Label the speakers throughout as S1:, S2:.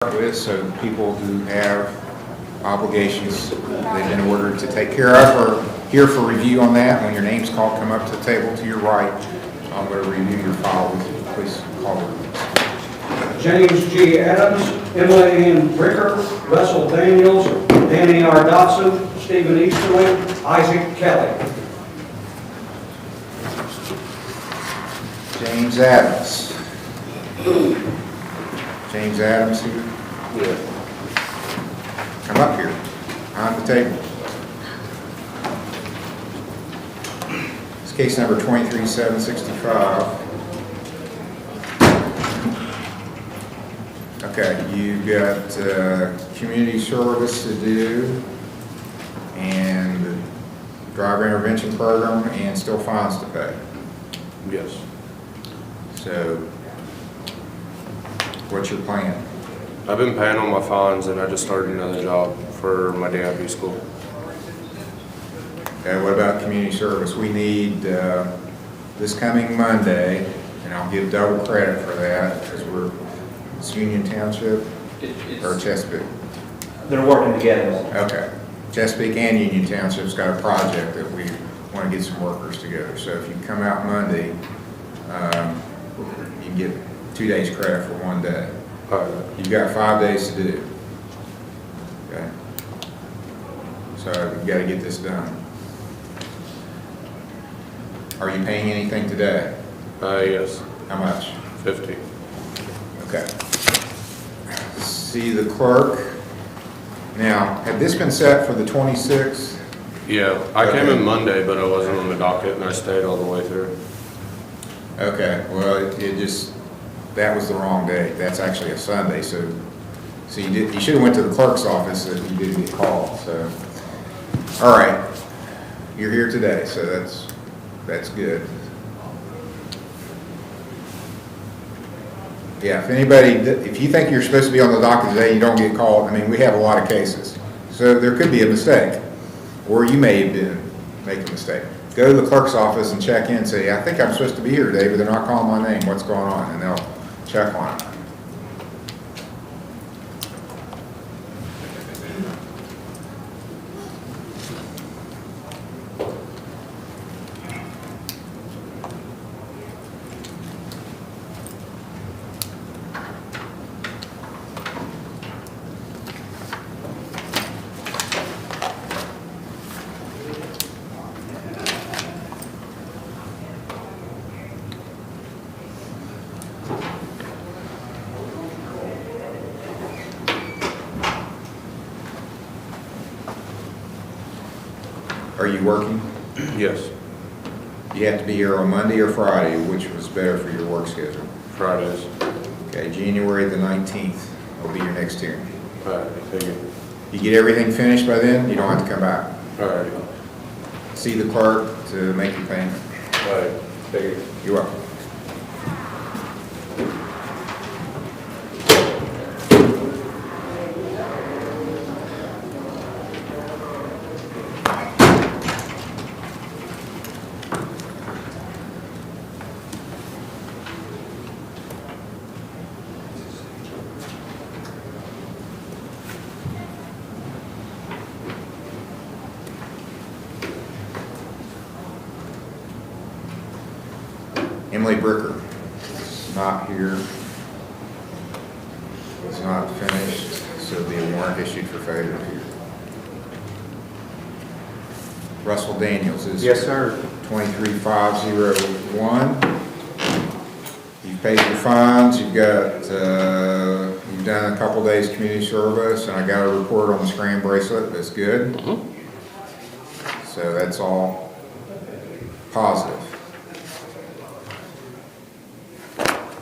S1: with, so people who have obligations they've been ordered to take care of are here for review on that. When your name's called, come up to the table to your right. I'm going to review your file with you. Please call the roll.
S2: James G. Adams, Emily Ann Bricker, Russell Daniels, Danny R. Dotson, Stephen Easterling, Isaac Kelly.
S1: James Adams. James Adams here?
S2: Yeah.
S1: Come up here, on the table. It's case number 23765. Okay, you've got community service to do and driver intervention program and still fines to pay.
S3: Yes.
S1: So, what's your plan?
S3: I've been paying all my fines and I just started another job for my DIV school.
S1: Okay, what about community service? We need this coming Monday, and I'll give double credit for that because it's Union Township or Chesapeake.
S4: They're working together.
S1: Okay, Chesapeake and Union Township's got a project that we want to get some workers together. So if you come out Monday, you can get 2 days credit for 1 day.
S3: All right.
S1: You've got 5 days to do. Okay. So you've got to get this done. Are you paying anything today?
S3: Yes.
S1: How much?
S3: 50.
S1: Okay. See the clerk. Now, had this been set for the 26th?
S3: Yeah, I came
S1: Okay.
S3: in Monday, but I wasn't on the docket and I stayed all the way through.
S1: Okay, well, it just, that was the wrong day. That's actually a Sunday, so you should have went to the clerk's office if you didn't get called, so. All right, you're here today, so that's good. Yeah, if you think you're supposed to be on the docket today, you don't get called, I mean, we have a lot of cases. So there could be a mistake, or you may have been making a mistake. Go to the clerk's office and check in and say, I think I'm supposed to be here today, but they're not calling my name. What's going on? And they'll check on it. Are you working?
S3: Yes.
S1: You have to be here on Monday or Friday, which was better for your work schedule.
S3: Fridays.
S1: Okay, January the 19th will be your next hearing.
S3: All right, thank you.
S1: You get everything finished by then, you don't have to come back.
S3: All right.
S1: See the clerk to make your payment.
S3: All right, thank you.
S1: You're welcome. Emily Bricker is not here. It's not finished, so there'll be a warrant issued for failure to appear. Russell Daniels is
S4: Yes, sir.
S1: 23501. You've paid your fines. You've done a couple days community service, and I got a report on the screen bracelet. That's good. So that's all positive.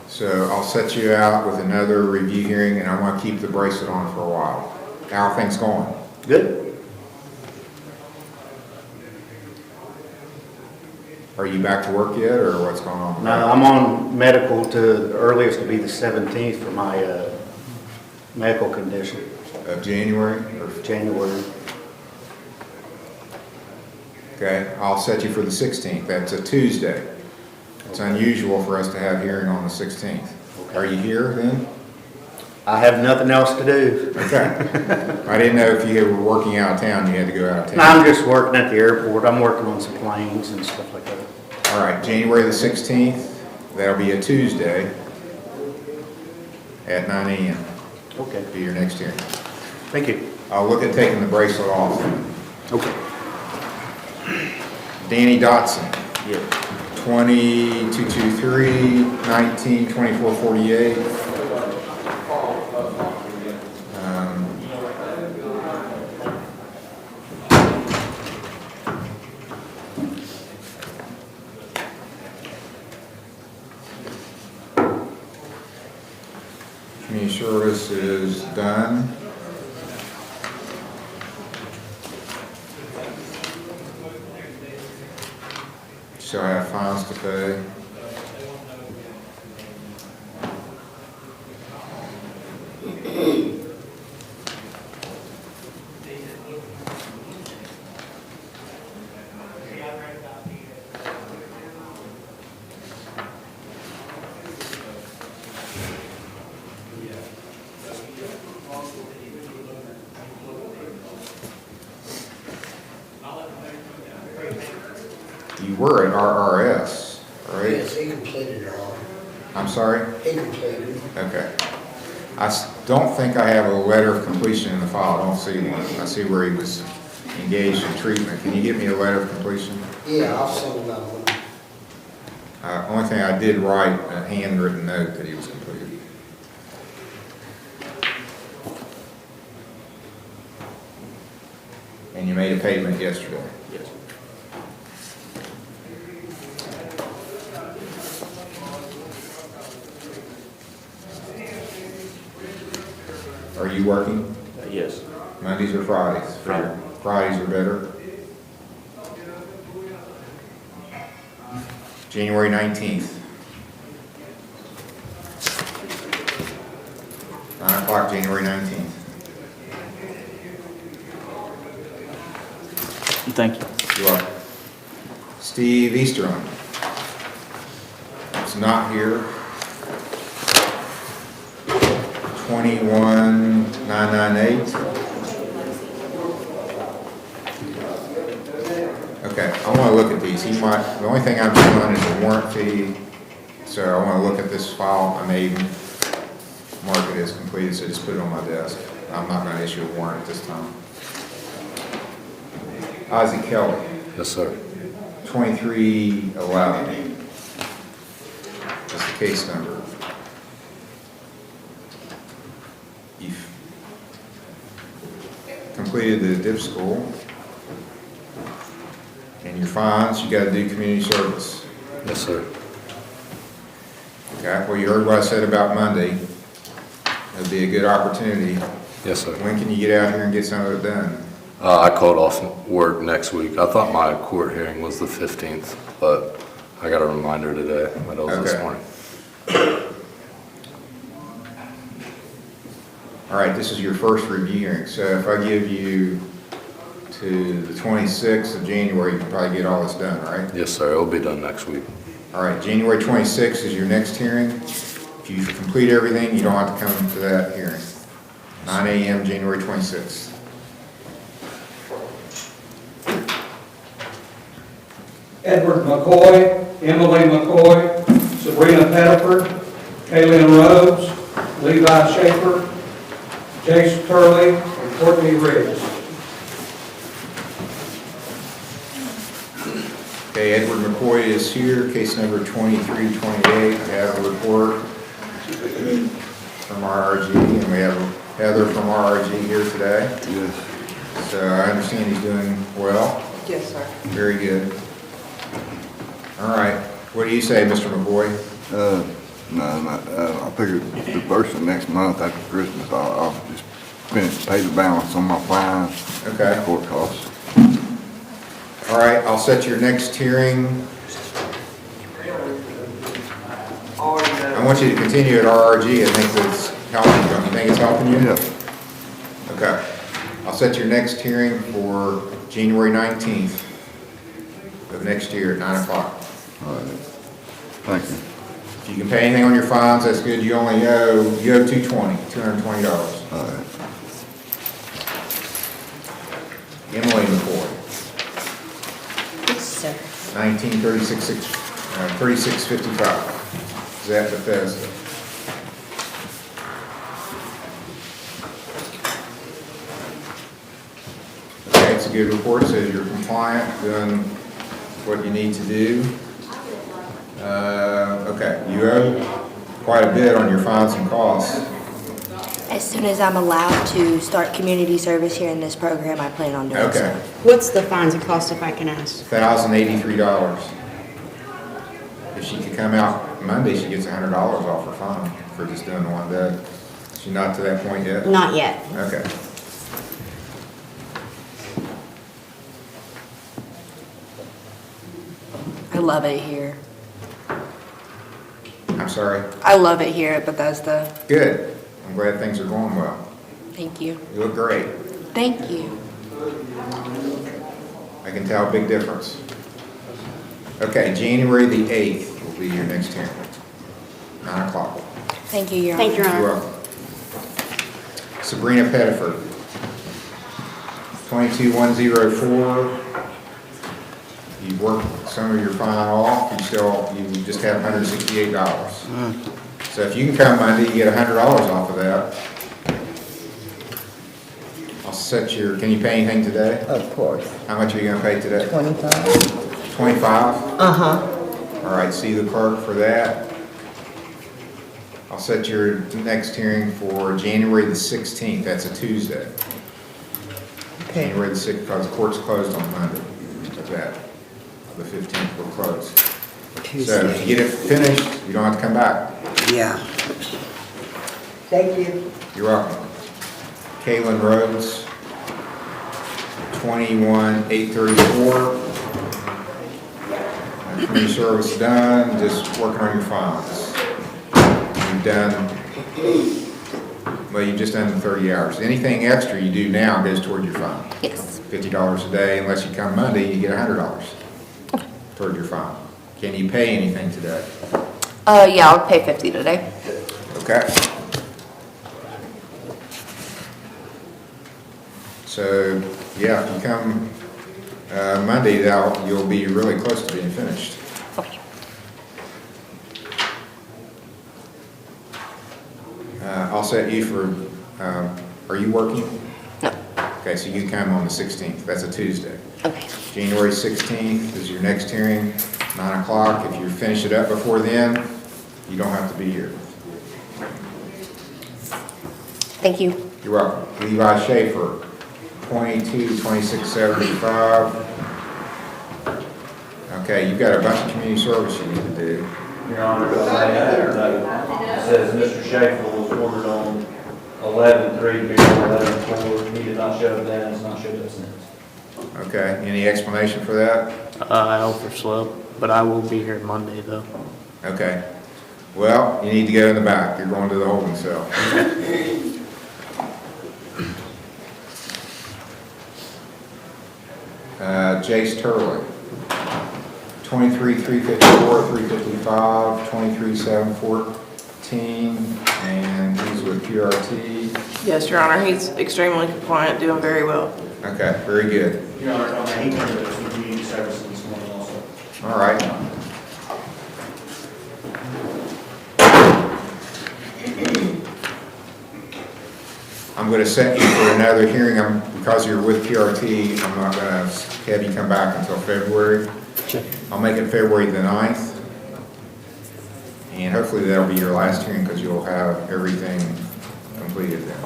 S1: So I'll set you out with another review hearing, and I want to keep the bracelet on for a while. How are things going?
S4: Good.
S1: Are you back to work yet, or what's going on?
S4: No, I'm on medical to the earliest to be the 17th for my medical condition.
S1: Of January? Or,
S4: January.
S1: okay, I'll set you for the 16th. That's a Tuesday. It's unusual for us to have hearing on the 16th. Are you here then?
S4: I have nothing else to do.
S1: Okay. I didn't know if you were working out of town, you had to go out of
S4: No,
S1: town.
S4: I'm just working at the airport. I'm working on some planes and stuff like that.
S1: All right, January the 16th, that'll be a Tuesday at 9 a.m.
S4: Okay,
S1: Be your next hearing.
S4: thank you.
S1: I'll look at taking the bracelet off.
S4: Okay.
S1: Danny Dotson,
S4: Yeah.
S1: 2223, 19, 2448. Community service is done. So I have fines to pay. You were at RRS, right?
S5: Yes, he completed it all.
S1: I'm sorry?
S5: He completed.
S1: Okay. Don't think I have a letter of completion in the file. I don't see one. I see where he was engaged in treatment. Can you give me a letter of completion?
S5: Yeah, I'll send him that one.
S1: Only thing I did write a handwritten note that he was completed. And you made a payment yesterday.
S4: Yes.
S1: Are you working
S4: Yes.
S1: Mondays or Fridays? Fridays are better. January 19th. 9 o'clock, January 19th.
S6: Thank you.
S1: You're welcome. Steve Easterlin. It's not here. 21998. Okay, I want to look at these. The only thing I'm showing is a warrant fee, so I want to look at this file. I may mark it as completed, so just put it on my desk. I'm not going to issue a warrant this time. Ozzie Kelly,
S3: Yes, sir.
S1: 2311. That's the case number. You've completed the dip school. And your fines, you gotta do community service.
S3: Yes, sir.
S1: Okay, well, you heard what I said about Monday. It'd be a good opportunity.
S3: Yes, sir.
S1: When can you get out here and get some of it done?
S3: I called off work next week. I thought my court hearing was the 15th, but I got a reminder today that it was this
S1: Okay.
S3: morning.
S1: All right, this is your first review hearing, so if I give you to the 26th of January, you can probably get all this done, right?
S3: Yes, sir. It'll be done next week.
S1: All right, January 26th is your next hearing. If you complete everything, you don't have to come to that hearing. 9 a.m., January 26th.
S2: Edward McCoy, Emily McCoy, Sabrina Pettiford, Kaylin Rhodes, Levi Schaefer, Jace Turley, and Courtney Riggs.
S1: Okay, Edward McCoy is here, case number 2328. I have a report from RRG, and we have Heather from RRG here today.
S7: Yes.
S1: So I understand he's doing well.
S8: Yes, sir.
S1: Very good. All right, what do you say, Mr. McCoy?
S7: No, I figured the first of next month after Christmas, I'll just pay the balance on my fines.
S1: Okay.
S7: Court costs.
S1: All right, I'll set your next hearing. I want you to continue at RRG. I think that's helping. Don't you think it's helping you?
S7: Yeah.
S1: Okay. I'll set your next hearing for January 19th of next year at 9 o'clock.
S7: All right. Thank you.
S1: If you can pay anything on your fines, that's good. You owe $220.
S7: All right.
S1: Emily McCoy,
S6: Yes, sir.
S1: 3655. Is that Bethesda? Okay, it's a good report. It says you're compliant, doing what you need to do. Okay, you owe quite a bit on your fines and costs.
S6: As soon as I'm allowed to start community service here in this program, I plan on doing
S1: Okay,
S6: so.
S8: What's the fines and cost, if I can ask?
S1: $1,083. If she could come out Monday, she gets $100 off her fine for just doing the one day. She not to that point yet?
S8: Not yet.
S1: Okay.
S6: I love it here.
S1: I'm sorry.
S6: I love it here at Bethesda.
S1: Good. I'm glad things are going well.
S6: Thank you.
S1: You look great.
S6: Thank you.
S1: I can tell a big difference. Okay, January the 8th will be your next hearing. 9 o'clock.
S6: Thank you, Your Honor.
S8: Thank you, Your
S1: You're
S8: Honor.
S1: welcome. Sabrina Pettiford, 22104. You worked some of your fine off, you just have $168. So if you can come Monday, you get $100 off of that. I'll set can you pay anything today?
S9: Of course.
S1: How much are you gonna pay today?
S9: 25.
S1: 25?
S9: Uh-huh.
S1: All right, see the clerk for that. I'll set your next hearing for January the 16th, that's a Tuesday.
S9: Okay.
S1: January the 6th, because the court's closed on Monday, of that. The 15th will close. So if you get it finished, you don't have to come back.
S9: Yeah. Thank you.
S1: You're welcome. Kalen Rhodes, 21834. Community service done, just working on your files. You've done, well, you've just done the 30 hours. Anything extra you do now goes toward your fine.
S6: Yes.
S1: $50 a day, unless you come Monday, you get $100 toward your fine. Can you pay anything today?
S6: Yeah, I'll pay 50 today.
S1: Okay. So, yeah, if you come Monday, you'll be really close to being finished.
S6: Okay.
S1: I'll set you for, are you working?
S6: No.
S1: Okay, so you come on the 16th, that's a Tuesday.
S6: Okay.
S1: January 16th is your next hearing, 9 o'clock. If you finish it up before then, you don't have to be here.
S6: Thank you.
S1: You're welcome. Levi Schaefer, 2675. Okay, you've got a bunch of community service you need to do.
S10: Your Honor, if I may add, it says Mr. Schaefer was ordered on 11/3, before 11/4. He did not show up then, has not showed up since.
S1: Okay, any explanation for that?
S11: I overslept, but I will be here Monday though.
S1: Okay. Well, you need to go in the back. You're going to the holding cell. Jace Turley, 23,354, 355, 23,714, and he's with QRT.
S12: Yes, Your Honor, he's extremely compliant, doing very well.
S1: Okay, very good.
S10: Your Honor, on the 18th, there was some community services this morning also.
S1: All right. I'm going to set you for another hearing. Because you're with PRT, I'm not going to have you come back until February. I'll make it February the 9th. And hopefully that'll be your last hearing because you'll have everything completed then.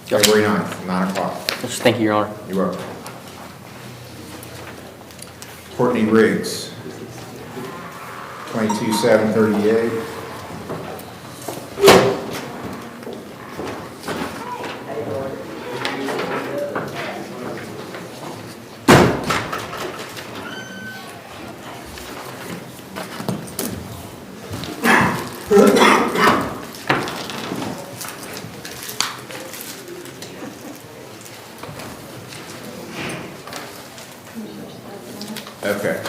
S1: February 9th, 9 o'clock.
S11: Thank you, Your Honor.
S1: You're welcome. Courtney Riggs, 22,738. Okay.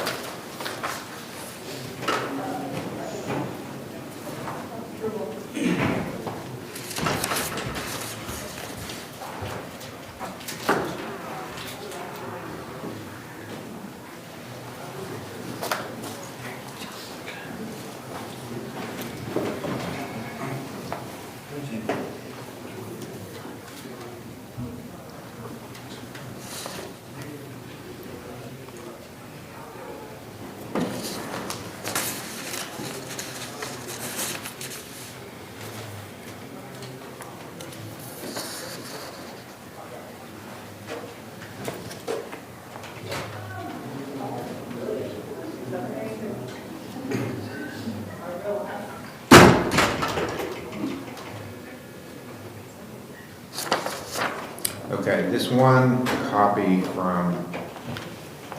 S1: Okay, this one copy from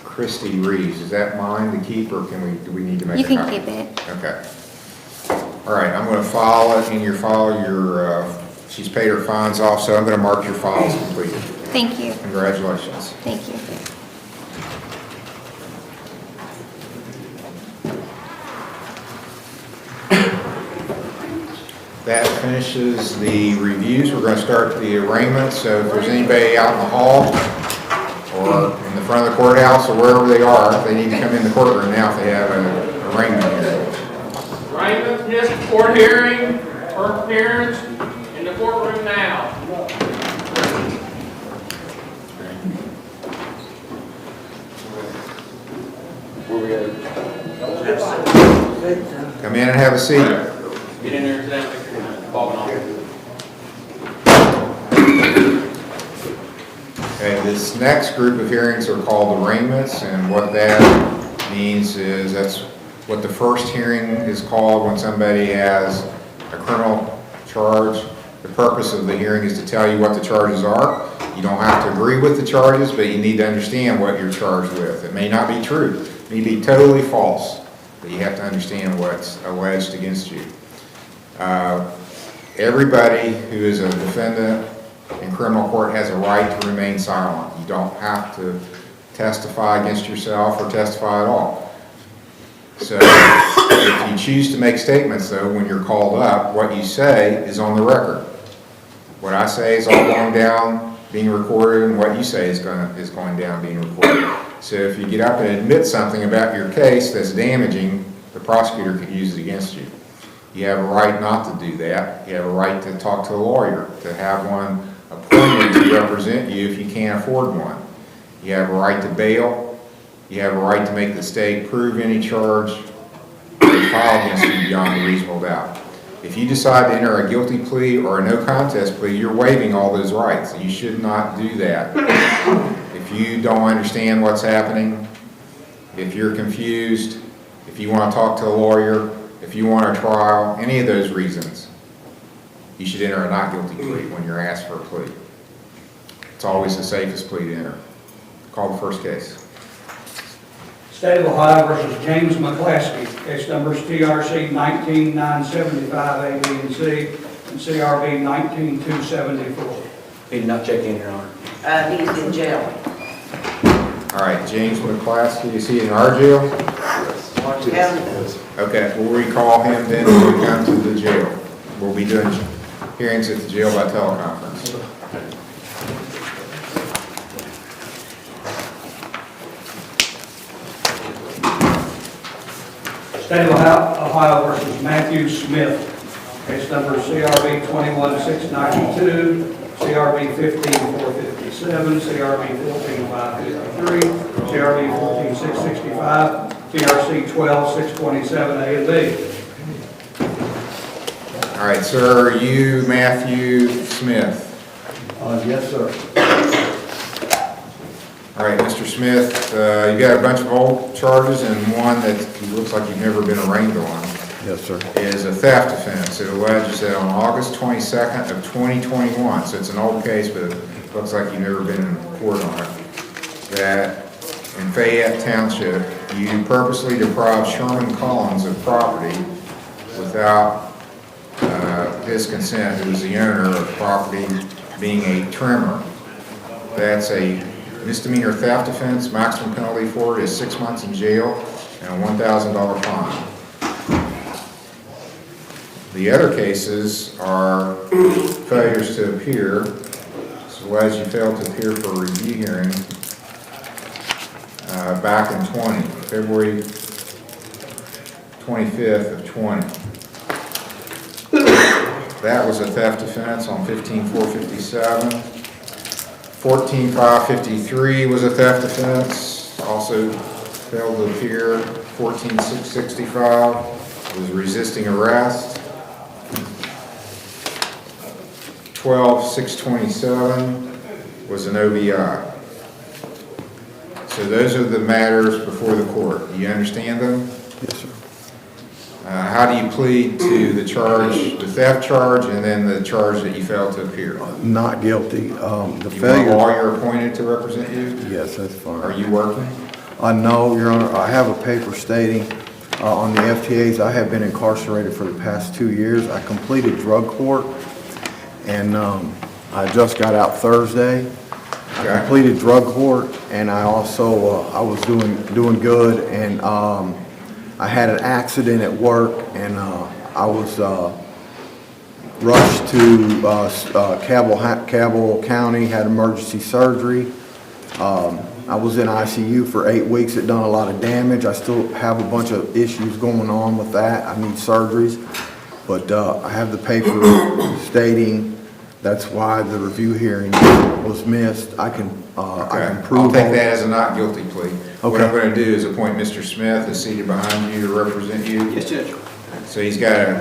S1: Christy Reeves, is that mine to keep, or do we need to make a
S6: You
S1: copy?
S6: can keep it.
S1: Okay. All right, I'm gonna file it in your file, she's paid her fines off, so I'm gonna mark your file as completed.
S6: Thank you.
S1: Congratulations.
S6: Thank you.
S1: That finishes the reviews. We're going to start the arraignments. So if there's anybody out in the hall or in the front of the courthouse or wherever they are, they need to come in the courtroom now if they have an arraignment here.
S13: Arraignment, missed court hearing, first appearance in the courtroom now.
S1: Come in and have a seat.
S13: Get in there and sit down, make your fogging off.
S1: Okay, this next group of hearings are called arraignments, and what that means is that's what the first hearing is called when somebody has a criminal charge. The purpose of the hearing is to tell you what the charges are. You don't have to agree with the charges, but you need to understand what you're charged with. It may not be true, it may be totally false, but you have to understand what's alleged against you. Everybody who is a defendant in criminal court has a right to remain silent. You don't have to testify against yourself or testify at all. So if you choose to make statements, though, when you're called up, what you say is on the record. What I say is all going down, being recorded, and what you say is going down, being recorded. So if you get up and admit something about your case that's damaging, the prosecutor could use it against you. You have a right not to do that. You have a right to talk to a lawyer, to have one appointed to represent you if you can't afford one. You have a right to bail. You have a right to make the state prove any charge they file against you beyond a reasonable doubt. If you decide to enter a guilty plea or a no contest plea, you're waiving all those rights. You should not do that. If you don't understand what's happening, if you're confused, if you want to talk to a lawyer, if you want a trial, any of those reasons, you should enter a not guilty plea when you're asked for a plea. It's always the safest plea to enter. Call the first case.
S2: State of Ohio versus James McClaskey, case numbers TRC 19975 A, B, and C, and CRB 19274.
S5: He did not check in, Your Honor.
S12: He's in jail.
S1: All right, James McClaskey, is he in our jail?
S12: Yes.
S1: Okay, we'll recall him then when we come to the jail. We'll be doing hearings at the jail by teleconference.
S2: State of Ohio versus Matthew Smith, case number CRB 21692, CRB 15457, CRB 14553, CRB 14665, TRC 12627 A and B.
S1: All right, sir, are you Matthew Smith?
S5: Yes, sir.
S1: All right, Mr. Smith, you got a bunch of old charges, and one that looks like you've never been arraigned on.
S7: Yes, sir.
S1: Is a theft offense. It alleges that on August 22nd of 2021, so it's an old case, but it looks like you've never been in court on it, that in Fayette Township, you purposely deprived Sherman Collins of property without his consent, who was the owner of property, being a trimmer. That's a misdemeanor theft offense. Maximum penalty for it is 6 months in jail and a $1,000 fine. The other cases are failures to appear, so as you failed to appear for a review hearing back in February 25th of 20. That was a theft offense on 15457. 14553 was a theft offense, also failed to appear. 14665 was resisting arrest. 12627 was an OVI. So those are the matters before the court. Do you understand them?
S7: Yes, sir.
S1: How do you plead to the charge, the theft charge, and then the charge that you failed to appear?
S14: Not guilty. The
S1: You want a
S14: failure,
S1: lawyer appointed to represent you?
S14: yes, that's
S1: Are
S14: fine.
S1: you working?
S14: No, Your Honor, I have a paper stating on the FTAs, I have been incarcerated for the past 2 years. I completed drug court, and I just got out Thursday. I
S1: Okay.
S14: completed drug court, and I also, I was doing good, and I had an accident at work, and I was rushed to Cabell County, had emergency surgery. I was in ICU for 8 weeks. It done a lot of damage. I still have a bunch of issues going on with that. I need surgeries, but I have the paper stating that's why the review hearing was missed. I can prove.
S1: I'll take
S14: all-
S1: that as a not guilty plea. What
S14: Okay.
S1: I'm going to do is appoint Mr. Smith, who's seated behind you, to represent you.
S5: Yes, Judge.
S1: So he's got a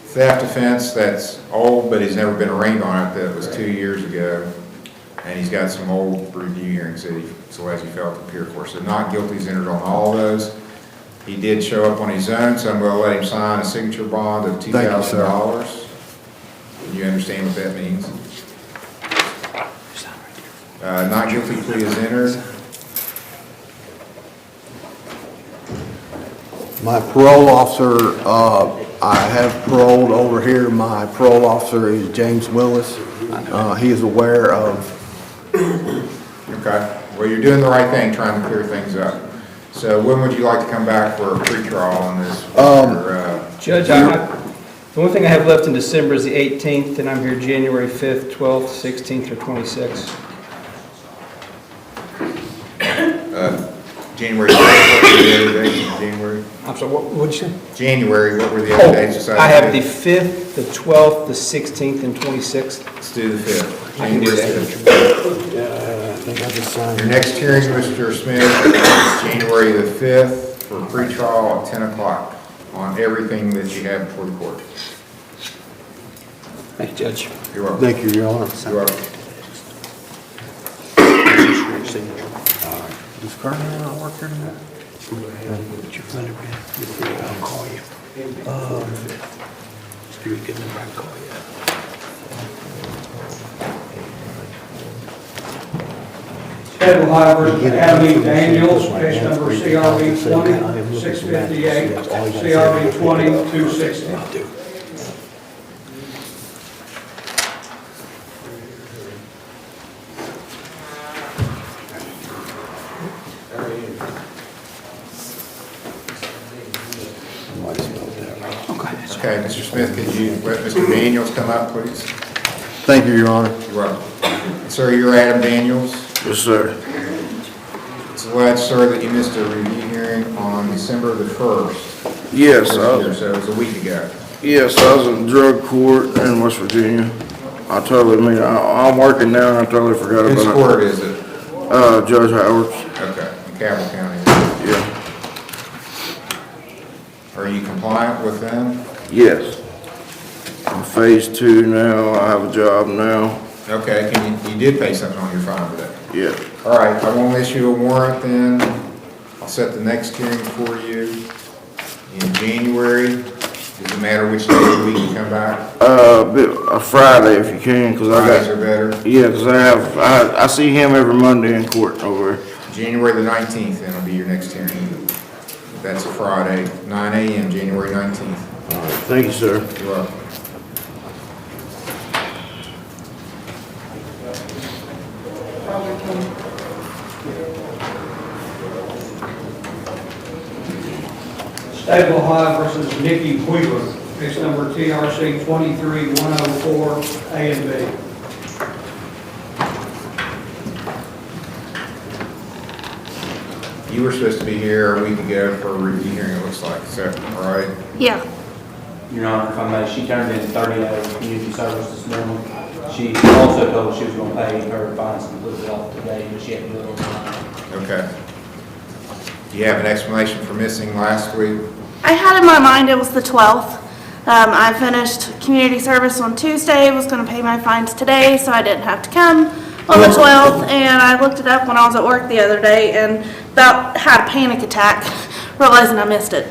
S1: theft offense that's old, but he's never been arraigned on it. That was 2 years ago. And he's got some old review hearings that he, so as he failed to appear for. So not guilty is entered on all of those. He did show up on his own, so I'm going to let him sign a signature bond of
S14: Thank you, sir.
S1: $2,000. You understand what that means? Not guilty plea is entered.
S14: My parole officer, I have paroled over here. My parole officer is James Willis. He is aware of.
S1: Okay, well, you're doing the right thing, trying to clear things up. So when would you like to come back for a pretrial on this?
S5: Judge, the only thing I have left in December is the 18th, and I'm here January 5th, 12th, 16th, or 26th.
S1: January, what were the other dates in January?
S5: I'm sorry, what did you say?
S1: January, what were the other dates decided?
S5: I have the 5th, the 12th, the 16th, and 26th.
S1: Let's do the 5th.
S5: I can do
S1: January
S5: that.
S1: 5th.
S14: I think I just signed.
S1: Your next hearing, Mr. Smith, is January the 5th for pretrial at 10 o'clock on everything that you have before the court.
S5: Thank you, Judge.
S1: You're welcome.
S14: Thank you, Your Honor.
S1: You're welcome.
S14: Does Carter not work here tonight?
S11: I'll call you. If you're getting the right call,
S2: State of Ohio versus Adam Daniels, case number CRV 20-658, CRV 20-260.
S1: Okay, Mr. Smith, could you let Mr. Daniels come up, please?
S14: Thank you, Your Honor.
S1: You're welcome. Sir, you're Adam Daniels.
S14: Yes, sir.
S1: It's alleged, sir, that you missed a review hearing on December the 1st.
S15: Yes,
S1: So it was a week ago.
S15: yes, I was in drug court in West Virginia. I'm working now and I totally forgot
S1: Whose
S15: about
S1: court is it?
S15: it. Judge Howard's,
S1: Okay, in Cabell County.
S15: yeah,
S1: Are you compliant with them?
S15: yes. I'm phase 2 now, I have a job now,
S1: Okay, you did pay something on your fine today.
S15: yeah.
S1: All right, I won't issue a warrant then. I'll set the next hearing for you in January. Does it matter which day of the week you come back?
S15: A Friday if you can, cause
S1: Fridays are better.
S15: yeah, cause I see him every Monday in court over here.
S1: January the 19th, then will be your next hearing. That's a Friday, 9 a.m., January 19th.
S15: All right, thank you, sir.
S1: You're welcome.
S2: State of Ohio versus Nikki Wheeler, case number TRC 23104, A and B.
S1: You were supposed to be here a week ago for a review hearing, it looks like. Is that all right?
S6: Yeah.
S10: Your Honor, if I may, she turned in 30-day community service this morning. She also told us she was going to pay her fines completely off today, but she had to do it online.
S1: Okay. Do you have an explanation for missing last week?
S12: I had in my mind it was the 12th. I finished community service on Tuesday, was going to pay my fines today, so I didn't have to come on the 12th, and I looked it up when I was at work the other day and about had a panic attack realizing I missed it.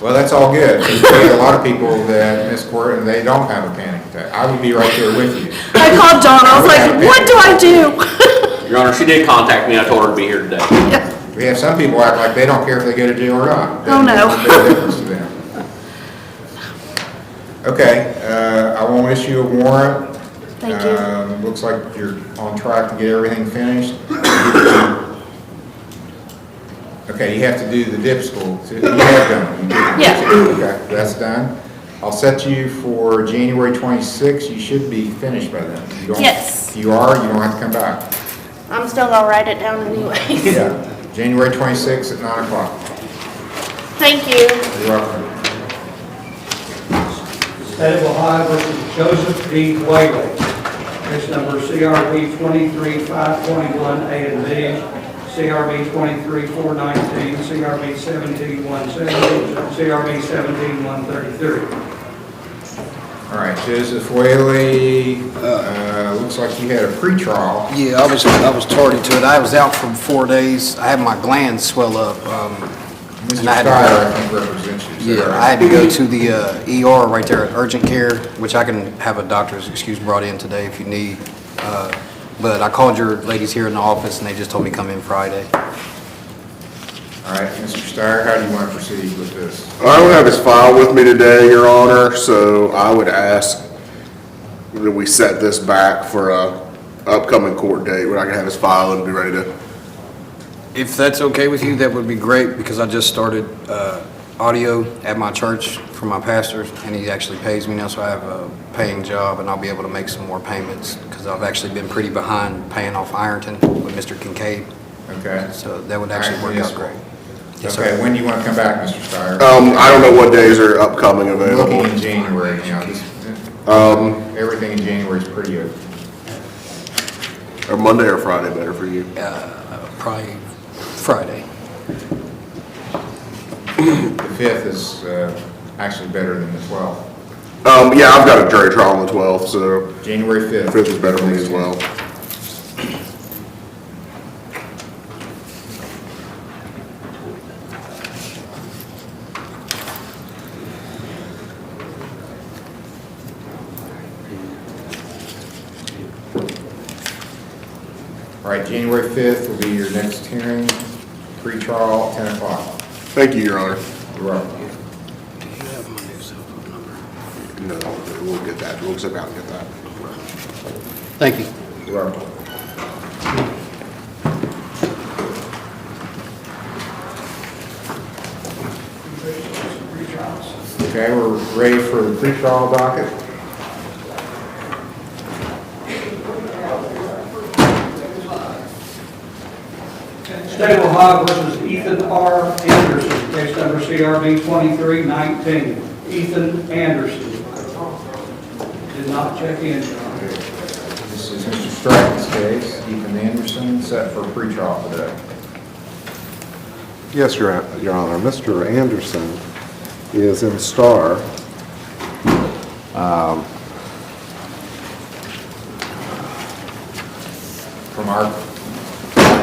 S1: Well, that's all good. We have a lot of people that miss court and they don't have a panic attack. I would be right there with you.
S12: I called John, I was like, what do I do?
S13: Your Honor, she did contact me, I told her to be here today.
S1: We have some people act like they don't care if they go to jail or not.
S12: Oh, no.
S1: Doesn't make a difference to them. Okay, I won't issue a warrant.
S12: Thank you.
S1: Looks like you're on track to get everything finished. Okay, you have to do the dip school. You have done it. You did it.
S12: Yeah.
S1: Okay, that's done. I'll set you for January 26th. You should be finished by then. You don't-
S12: Yes.
S1: If you are, you don't have to come back.
S12: I'm still gonna write it down anyways.
S1: Yeah, January 26th at 9 o'clock.
S12: Thank you.
S1: You're welcome.
S2: State of Ohio versus Joseph D. Whaley. Case number CRB 23-521A and B, CRB 23-419, CRB 17-170, CRB 17-133.
S1: All right, Joseph Whaley, looks like you had a pretrial.
S16: Yeah, I was tardy to it. I was out for 4 days. I had my glands swell up.
S1: Mr.
S16: And I had to
S1: Steyer, I think, represents you. Is that
S16: Yeah,
S1: right?
S16: I had to go to the ER right there at urgent care, which I can have a doctor's excuse brought in today if you need. But I called your ladies here in the office and they just told me come in Friday.
S1: All right, Mr. Steyer, how do you want to proceed with this?
S15: I don't have his file with me today, Your Honor, so I would ask that we set this back for a upcoming court date where I can have his file and be ready to.
S16: If that's okay with you, that would be great because I just started audio at my church for my pastor and he actually pays me now, so I have a paying job and I'll be able to make some more payments because I've actually been pretty behind paying off Ironton with Mr. Kincaid.
S1: Okay.
S16: So that would actually work out great. Yes, sir.
S1: Okay, when do you want to come back, Mr. Steyer?
S15: I don't know what days are upcoming available.
S1: Looking in January, you know, everything in January is pretty open.
S15: Or Monday or Friday better for you?
S16: Probably Friday.
S1: The 5th is actually better than the 12th.
S15: Yeah, I've got a jury trial on the 12th, so.
S1: January 5th.
S15: 5th is better for me as well.
S1: All right, January 5th will be your next hearing, pre-trial, 10 o'clock.
S15: Thank you, Your Honor.
S1: You're welcome.
S15: No, we'll get that. We'll zip out and get that.
S16: Thank you.
S1: You're welcome. Okay, we're ready for the pre-trial docket.
S2: State of Ohio versus Ethan R. Anderson, case number CRB 2319. Ethan Anderson. Did not check in, Your Honor.
S1: This is Mr. Stratton's case, Ethan Anderson, set for pre-trial today.
S17: Yes, Your Honor. Mr. Anderson is in Star.
S1: From our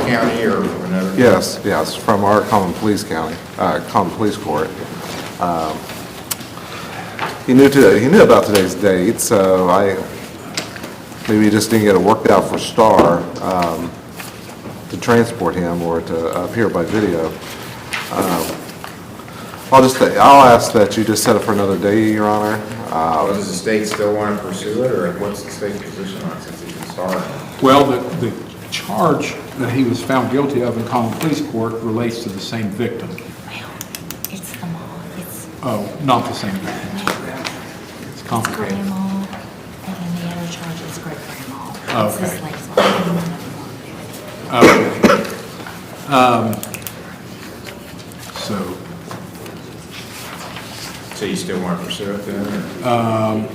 S1: county or from another?
S17: Yes, from our common police court. He knew about today's date, so maybe he just didn't get it worked out for Star to transport him or to appear by video. I'll ask that you just set it for another day, Your Honor.
S1: Does the state still want to pursue it, or what's the state's position on it since he's in Star?
S18: Well, the charge that he was found guilty of in common police court relates to the same victim.
S19: It's the mall.
S18: Oh, not the same victim. It's complicated.
S19: Grandma, and then the other charge is great grandma. It's
S18: Okay.
S19: this lady's
S18: Okay.
S1: So you still want to pursue it then?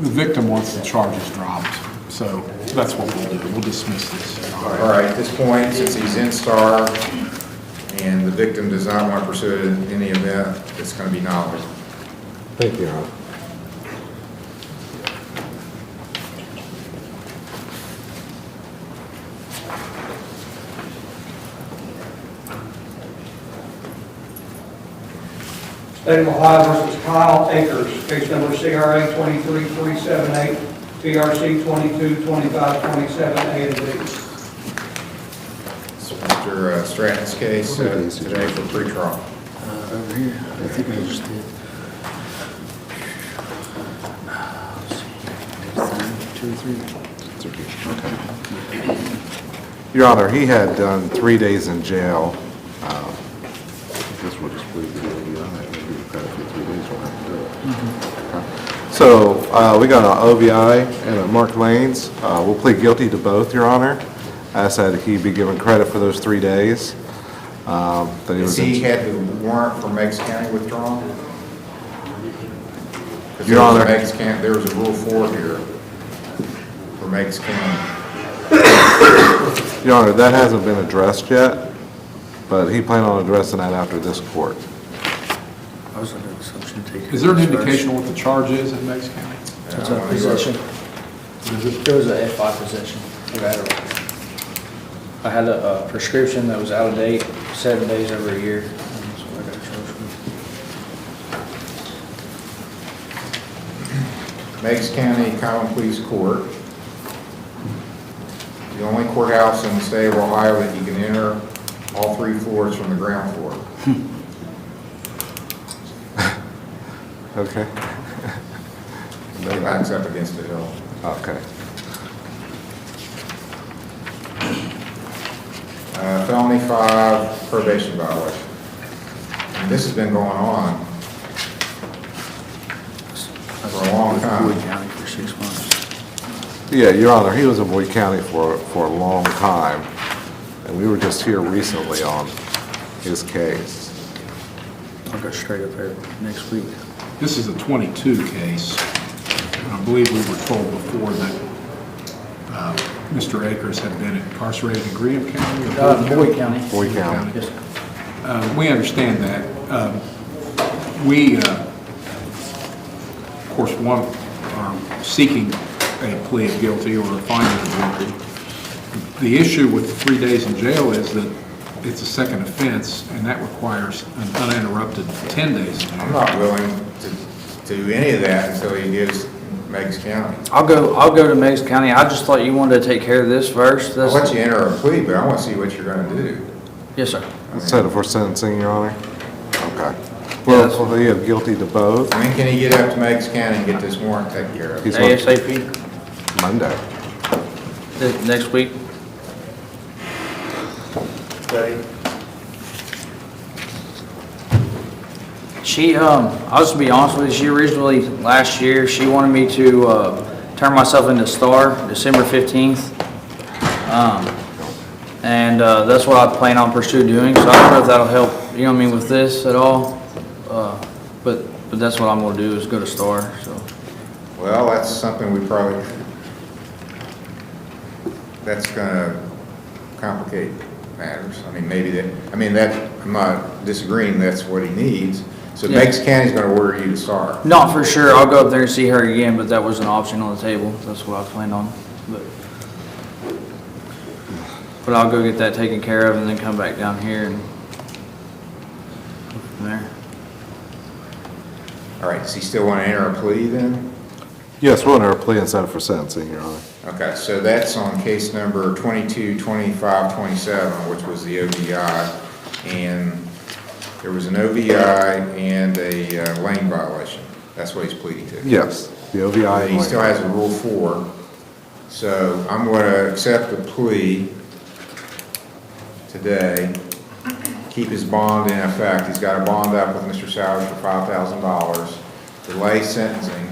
S18: The victim wants the charges dropped, so that's what we'll do. We'll dismiss this.
S1: All right, at this point, since he's in Star and the victim does not want to pursue it in any event, it's going to be nominated.
S17: Thank you, Your Honor.
S2: State of Ohio versus Kyle Akers, case number CRA 23378, PRC 222527, A and B.
S1: It's Mr. Stratton's case today for pretrial.
S4: Over here, I think I just did. 2 or 3.
S17: Your Honor, he had done 3 days in jail. This will just please the OVI, maybe the credit for 3 days, we'll have to do it. Okay. So, we got an OVI and a Mark Lanes. We'll plead guilty to both, Your Honor. Ask that he be given credit for those 3 days. That he
S1: Has
S17: was
S1: he
S17: in.
S1: had the warrant for Meigs County withdrawn? 'Cause
S17: Your Honor.
S1: There was a Rule 4 here for Meigs County.
S17: Your Honor, that hasn't been addressed yet, but he planned on addressing that after this court.
S18: Is there an indication of what the charge is in Meigs County?
S5: It's a possession. It was a F5 possession of Adderall. I had a prescription that was out of date, 7 days over a year. That's what I got charged with.
S1: Meigs County Common Pleas Court. The only courthouse in the state of Ohio that you can enter all 3 floors from the ground floor.
S17: Okay.
S1: It backs up against the hill.
S17: Okay.
S1: Felony 5 probation violation. And this has been going on for a long time.
S4: Boyd County for 6 months.
S17: Yeah, Your Honor, he was in Boyd County for a long time, and we were just here recently on his case.
S4: I'll go straight up there next week.
S18: This is a 22 case. And I believe we were told before that Mr. Akers had been incarcerated in Graham County? Or
S5: Boyd County.
S17: Boyd County.
S5: Yes, sir.
S18: We understand that. We, of course, are seeking a plea of guilty or a finding of guilty. The issue with the 3 days in jail is that it's a second offense, and that requires an uninterrupted 10 days in jail.
S1: I'm not willing to do any of that until he gives Meigs County.
S5: I'll go to Meigs County. I just thought you wanted to take care of this first.
S1: I'll let you enter a plea, but I want to see what you're going to do.
S5: Yes, sir.
S17: Set it for sentencing, Your Honor? Okay. Well, will he have guilty to both?
S1: When can he get up to Meigs County and get this warrant taken care of?
S17: He's
S5: ASAP.
S17: Monday.
S5: Next week. She, I'll just be honest with you, she originally, last year, she wanted me to turn myself into star December 15th. And that's what I plan on pursue doing, so I don't know if that'll help, you know what I mean, with this at all. But that's what I'm gonna do, is go to star, so.
S1: Well, that's something we probably, that's going to complicate matters. I mean, I'm not disagreeing that's what he needs. So
S5: Yeah.
S1: Meigs County's going to order you to start.
S5: Not for sure, I'll go up there and see her again, but that was an option on the table, that's what I planned on. But I'll go get that taken care of and then come back down here and go from there.
S1: All right, does he still want to enter a plea then?
S17: Yes, we'll enter a plea and set it for sentencing, Your Honor.
S1: Okay, so that's on case number 222527, which was the OVI. And there was an OVI and a lane violation. That's what he's pleading to.
S17: Yes, the OVI.
S1: He still has a Rule 4. So I'm going to accept the plea today, keep his bond in effect. He's got a bond up with Mr. Sowers for $5,000. Delay sentencing.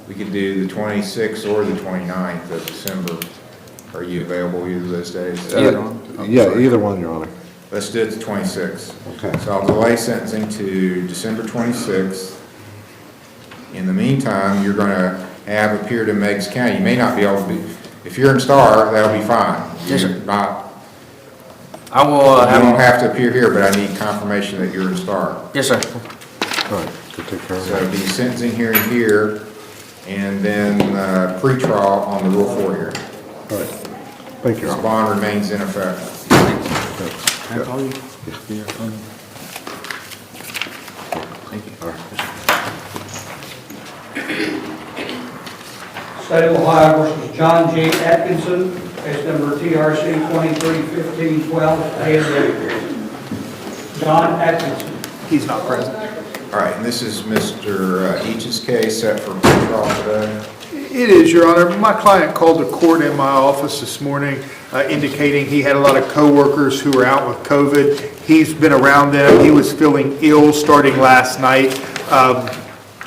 S1: We could do the 26th or the 29th of December. Are you available either of those days?
S17: Yeah, either one, Your Honor.
S1: Let's do it the 26th.
S17: Okay.
S1: So I'll delay sentencing to December 26th. In the meantime, you're going to have appeared in Meigs County. You may not be able to be, if you're in Star, that'll be fine.
S5: Yes, sir.
S1: You're not,
S5: I will
S1: you don't have to appear here, but I need confirmation that you're in Star.
S5: Yes, sir.
S17: All right, go take care of
S1: So
S17: that.
S1: it'll be sentencing hearing here and then pretrial on the Rule 4 hearing.
S17: All right. Thank you, Your
S1: This
S17: Honor.
S1: bond remains in effect.
S5: Can I call you? Yeah. Thank you.
S2: State of Ohio versus John J. Atkinson, case number TRC 231512, A and B. John Atkinson.
S11: He's not present.
S1: All right, and this is Mr. Each's case set for pretrial today.
S20: It is, Your Honor. My client called the court in my office this morning indicating he had a lot of coworkers who were out with COVID. He's been around them. He was feeling ill starting last night.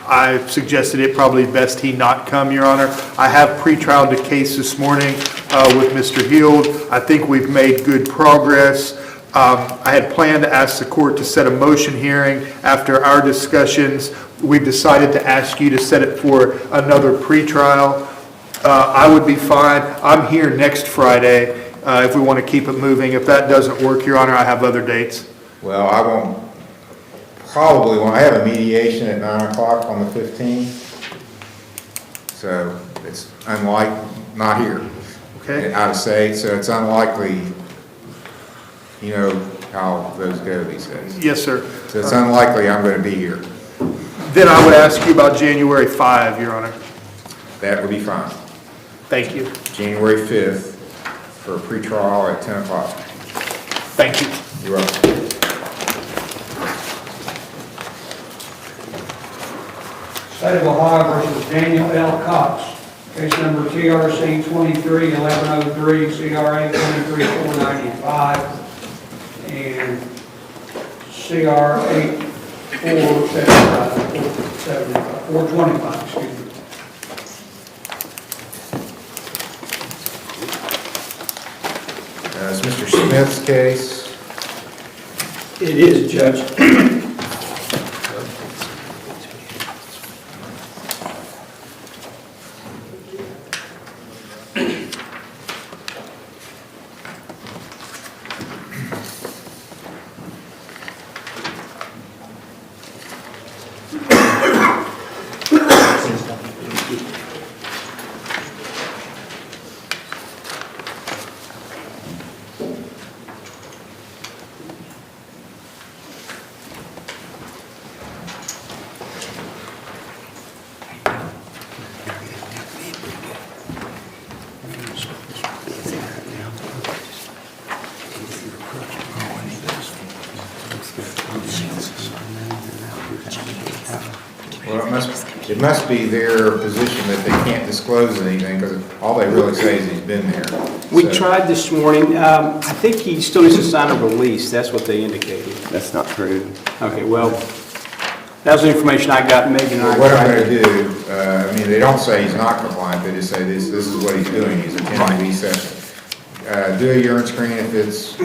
S20: I suggested it probably best he not come, Your Honor. I have pre-trialed the case this morning with Mr. Heald. I think we've made good progress. I had planned to ask the court to set a motion hearing. After our discussions, we've decided to ask you to set it for another pre-trial. I would be fine. I'm here next Friday if we want to keep it moving. If that doesn't work, Your Honor, I have other dates.
S1: Well, I have a mediation at 9 o'clock on the 15th. So it's not here.
S20: Okay.
S1: Out of state, so it's unlikely, you know how those go these days.
S20: Yes, sir.
S1: So it's unlikely I'm going to be here.
S20: Then I would ask you about January 5, Your Honor.
S1: That would be fine.
S20: Thank you.
S1: January 5th for a pretrial at 10 o'clock.
S20: Thank you.
S1: You're welcome.
S2: State of Ohio versus Daniel L. Cox, case number TRC 231103, CRA 23495, and CR 425, excuse me.
S1: It's Mr. Smith's case.
S2: It is, Judge.
S1: Well, it must be their position that they can't disclose anything, because all they really say is he's been there.
S11: We
S1: So-
S11: tried this morning. I think he still needs to sign a release. That's what they indicated.
S17: That's not true.
S11: Okay, well, that was the information I got. Megan and I
S1: What I'm
S11: tried.
S1: going to do, they don't say he's not compliant, they just say this is what he's doing, he's attending these sessions. Do a urine screen, if it's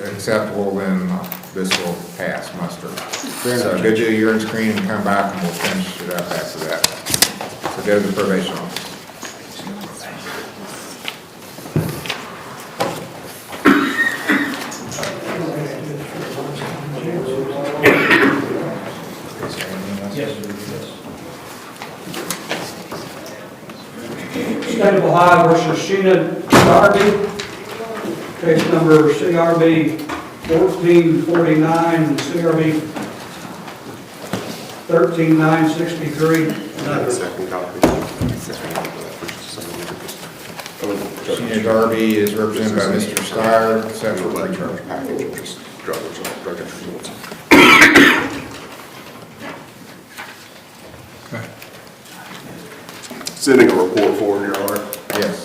S1: acceptable, then this will pass muster. So go do a urine screen and come back and we'll finish it up after that. So go to the probation office.
S2: State of Ohio versus Sheena Darby, case number CRB 1449 and CRB 13963.
S15: Second copy.
S1: Sheena Darby is represented by Mr. Steyer, set for pretrial.
S18: Okay.
S15: Sending a report for him, Your Honor.
S1: Yes.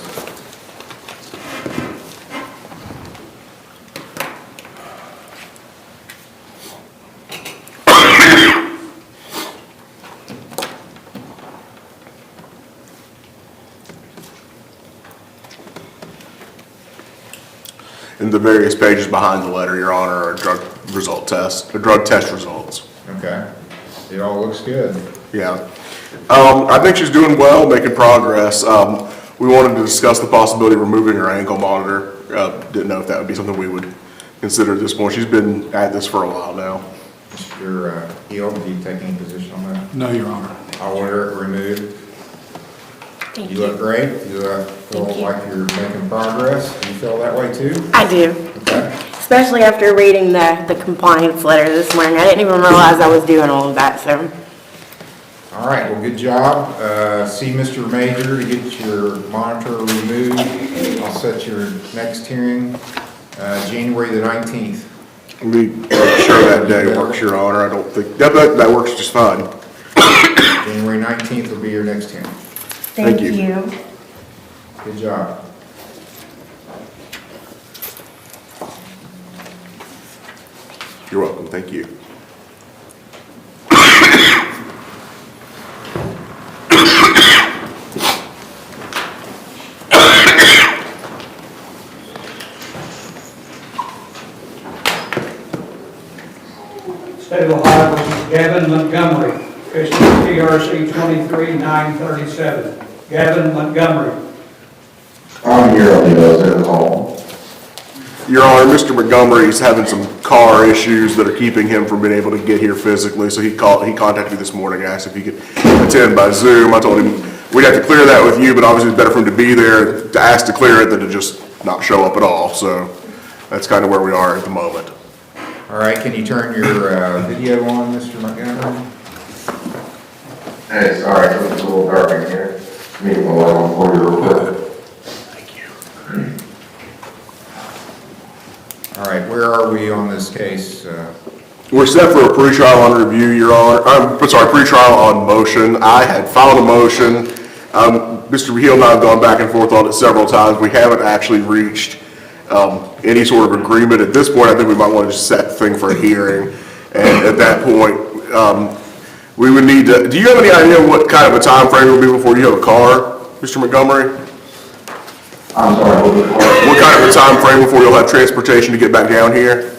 S15: And the various pages behind the letter, Your Honor, are drug test results.
S1: Okay. It all looks good.
S15: Yeah. I think she's doing well, making progress. We wanted to discuss the possibility of removing her ankle monitor. Didn't know if that would be something we would consider at this point. She's been at this for a while now.
S1: Mr. Heald, do you take any position on that?
S18: No, Your Honor.
S1: I'll order it removed.
S6: Thank
S1: You look
S6: you.
S1: great. You feel
S6: Thank you.
S1: like you're making progress. Do you feel that way too?
S6: I do,
S1: Okay.
S6: especially after reading the compliance letter this morning. I didn't even realize I was doing all of that, so.
S1: All right, well, good job. See Mr. Major to get your monitor removed. I'll set your next hearing, January the 19th.
S15: We sure that day works, Your Honor. I don't think, that works just fine.
S1: January 19th will be your next hearing.
S15: Thank you.
S1: Good job.
S15: You're welcome, thank you.
S2: State of Ohio versus Gavin Montgomery, case number TRC 23-937. Gavin Montgomery.
S21: I'm here on the call.
S15: Your Honor, Mr. Montgomery's having some car issues that are keeping him from being able to get here physically, so he contacted me this morning, asked if he could attend by Zoom. I told him we'd have to clear that with you, but obviously it's better for him to be there, to ask to clear it than to just not show up at all, so that's kind of where we are at the moment.
S1: All right, can you turn your video on, Mr. Montgomery?
S21: Hey, sorry, it's a little dark in here. Meeting a lot on for you real quick.
S1: All right, where are we on this case?
S15: We're set for a pretrial on review, Your Honor. Pretrial on motion. I had filed a motion. Mr. Hill and I have gone back and forth on it several times. We haven't actually reached any sort of agreement. At this point, I think we might want to just set the thing for a hearing. And at that point, we would need to, do you have any idea what kind of a time frame it will be before you have a car, Mr. Montgomery?
S21: I'm sorry,
S15: what kind of a time frame before you'll have transportation to get back down here?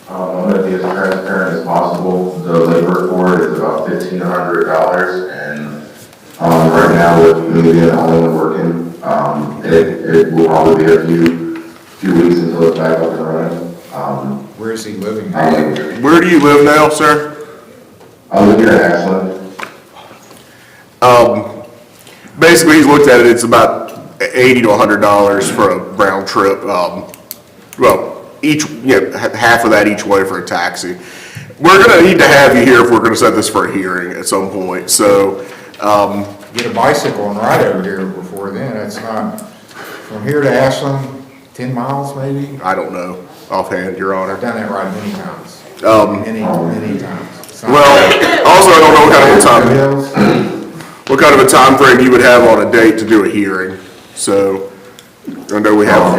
S21: I'm going to be as transparent as possible. The labor for it is about $1,500, and right now with me being the only one working, it will probably be a few weeks until it's back up and running.
S1: Where is he living?
S15: Where do you live now, sir?
S21: I live here in Ashland.
S15: Basically, he's looked at it, it's about $80 to $100 for a round trip. Well, half of that each way for a taxi. We're gonna need to have you here if we're gonna set this for a hearing at some point, so.
S1: Get a bicycle and ride over here before then. It's not, from here to Ashland, 10 miles maybe?
S15: I don't know offhand, Your Honor.
S1: I've done that ride many times. Many times.
S15: Well, also I don't know what kind of a time frame you would have on a date to do a hearing. So, I know we have.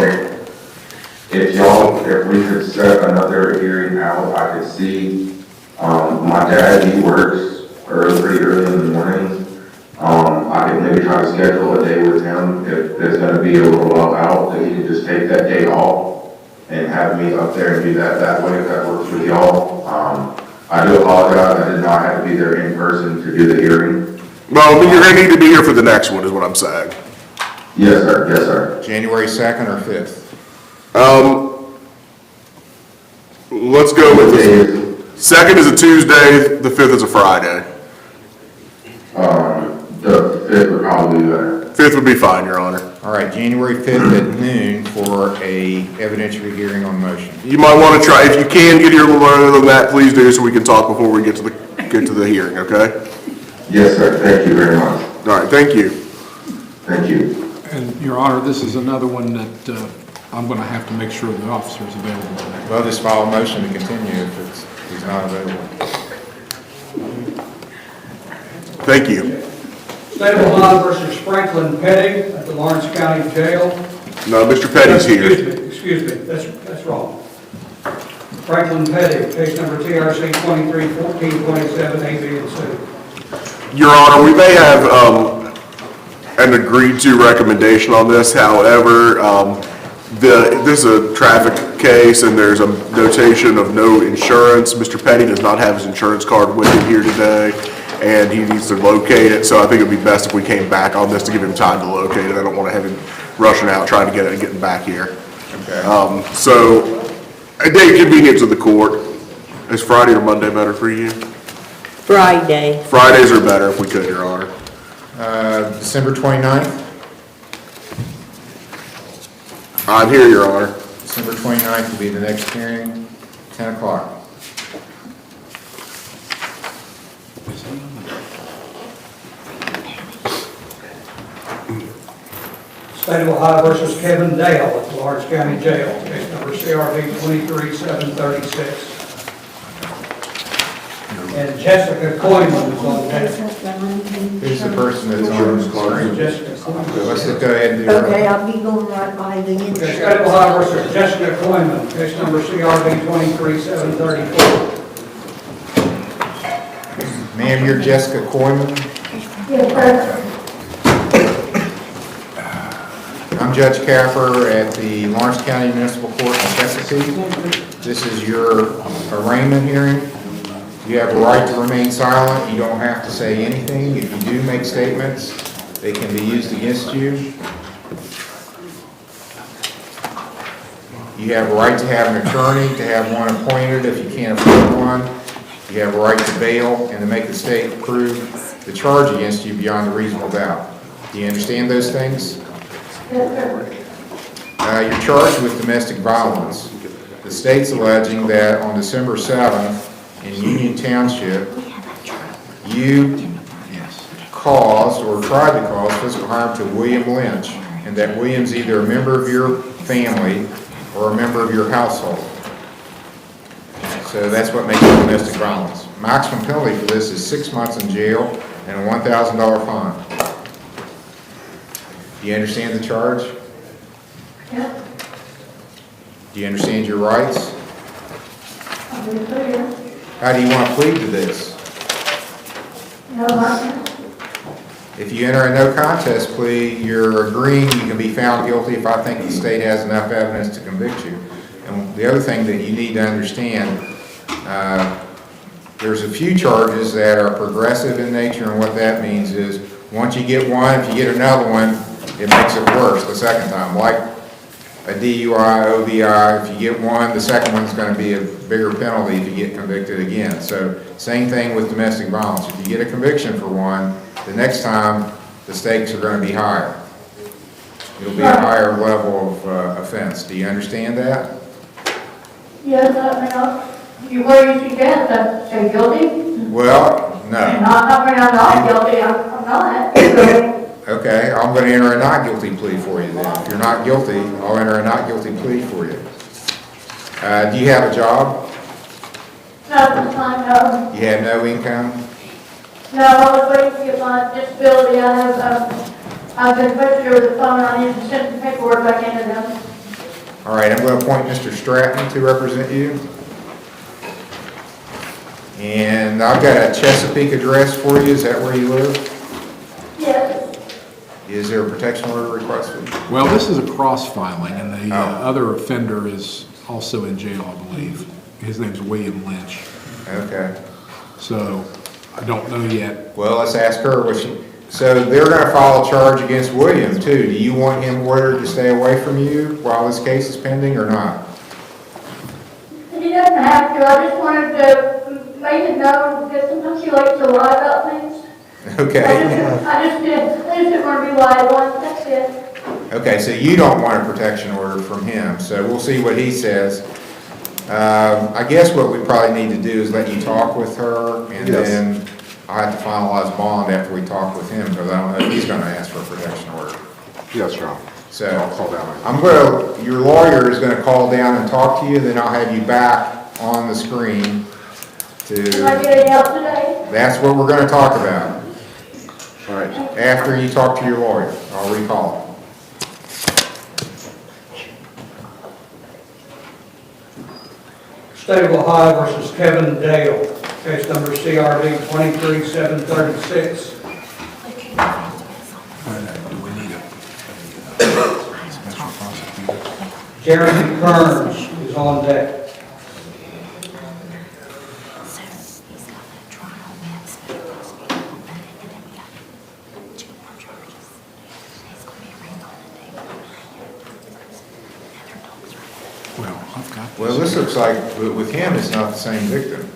S21: If we could set another hearing out, I could see, my dad, he works pretty early in the morning. I could maybe try to schedule a day with him if there's gonna be a little while out, that he could just take that day off and have me up there and do that way, if that works with y'all. I do apologize, I did not have to be there in person to do the hearing.
S15: Well, you're gonna need to be here for the next one, is what I'm saying.
S21: Yes, sir, yes, sir.
S1: January 2nd or 5th?
S15: Let's go with this. 2nd is a Tuesday, the 5th is a Friday.
S21: The 5th would probably be better.
S15: 5th would be fine, Your Honor.
S1: All right, January 5th at noon for a evidentiary hearing on motion.
S15: You might want to try, if you can get here a little earlier than that, please do, so we can talk before we get to the hearing, okay?
S21: Yes, sir, thank you very much.
S15: All right, thank you.
S21: Thank you.
S18: And Your Honor, this is another one that I'm going to have to make sure the officer's available.
S1: Well, just file a motion to continue if he's not available.
S15: Thank you.
S2: State of Ohio versus Franklin Petty at the Lawrence County Jail.
S15: No, Mr. Petty's here.
S2: Excuse me, that's wrong. Franklin Petty, case number TRC 23-1427, A, B, and C.
S15: Your Honor, we may have an agreed to recommendation on this. However, this is a traffic case and there's a notation of no insurance. Mr. Petty does not have his insurance card with him here today and he needs to locate it. So I think it'd be best if we came back on this to give him time to locate it. I don't want to have him rushing out trying to get it and getting back here.
S1: Okay.
S15: So a day convenient to the court. Is Friday or Monday better for you?
S9: Friday.
S15: Fridays are better if we could, Your Honor.
S1: December 29th?
S15: I'm here, Your Honor.
S1: December 29th will be the next hearing, 10 o'clock.
S2: State of Ohio versus Kevin Dale at the Lawrence County Jail, case number CRB 23736. And Jessica Coyman is on that.
S1: Who's the person that's on the screen?
S2: Jessica Coyman.
S1: Let's just go ahead and do
S9: Okay,
S1: it.
S9: I'll be going right by the
S2: Okay,
S9: insurance.
S2: State of Ohio versus Jessica Coyman, case number CRB 23734.
S1: Ma'am, you're Jessica Coyman.
S9: Yes, sir.
S1: I'm Judge Capper at the Lawrence County Municipal Court in Chesapeake. This is your arraignment hearing. You have a right to remain silent. You don't have to say anything. If you do make statements, they can be used against you. You have a right to have an attorney, to have one appointed if you can't afford one. You have a right to bail and to make the state prove the charge against you beyond a reasonable doubt. Do you understand those things? You're charged with domestic violence. The state's alleging that on December 7th in Union Township, you caused or tried to cause physical harm to William Lynch, and that William's either a member of your family or a member of your household. So that's what makes it domestic violence. Maximum penalty for this is 6 months in jail and a $1,000 fine. Do you understand the charge?
S9: Yeah.
S1: Do you understand your rights?
S9: I'll be clear.
S1: How do you want to plead to this?
S9: No, I
S1: If you enter a no contest plea, you're agreeing you can be found guilty if I think the state has enough evidence to convict you. And the other thing that you need to understand, there's a few charges that are progressive in nature, and what that means is once you get one, if you get another one, it makes it worse the second time. Like a DUI, OVI, if you get one, the second one's going to be a bigger penalty if you get convicted again. So same thing with domestic violence. If you get a conviction for one, the next time the stakes are going to be higher. It'll be a higher level of offense. Do you understand that?
S9: Yes, where you suggest I say guilty?
S1: Well, no.
S9: I'm not guilty, I'm not.
S1: Okay, I'm going to enter a not guilty plea for you then. If you're not guilty, I'll enter a not guilty plea for you. Do you have a job?
S9: Not this time, no.
S1: You have no income?
S9: No, I was waiting to get my disability. I've been put through the phone, I need to send the paperwork back into them.
S1: All right, I'm going to appoint Mr. Stratton to represent you. And I've got a Chesapeake address for you. Is that where you live?
S9: Yes.
S1: Is there a protection order requested?
S18: Well, this is a cross-filing, and the other offender is also in jail, I believe. His name's William Lynch.
S1: Okay.
S18: So, I don't know yet.
S1: Well, let's ask her what she... So they're going to file a charge against William, too. Do you want him ordered to stay away from you while this case is pending or not?
S9: He doesn't have to, I just wanted to make it known, because sometimes he likes to lie about things.
S1: Okay.
S9: I just didn't want to be lied on, that's it.
S1: Okay, so you don't want a protection order from him, so we'll see what he says. I guess what we probably need to do is let you talk with her, and then I'll have to finalize bond after we talk with him, because I don't know if he's going to ask for a protection order.
S17: Yes, John.
S1: So,
S17: I'll call down.
S1: your lawyer is going to call down and talk to you, then I'll have you back on the screen
S9: Am I
S1: to,
S9: getting help today?
S1: that's what we're going to talk about.
S17: All right.
S1: After you talk to your lawyer, I'll recall it.
S2: State of Ohio versus Kevin Dale, case number CRB 23736.
S18: Do we need a special prosecutor?
S2: Jeremy Kearns is on deck.
S1: Well, this looks like, with him, it's not the same victim.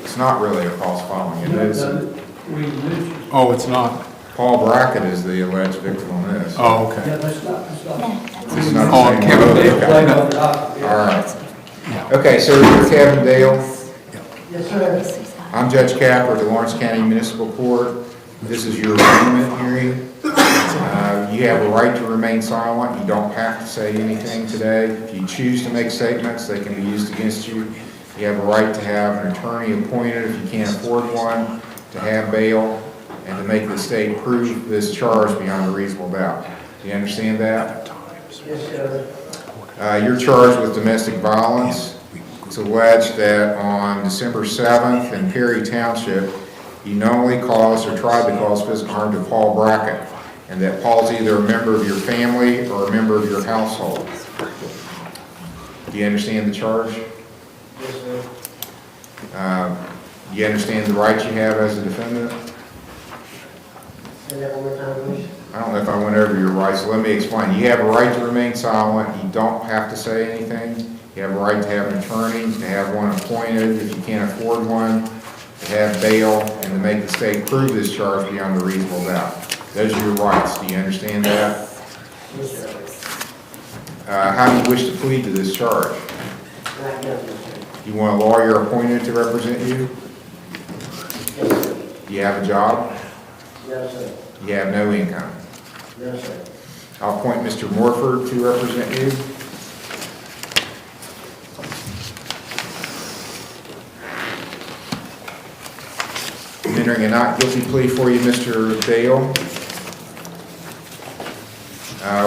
S1: It's not really a false filing, it is.
S18: Oh, it's not?
S1: Paul Brackett is the alleged victim on this.
S18: Oh, okay.
S2: Yeah, that's not.
S1: It's not the
S18: Oh,
S1: same
S18: Kevin
S1: one.
S18: Dale.
S2: Blame on
S1: Okay.
S2: the doctor.
S1: All right. Okay, so you're Kevin Dale.
S9: Yes, sir.
S1: I'm Judge Capper of the Lawrence County Municipal Court. This is your arraignment hearing. You have a right to remain silent. You don't have to say anything today. If you choose to make statements, they can be used against you. You have a right to have an attorney appointed if you can't afford one, to have bail, and to make the state prove this charge beyond a reasonable doubt. Do you understand that?
S9: Yes, sir.
S1: You're charged with domestic violence. It's alleged that on December 7th in Perry Township, you knowingly caused or tried to cause physical harm to Paul Brackett, and that Paul's either a member of your family or a member of your household. Do you understand the charge?
S9: Yes, sir.
S1: Do you understand the rights you have as a defendant?
S9: Say that one more time, please.
S1: I don't know if I went over your rights, so let me explain. You have a right to remain silent. You don't have to say anything. You have a right to have an attorney, to have one appointed if you can't afford one, to have bail, and to make the state prove this charge beyond a reasonable doubt. Those are your rights. Do you understand that?
S9: Yes, sir.
S1: How do you wish to plead to this charge?
S9: Not guilty, sir.
S1: You want a lawyer appointed to represent you?
S9: Yes, sir.
S1: Do you have a job?
S9: No, sir.
S1: You have no income.
S9: No, sir.
S1: I'll appoint Mr. Morford to represent you. I'm entering a not guilty plea for you, Mr. Dale.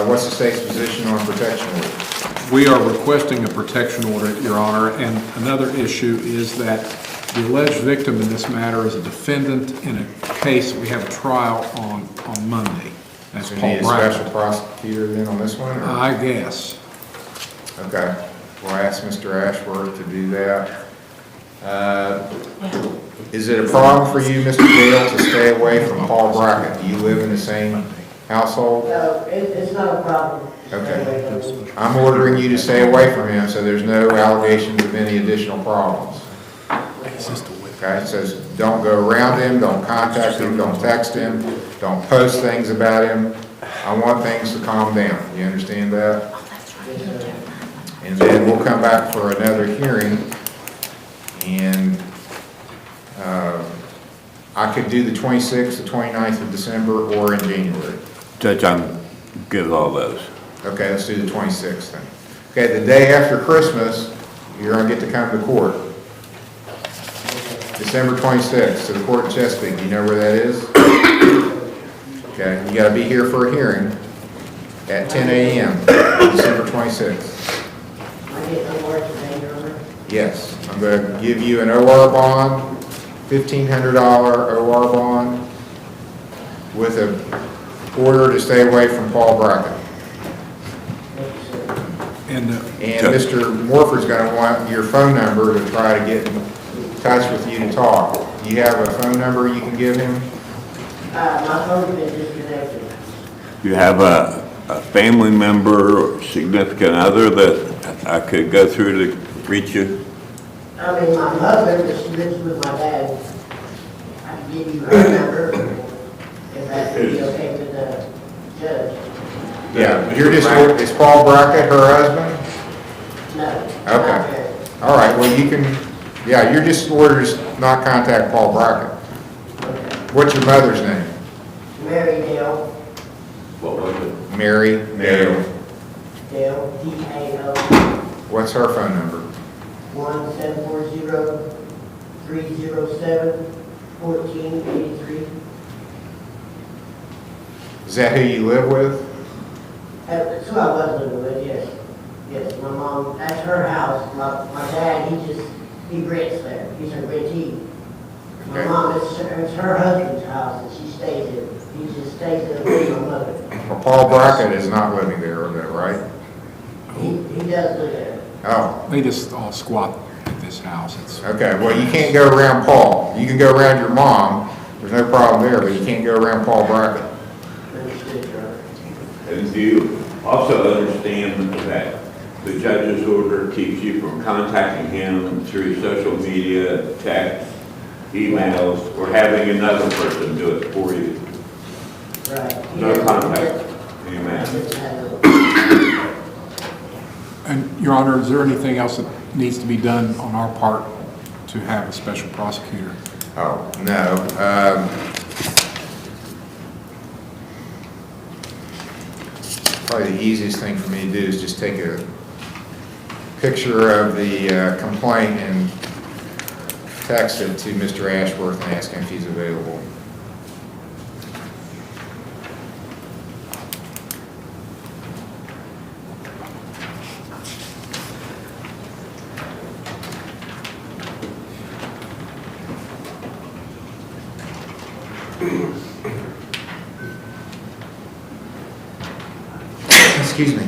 S1: What's the state's position on protection order?
S18: We are requesting a protection order, Your Honor, and another issue is that the alleged victim in this matter is a defendant in a case that we have a trial on Monday. That's
S1: Do you
S18: Paul
S1: need a
S18: Brackett.
S1: special prosecutor then on this one? or-
S18: I guess.
S1: Okay, well, I asked Mr. Ashworth to do that. Is it a problem for you, Mr. Dale, to stay away from Paul Brackett? Do you live in the same household?
S9: No, it's not a problem.
S1: Okay. I'm ordering you to stay away from him, so there's no allegations of any additional problems. Okay, it says, don't go around him, don't contact him, don't text him, don't post things about him. I want things to calm down. You understand that? And then we'll come back for another hearing, and I could do the 26th, the 29th of December, or in January.
S3: Judge, I'm good with all those.
S1: Okay, let's do the 26th then. Okay, the day after Christmas, you're gonna get to come to court. December 26th, to the court in Chesapeake. Do you know where that is? Okay, you gotta be here for a hearing at 10 a.m., December 26th.
S9: I get no more today, Your Honor.
S1: Yes, I'm gonna give you an OR bond, $1,500 OR bond, with a order to stay away from Paul Brackett.
S18: And
S1: And Mr. Morford's gonna want your phone number to try to get in touch with you to talk. Do you have a phone number you can give him?
S9: My phone's been disconnected.
S3: You have a family member or significant other that I could go through to reach you?
S9: I mean, my mother, but she lives with my dad. I can give you her number, if that would be okay with the judge.
S1: Yeah, you're just, is Paul Brackett her husband?
S9: No.
S1: Okay. All right, well, you can, yeah, you're just ordered to not contact Paul Brackett. What's your mother's name?
S9: Mary Dale,
S3: What was it?
S1: Mary Dale.
S9: Dale, D-A-L,
S1: What's her phone number?
S9: 1-740-307-1483.
S1: Is that who you live with?
S9: That's who I was living with, yes. Yes, my mom, that's her house. My dad, he rents there. He's a rentee. My
S1: Okay.
S9: mom, it's her husband's house, and she stays in. He just stays there with my mother.
S1: Well, Paul Brackett is not living there, is that right?
S9: He does live there.
S1: Oh,
S18: they just all squat at this house. It's
S1: okay, well, you can't go around Paul. You can go around your mom, there's no problem there, but you can't go around Paul Brackett.
S9: Understood, Your Honor.
S3: And do you also understand that the judge's order keeps you from contacting him through social media, text, emails, or having another person do it for you?
S9: Right.
S3: No contact. Amen.
S18: And, Your Honor, is there anything else that needs to be done on our part to have a special prosecutor?
S1: Oh, no. Probably the easiest thing for me to do is just take a picture of the complaint and text it to Mr. Ashworth and ask him if he's available. Excuse me.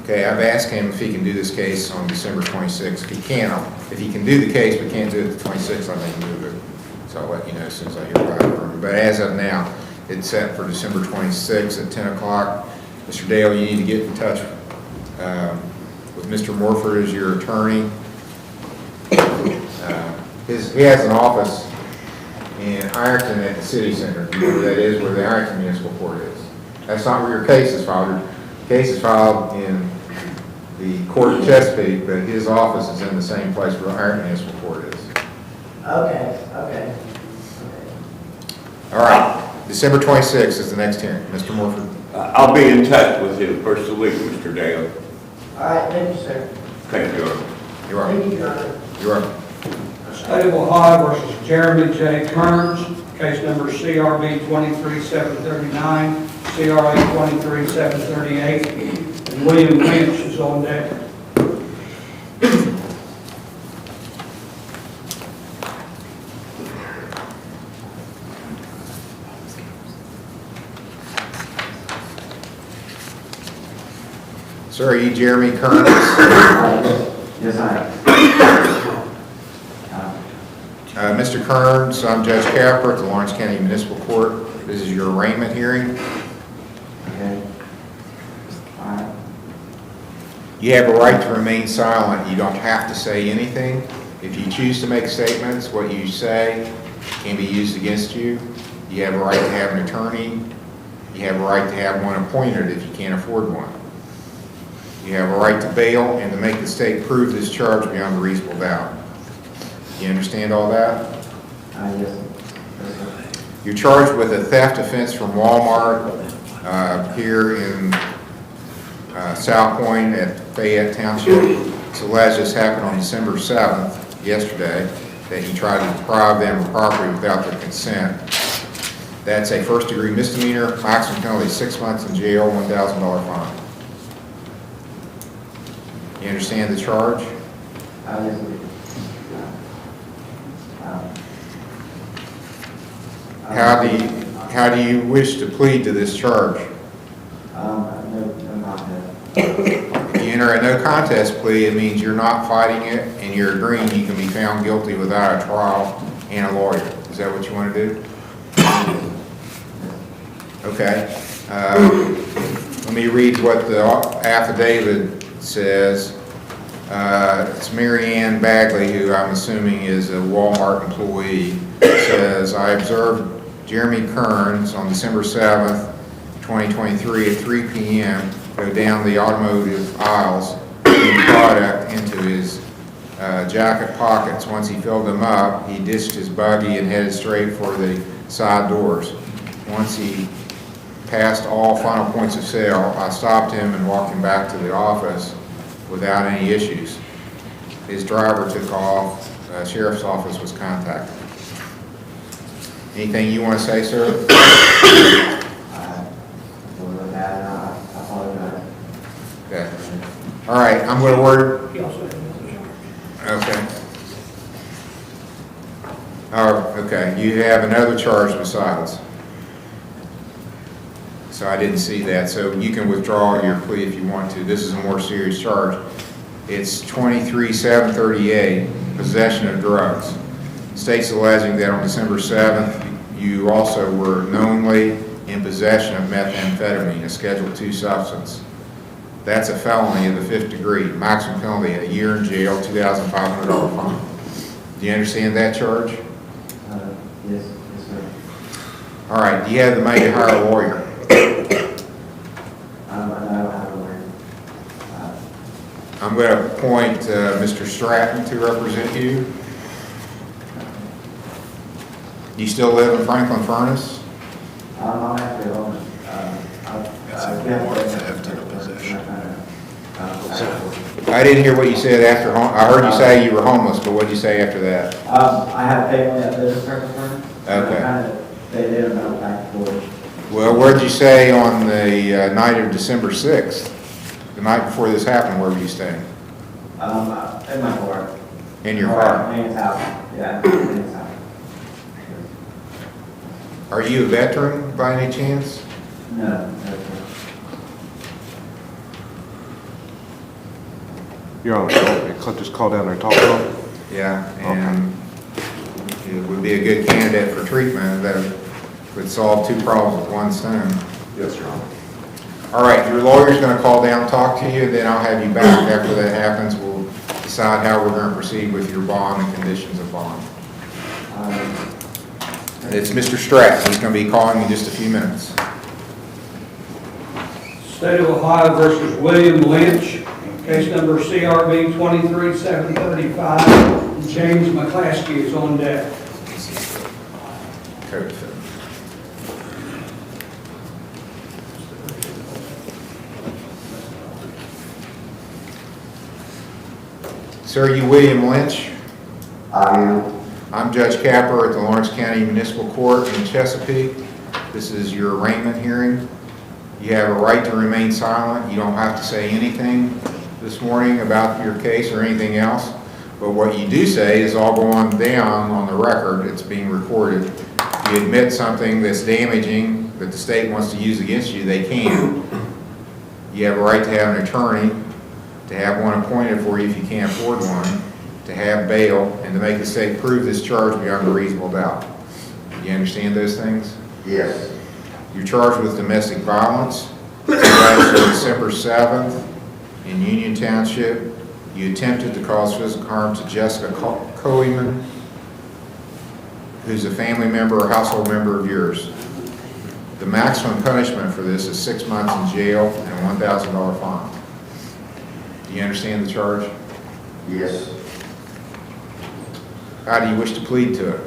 S1: Okay, I've asked him if he can do this case on December 26th. If he can, if he can do the case but can't do it the 26th, I may move it. So I'll let you know as soon as I hear back from him. But as of now, it's set for December 26th at 10 o'clock. Mr. Dale, you need to get in touch with Mr. Morford as your attorney. He has an office in Ironton at the city center. Do you know where that is, where the Ironton Municipal Court is? That's not where your case is filed. Your case is filed in the court of Chesapeake, but his office is in the same place where Ironton Municipal Court is.
S9: Okay.
S1: All right, December 26th is the next hearing. Mr. Morford.
S3: I'll be in touch with you the first of the week, Mr. Dale.
S9: All right, thank you, sir.
S3: Thank you, Your Honor.
S1: You are.
S9: Thank you, Your Honor.
S1: You are.
S2: State of Ohio versus Jeremy J. Kearns, case number CRB 23739, CRA 23738, and William Lynch is on deck.
S1: Sir, are you Jeremy Kearns?
S8: Yes, I am.
S1: Mr. Kearns, I'm Judge Capper at the Lawrence County Municipal Court. This is your arraignment hearing.
S8: Okay. All right.
S1: You have a right to remain silent. You don't have to say anything. If you choose to make statements, what you say can be used against you. You have a right to have an attorney. You have a right to have one appointed if you can't afford one. You have a right to bail and to make the state prove this charge beyond a reasonable doubt. You understand all that?
S8: Yes.
S1: You're charged with a theft offense from Walmart here in South Point at Fayette Township. It's alleged this happened on December 7th, yesterday, that you tried to deprive them of property without their consent. That's a first-degree misdemeanor, maximum penalty 6 months in jail, $1,000 fine. You understand the charge?
S8: Yes.
S1: How do you wish to plead to this charge?
S8: No contest.
S1: If you enter a no contest plea, it means you're not fighting it and you're agreeing you can be found guilty without a trial and a lawyer. Is that what you want to do? Okay. Let me read what the affidavit says. It's Mary Ann Bagley, who I'm assuming is a Walmart employee. It says, I observed Jeremy Kearns on December 7th, 2023 at 3 p.m. go down the automotive aisles, putting product into his jacket pockets. Once he filled them up, he ditched his buggy and headed straight for the side doors. Once he passed all final points of sale, I stopped him and walked him back to the office without any issues. His driver took off. Sheriff's office was contacted. Anything you want to say, sir? Okay. All right, I'm going to word. Okay. Okay, you have another charge besides. So I didn't see that. So you can withdraw your plea if you want to. This is a more serious charge. It's 23-738, possession of drugs. State's alleging that on December 7th, you also were knowingly in possession of methamphetamine, a Schedule II substance. That's a felony of the 5th degree. Maximum penalty, a year in jail, $2,500 fine. Do you understand that charge?
S8: Yes, sir.
S1: All right, do you have the money to hire a lawyer?
S8: I don't have a lawyer.
S1: I'm going to appoint Mr. Stratton to represent you. You still live in Franklin Furnace?
S8: I'm actually home.
S1: I didn't hear what you said after home. I heard you say you were homeless, but what did you say after that?
S8: I have family that lives in Franklin Furnace.
S1: Okay.
S8: They live about back and forth.
S1: Well, where did you stay on the night of December 6th? The night before this happened, where were you staying?
S8: In my car.
S1: In your car?
S8: Man's house. Yeah, man's house.
S1: Are you a veteran by any chance?
S8: No.
S17: You're on the phone, just call down there and talk to them?
S1: Yeah, and it would be a good candidate for treatment that would solve two problems with one stone.
S17: Yes, Your Honor.
S1: All right, your lawyer's going to call down and talk to you, then I'll have you back after that happens. We'll decide how we're going to proceed with your bond and conditions of bond. It's Mr. Stratton. He's going to be calling in just a few minutes.
S2: State of Ohio versus William Lynch, case number CRB 23735. James McClaskey is on deck.
S1: Code. Sir, are you William Lynch?
S8: I am.
S1: I'm Judge Capper at the Lawrence County Municipal Court in Chesapeake. This is your arraignment hearing. You have a right to remain silent. You don't have to say anything this morning about your case or anything else. But what you do say is all going down on the record. It's being recorded. If you admit something that's damaging that the state wants to use against you, they can. You have a right to have an attorney, to have one appointed for you if you can't afford one, to have bail, and to make the state prove this charge beyond a reasonable doubt. Do you understand those things?
S8: Yes.
S1: You're charged with domestic violence. Last December 7th in Union Township, you attempted to cause physical harm to Jessica Coleman, who's a family member or household member of yours. The maximum punishment for this is 6 months in jail and a $1,000 fine. Do you understand the charge?
S8: Yes.
S1: How do you wish to plead to it?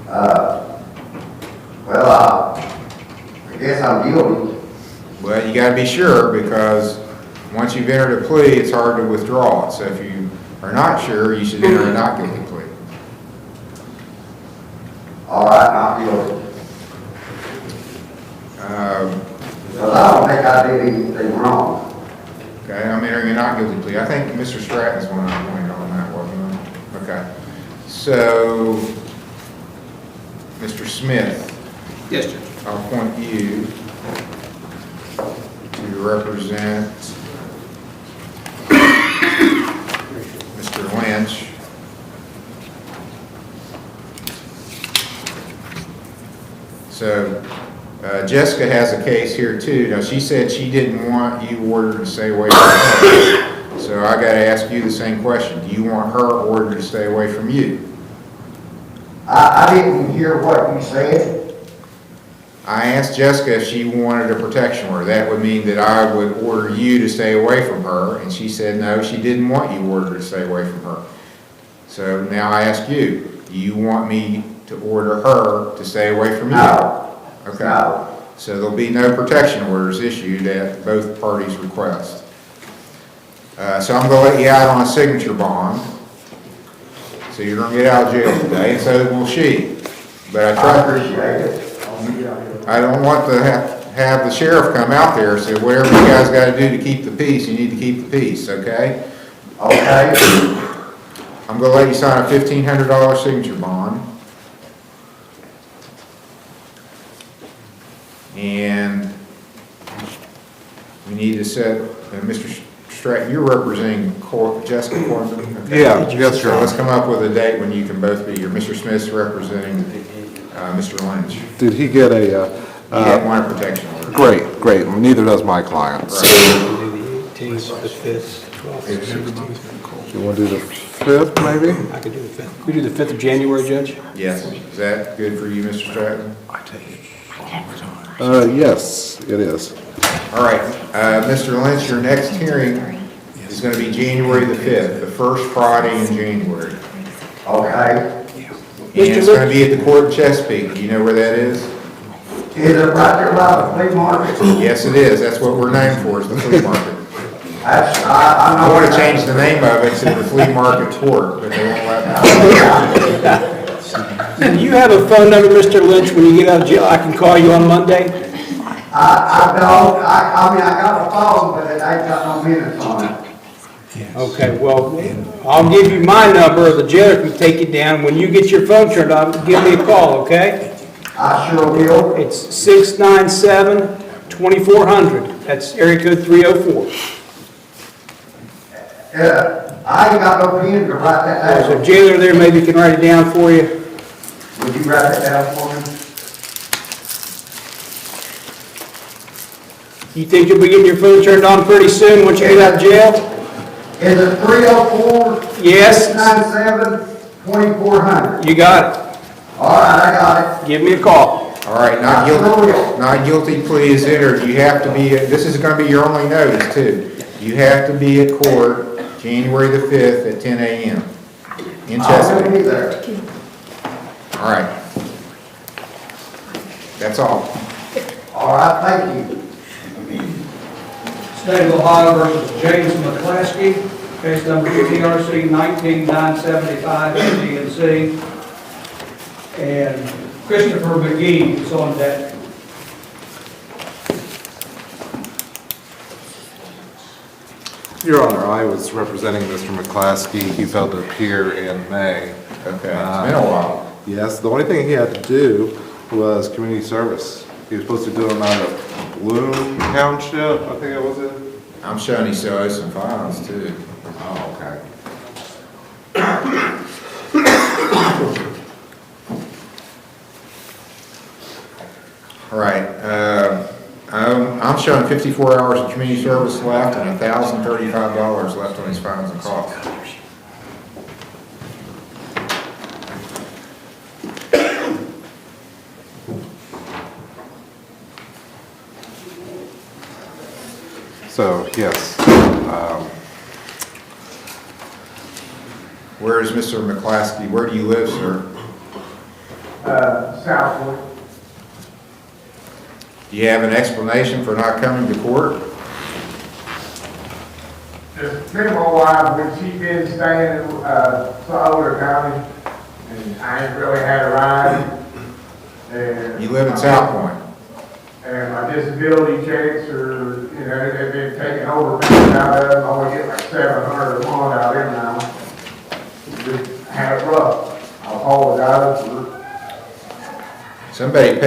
S8: I guess I'm guilty.
S1: Well, you got to be sure, because once you've entered a plea, it's hard to withdraw it. So if you are not sure, you should enter a not guilty plea.
S8: All right, I'm guilty. Well, I don't think I did anything wrong.
S1: Okay, I'm entering a not guilty plea. I think Mr. Stratton's one I'm going on that, wasn't it? Okay. So, Mr. Smith.
S11: Yes, Judge.
S1: I'll appoint you to represent Mr. Lynch. So, Jessica has a case here too. Now, she said she didn't want you ordered to stay away from her. So I got to ask you the same question. Do you want her ordered to stay away from you?
S8: I didn't hear what you said.
S1: I asked Jessica if she wanted a protection order. That would mean that I would order you to stay away from her, and she said no, she didn't want you ordered to stay away from her. So now I ask you, do you want me to order her to stay away from you?
S8: No.
S1: Okay.
S8: No.
S1: So there'll be no protection orders issued at both parties' request. So I'm going to let you out on a signature bond. So you're going to get out of jail today, and so will she. But I appreciate it. I don't want to have the sheriff come out there and say, whatever you guys got to do to keep the peace, you need to keep the peace, okay?
S8: Okay.
S1: I'm going to let you sign a $1,500 signature bond. And we need to set, Mr. Stratton, you're representing Jessica Corman? Okay.
S17: Yeah, yes, sir.
S1: So let's come up with a date when you can both be here. Mr. Smith's representing Mr. Lynch.
S17: Did he get a,
S1: He had one protection order.
S17: great, neither does my client. So
S11: The 5th, 12th.
S17: you want to do the 5th, maybe?
S11: I could do the 5th. We do the 5th of January, Judge?
S1: Yes. Is that good for you, Mr. Stratton?
S18: I take it all the time.
S17: Yes, it is.
S1: All right, Mr. Lynch, your next hearing is going to be January the 5th, the first Friday in January.
S8: Okay.
S1: And it's going to be at the court in Chesapeake. Do you know where that is?
S8: Is it right there by the flea market?
S1: Yes, it is. That's what we're known for, is the flea market.
S8: I
S1: I want to change the name of it to the flea market court, but they won't let me.
S11: Do you have a phone number, Mr. Lynch, when you get out of jail? I can call you on Monday?
S8: I don't, I got a phone, but it ain't got no minutes on it.
S11: Okay, well, I'll give you my number, the jailer can take it down. When you get your phone turned on, give me a call, okay?
S8: I sure will.
S11: It's 697-2400. That's area code 304.
S8: I ain't got no pen to write that
S11: There's
S8: down.
S11: a jailer there, maybe can write it down for you.
S8: Would you write that down for me?
S11: You think you'll be getting your phone turned on pretty soon once you get out of jail?
S8: Is it 304?
S11: Yes.
S8: 697-2400?
S11: You got it.
S8: All right, I got it.
S11: Give me a call.
S1: All right, not guilty plea is entered. You have to be, this is going to be your only notice too. You have to be at court January the 5th at 10 a.m. in
S8: I'll be
S1: Chesapeake.
S8: there.
S1: All right. That's all.
S8: All right, thank you.
S2: State of Ohio versus James McClaskey, case number TRC 19975 AG&C. And Christopher McGee is on deck.
S17: Your Honor, I was representing Mr. McClaskey. He failed to appear in May.
S1: Okay, it's been a while.
S17: Yes, the only thing he had to do was community service. He was supposed to do them out of Bloom Township, I think it was it.
S1: I'm showing he still owes some files too.
S17: Oh, okay.
S1: All right, I'm showing 54 hours of community service left and $1,035 left on his fines and costs.
S17: So, yes.
S1: Where is Mr. McClaskey? Where do you live, sir?
S8: Southwood.
S1: Do you have an explanation for not coming to court?
S7: Just me and my wife, when she been staying in Sauter County, and I ain't really had a ride. And
S1: You live in South Point.
S7: And my disability checks are, you know, they've been taken over, out of them, I only get like $700 a month out of them now. Just had it rough. I apologize for.
S1: Somebody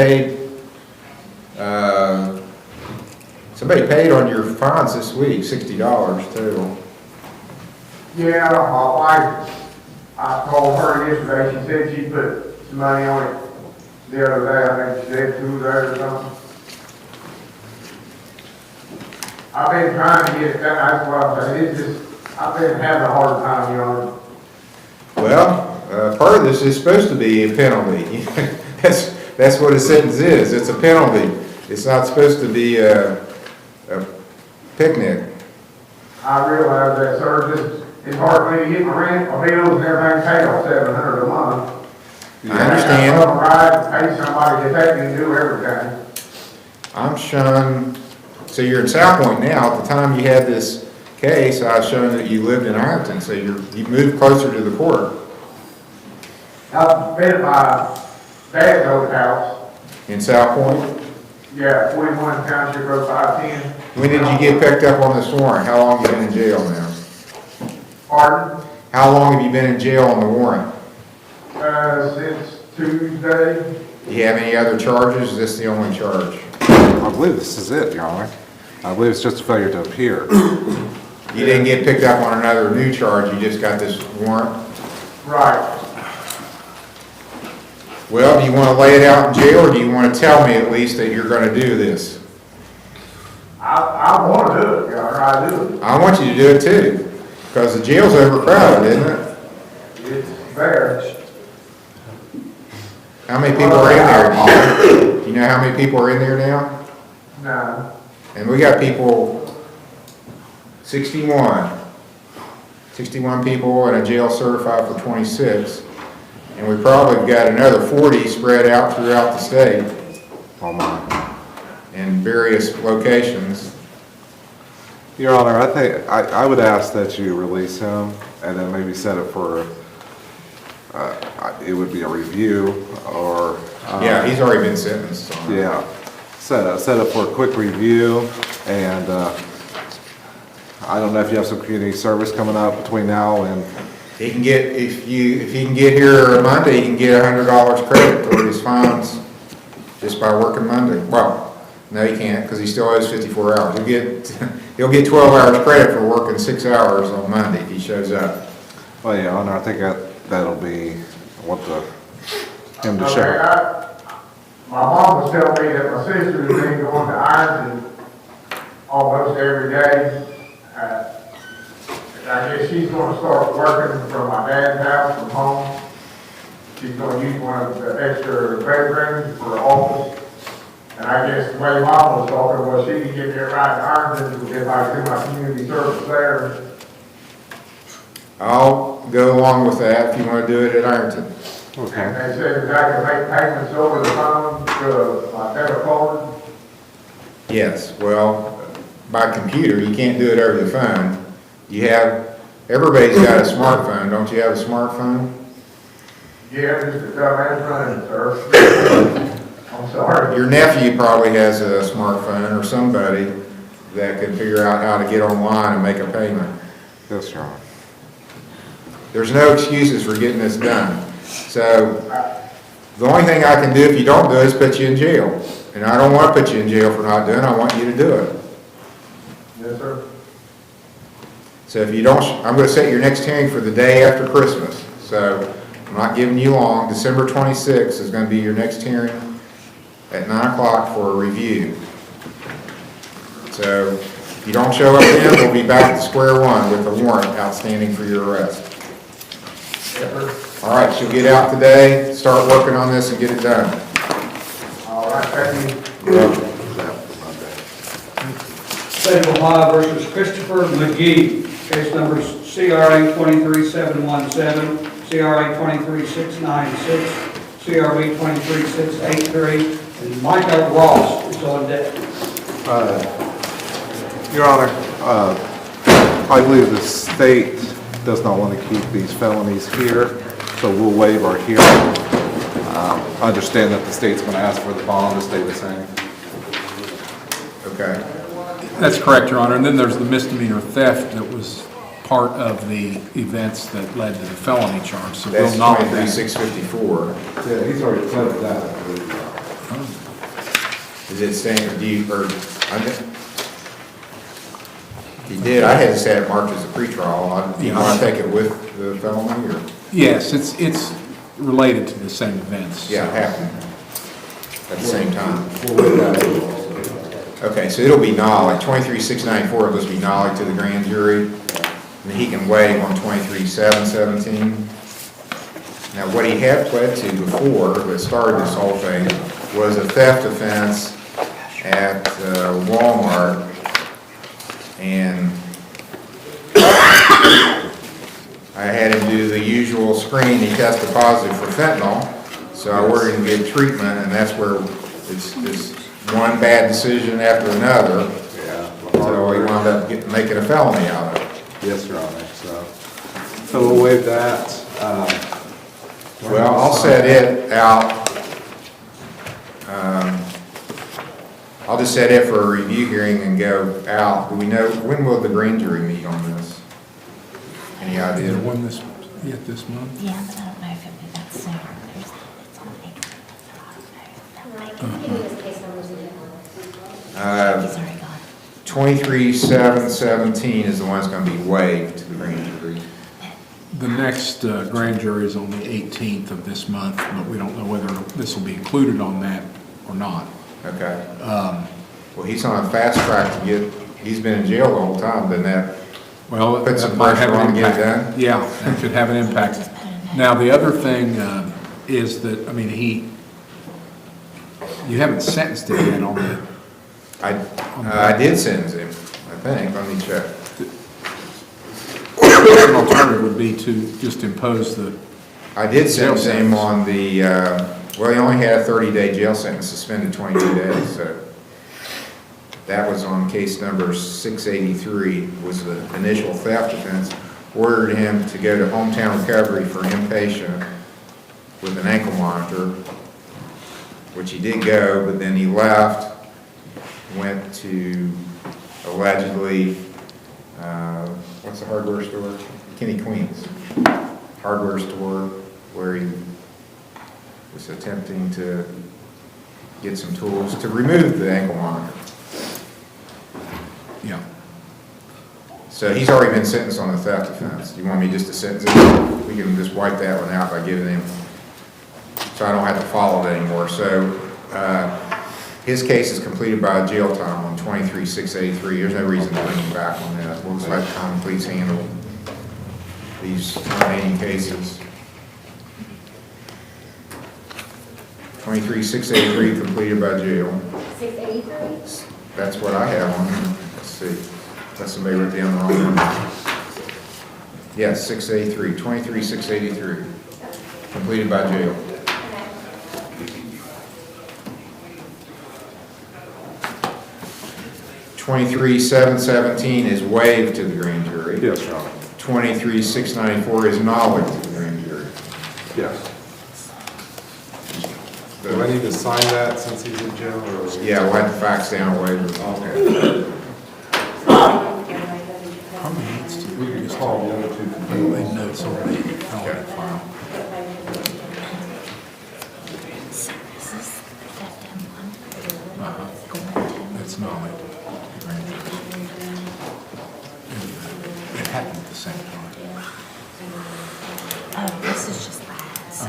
S1: paid on your fines this week, $60 total.
S7: Yeah, my wife, I called her yesterday, she said she put some money on it the other day, I think she said 2 days or something. I've been trying to get it done, that's what I'm saying, it's just, I've been having a hard time, you know.
S1: Well, part of this is supposed to be a penalty. That's what a sentence is. It's a penalty. It's not supposed to be a picnic.
S7: I realize that, sir, just, it's hard for me to get my rent, my bills and everything paid off $700 a month.
S1: I understand.
S7: I gotta ride, pay somebody to take me and do everything.
S1: I'm showing, so you're in South Point now. At the time you had this case, I was showing that you lived in Ironton, so you moved closer to the court.
S7: I've been at my dad's old house.
S1: In South Point?
S7: Yeah, 41 Township Road 510.
S1: When did you get picked up on this warrant? How long have you been in jail now?
S7: Pardon?
S1: How long have you been in jail on the warrant?
S7: Since Tuesday.
S1: Do you have any other charges? Is this the only charge?
S17: I believe this is it, Your Honor. I believe it's just a failure to appear.
S1: You didn't get picked up on another new charge, you just got this warrant?
S7: Right.
S1: Well, do you want to lay it out in jail, or do you want to tell me at least that you're going to do this?
S7: I want to do it, Your Honor, I do.
S1: I want you to do it too, because the jail's overcrowded, isn't it?
S7: It's fair.
S1: How many people are in there? Do you know how many people are in there now?
S7: No.
S1: And we got people, 61 people in a jail certified for 26. And we probably got another 40 spread out throughout the state.
S17: Oh my.
S1: In various locations.
S17: Your Honor, I think, I would ask that you release him and then maybe set it for, it would be a review or.
S1: Yeah, he's already been sentenced. So.
S17: Yeah. Set up for a quick review, and I don't know if you have some community service coming up between now and.
S1: He can get, if he can get here Monday, he can get $100 credit toward his fines just by working Monday. Well, no, he can't, because he still owes 54 hours. He'll get 12 hours credit for working 6 hours on Monday if he shows up.
S17: Well, yeah, Honor, I think that'll be what him to
S7: Okay,
S17: show.
S7: my mom was telling me that my sister's been going to Ironton almost every day. I guess she's gonna start working from my dad's house from home. She's gonna use one of the extra bedrooms for her office. And I guess the way Mom was talking was she could get there right to Ironton, if I do my community service there.
S1: I'll go along with that if you want to do it at Ironton.
S17: Okay.
S7: And they said that I could make payments over the phone to my debit card.
S1: Yes, well, by computer, you can't do it over the phone. Everybody's got a smartphone, don't you have a smartphone?
S7: Yeah, just a dumbass running, sir. I'm sorry.
S1: Your nephew probably has a smartphone or somebody that can figure out how to get online and make a payment.
S17: Yes, Your Honor.
S1: There's no excuses for getting this done. So, the only thing I can do if you don't do it is put you in jail. And I don't want to put you in jail for not doing it, I want you to do it.
S7: Yes, sir.
S1: So if you don't, I'm going to set your next hearing for the day after Christmas. So I'm not giving you long. December 26th is going to be your next hearing at 9 o'clock for a review. So if you don't show up then, we'll be back to square one with a warrant outstanding for your arrest.
S7: Yes, sir.
S1: All right, she'll get out today, start working on this and get it done.
S7: All right, thank you.
S1: You're welcome.
S2: State of Ohio versus Christopher McGee, case numbers CRA 23717, CRA 23696, CRB 23683, and Micah Ross is on deck.
S17: Your Honor, I believe the state does not want to keep these felonies here, so we'll waive our hearing. Understand that the state's going to ask for the bond to stay the same.
S1: Okay.
S18: That's correct, Your Honor. And then there's the misdemeanor theft that was part of the events that led to the felony charge. So
S1: That's
S18: we'll not.
S1: 23654.
S17: Yeah, he's already pled that.
S1: Is it saying, do you, or, he did, I had to say it marked as a pretrial. Do you want to take it with the felony, or?
S18: Yes, it's related to the same events.
S1: Yeah, it happened at the same time. Okay, so it'll be nollie, 23694 will just be nollie to the grand jury, and he can waive on 23717. Now, what he had pled to before, that started this whole thing, was a theft offense at Walmart, and I had him do the usual screen. He tested positive for fentanyl, so I ordered him to get treatment, and that's where it's one bad decision after another. So he wound up making a felony out of it.
S17: Yes, Your Honor. So we'll waive that.
S1: Well, I'll set it out. I'll just set it for a review hearing and go out. Do we know, when will the grand jury meet on this? Any idea?
S18: One this month?
S19: Yeah, but I don't know if it'll be that soon. It's on April. I don't know. That might be.
S1: 23/7/17 is the one that's gonna be waived to the grand jury.
S18: The next grand jury is on the 18th of this month, but we don't know whether this will be included on that or not.
S1: Okay. Well, he's on a fast track to get, he's been in jail the whole time, doesn't that?
S18: Well,
S1: Put some
S18: that might have
S1: pressure on
S18: an
S1: to get it
S18: impact.
S1: done?
S18: Yeah, that could have an impact. Now, the other thing is that, I mean, you haven't sentenced him yet on the.
S1: I did sentence him, I think, let me check.
S18: An alternative would be to just impose the.
S1: I did sentence
S18: jail
S1: him
S18: sentence.
S1: on the, well, he only had a 30-day jail sentence, suspended 22 days, so. That was on case number 683, was the initial theft offense. Ordered him to go to hometown recovery for inpatient with an ankle monitor, which he did go, but then he left, went to allegedly, what's the hardware store? Kenny Queen's hardware store, where he was attempting to get some tools to remove the ankle monitor.
S18: Yeah.
S1: So he's already been sentenced on the theft offense. Do you want me just to sentence him? We can just wipe that one out by giving him, so I don't have to follow it anymore. So his case is completed by jail time on 23/6/83. There's no reason to bring him back on that. We'll just let Tom please handle these remaining cases. 23/6/83 completed by jail.
S9: 683?
S1: That's what I have on here. Let's see. Unless somebody wrote down the wrong one. Yes, 683, 23/6/83. Completed by jail. (23/7/17) is waived to the grand jury.
S17: Yes, Your Honor.
S1: 23/6/94 is knowledge to the grand jury.
S17: Yes. Do I need to sign that since he's in jail, or?
S1: Yeah, we'll have to fax down a waiver.
S17: Okay. We can just call the other two.
S18: They notes on the felony file. That's knowledge. It happened at the same time.
S19: Oh, this is just that. So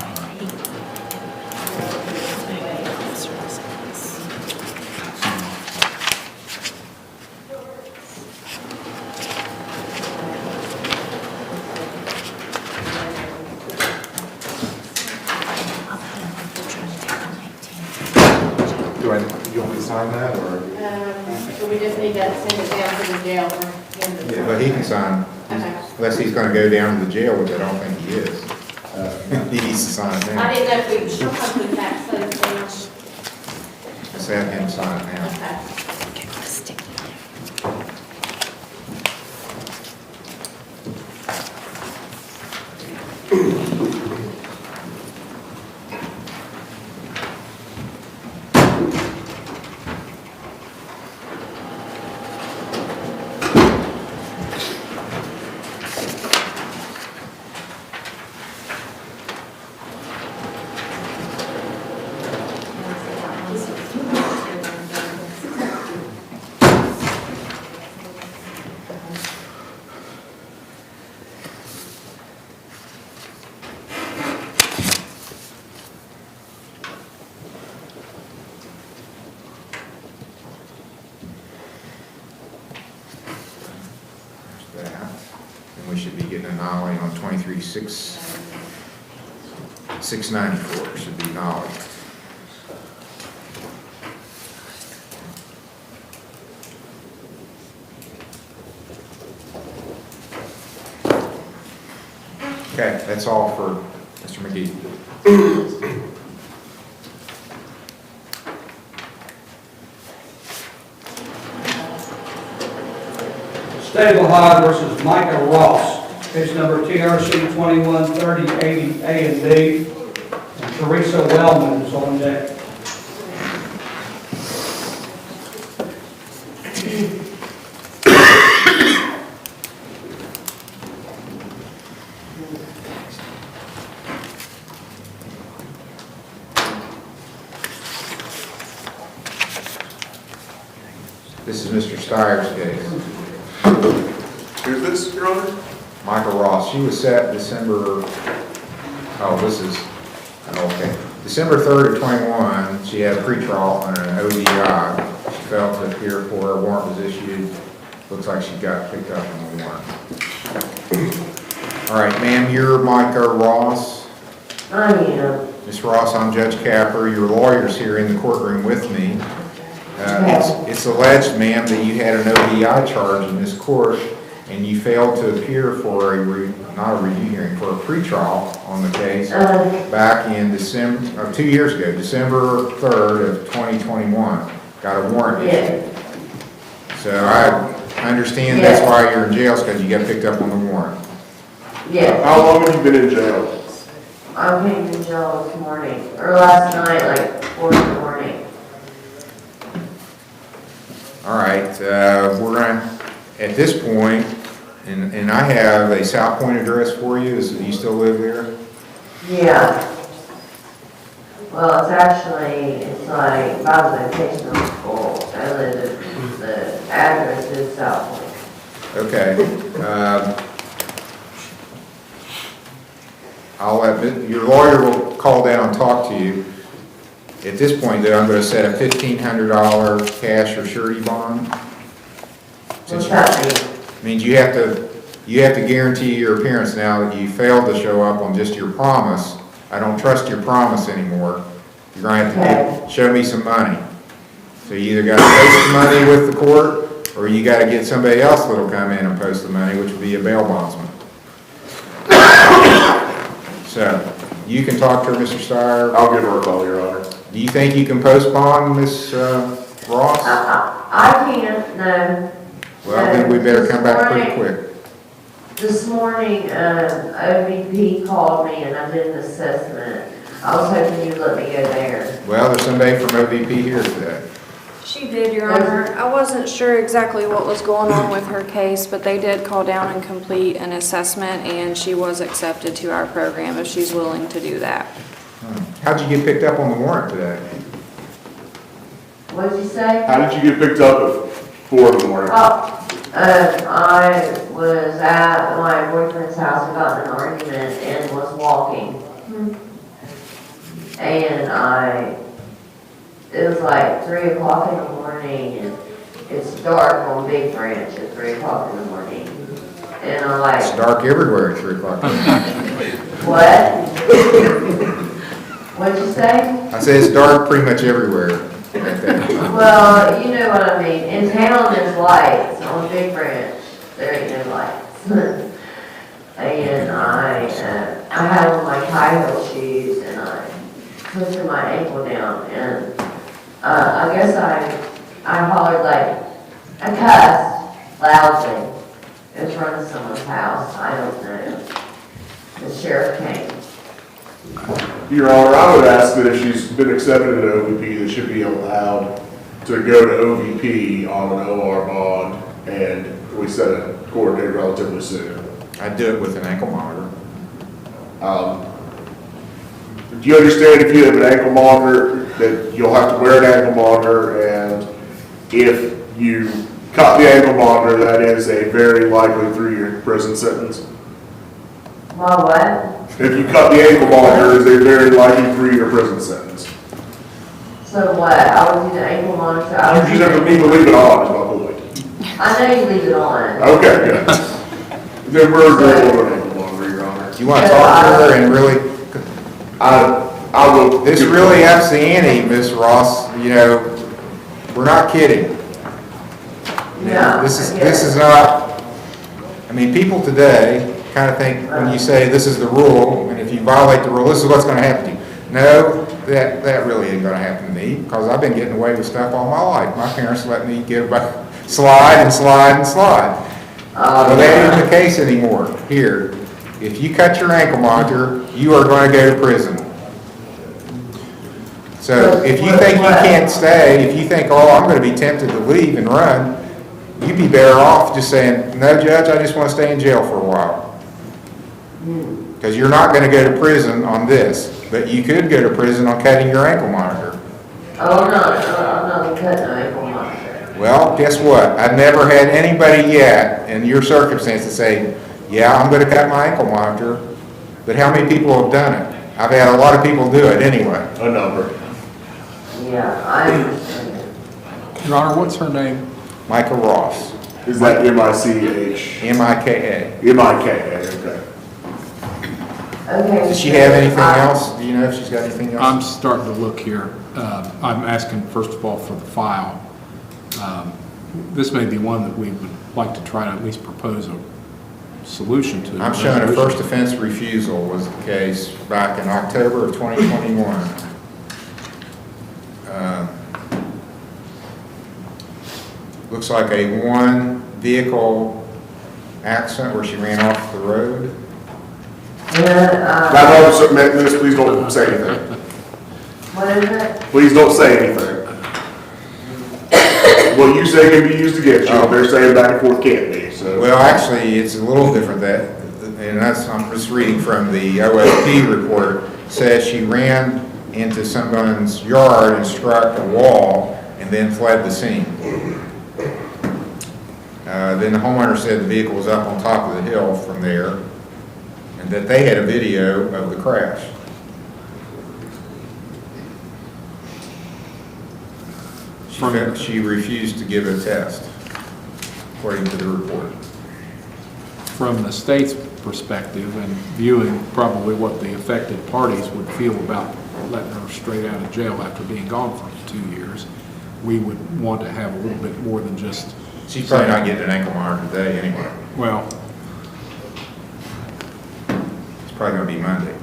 S17: You want me to sign that, or?
S9: So we just need to send it down to the jail for him to.
S1: Yeah, but he can sign,
S9: Okay.
S1: unless he's gonna go down to the jail, which I don't think he is. He needs to sign it
S9: I
S1: now.
S9: didn't know if we, sometimes we fax those down.
S1: Let's have him sign it now.
S9: Okay.
S1: That. And we should be getting a nollie on 23/6/94 should be nollie. Okay, that's all for Mr. McGee.
S2: State of Ohio versus Micah Ross, case number TRC 213080 A and D. And Teresa Wellman is on deck.
S1: This is Mr. Steyer's case.
S15: Who's this, Your Honor?
S1: Michael Ross. She was set December, this is, okay. December 3rd of 21, she had a pretrial on an ODI. She failed to appear for a warrant was issued. Looks like she got picked up on the warrant. All right, ma'am, you're Micah Ross.
S9: I am.
S1: Ms. Ross, I'm Judge Capper. Your lawyer's here in the courtroom with me. It's alleged, ma'am, that you had an ODI charge in this court and you failed to appear for not a review hearing, for a pretrial on the case back in December, 2 years ago, December 3rd of 2021. Got a warrant issued. So I understand that's why you're in jail, because you got picked up on the warrant.
S9: Yes.
S15: How long have you been in jail?
S9: I came in jail this morning, or last night, like 4 in the morning.
S1: All right, we're going at this point, and I have a South Point address for you. Do you still live there?
S9: Yeah. Well, it's like, by the vocational school. I live at, the address is South Point.
S1: Okay. Your lawyer will call down and talk to you. At this point, though, I'm going to set a $1,500 cash or surety bond.
S9: What's that mean?
S1: Means you have to guarantee your appearance now that you failed to show up on just your promise. I don't trust your promise anymore. You're going to have to show me some money. So you either got to post the money with the court, or you got to get somebody else that'll come in and post the money, which would be a bail bondsman. So you can talk to her, Mr. Steyer.
S15: I'll give her a call, Your Honor.
S1: Do you think you can postpone, Ms. Ross?
S9: I can't, no.
S1: Well, then we better come back pretty quick.
S9: This morning, OVP called me and I did an assessment. I was hoping you'd let me go there.
S1: Well, there's somebody from OVP here today.
S14: She did, Your Honor. I wasn't sure exactly what was going on with her case, but they did call down and complete an assessment, and she was accepted to our program if she's willing to do that.
S1: How'd you get picked up on the warrant today?
S9: What'd you say?
S15: How did you get picked up at 4 in the morning?
S9: I was at my boyfriend's house and got in an argument and was walking. And it was like 3 o'clock in the morning and it's dark on Big Branch at 3 o'clock in the morning. And I'm like...
S1: It's dark everywhere at 3 o'clock.
S9: What? What'd you say?
S1: I said it's dark pretty much everywhere.
S9: Well, you know what I mean. In town there's lights. On Big Branch there ain't no lights. And I had on my high heel shoes and I twisted my ankle down and I guess I hollered like, I cussed loudly in front of someone's house. I don't know. The sheriff came.
S15: Your Honor, I would ask that if she's been accepted at OVP, that should be allowed to go to OVP on an OR bond, and we set a court date relatively soon.
S1: I'd do it with an ankle monitor.
S15: Do you understand if you have an ankle monitor, that you'll have to wear an ankle monitor, and if you cut the ankle monitor, that is a very likely 3-year prison sentence?
S9: My what?
S15: If you cut the ankle monitor, it's a very likely 3-year prison sentence.
S9: So what? I would do the ankle monitor.
S15: You just have to leave it on, is my point.
S9: I know you leave it on.
S15: Okay, good. Then we're agreeable with an ankle monitor, Your Honor.
S1: You want to talk to her and really...
S15: I will...
S1: This really ups the ante, Ms. Ross. You know, we're not kidding.
S9: Yeah.
S1: This is not... I mean, people today kind of think when you say this is the rule, and if you violate the rule, this is what's going to happen to you. No, that really ain't going to happen to me, because I've been getting away with stuff all my life. My parents let me slide and slide and slide. Well, that isn't the case anymore. Here, if you cut your ankle monitor, you are going to go to prison. So if you think you can't stay, if you think, oh, I'm going to be tempted to leave and run, you'd be better off just saying, no, Judge, I just want to stay in jail for a while. Because you're not going to go to prison on this, but you could go to prison on cutting your ankle monitor.
S9: Oh, no, I'm not cutting the ankle monitor.
S1: Well, guess what? I've never had anybody yet in your circumstances say, yeah, I'm gonna cut my ankle monitor, but how many people have done it? I've had a lot of people do it anyway.
S15: A number.
S9: Yeah, I understand.
S18: Your Honor, what's her name?
S1: Micah Ross,
S15: Is that M-I-C-H?
S1: M-I-K-A.
S15: M-I-K-A, okay.
S9: Okay.
S1: Does she have anything else? Do you know if she's got anything else?
S18: I'm starting to look here. I'm asking, first of all, for the file. This may be one that we would like to try to at least propose a solution to.
S1: I'm showing a first offense refusal was the case back in October of 2021. Looks like a one vehicle accident where she ran off the road.
S15: Madam Officer, miss, please don't say anything.
S9: What is it?
S15: Please don't say anything. What you say can be used against you. They're saying back and forth can't be, so.
S1: Well, actually, it's a little different and that's, I'm just reading from the OSP report, says she ran into someone's yard and struck a wall and then fled the scene. Then the homeowner said the vehicle was up on top of the hill from there and that they had a video of the crash. She refused to give a test, according to the report.
S18: From the state's perspective and viewing probably what the affected parties would feel about letting her straight out of jail after being gone for 2 years, we would want to have a little bit more than just.
S1: She's probably not getting an ankle monitor today anyway.
S18: Well,
S1: it's probably going to be Monday.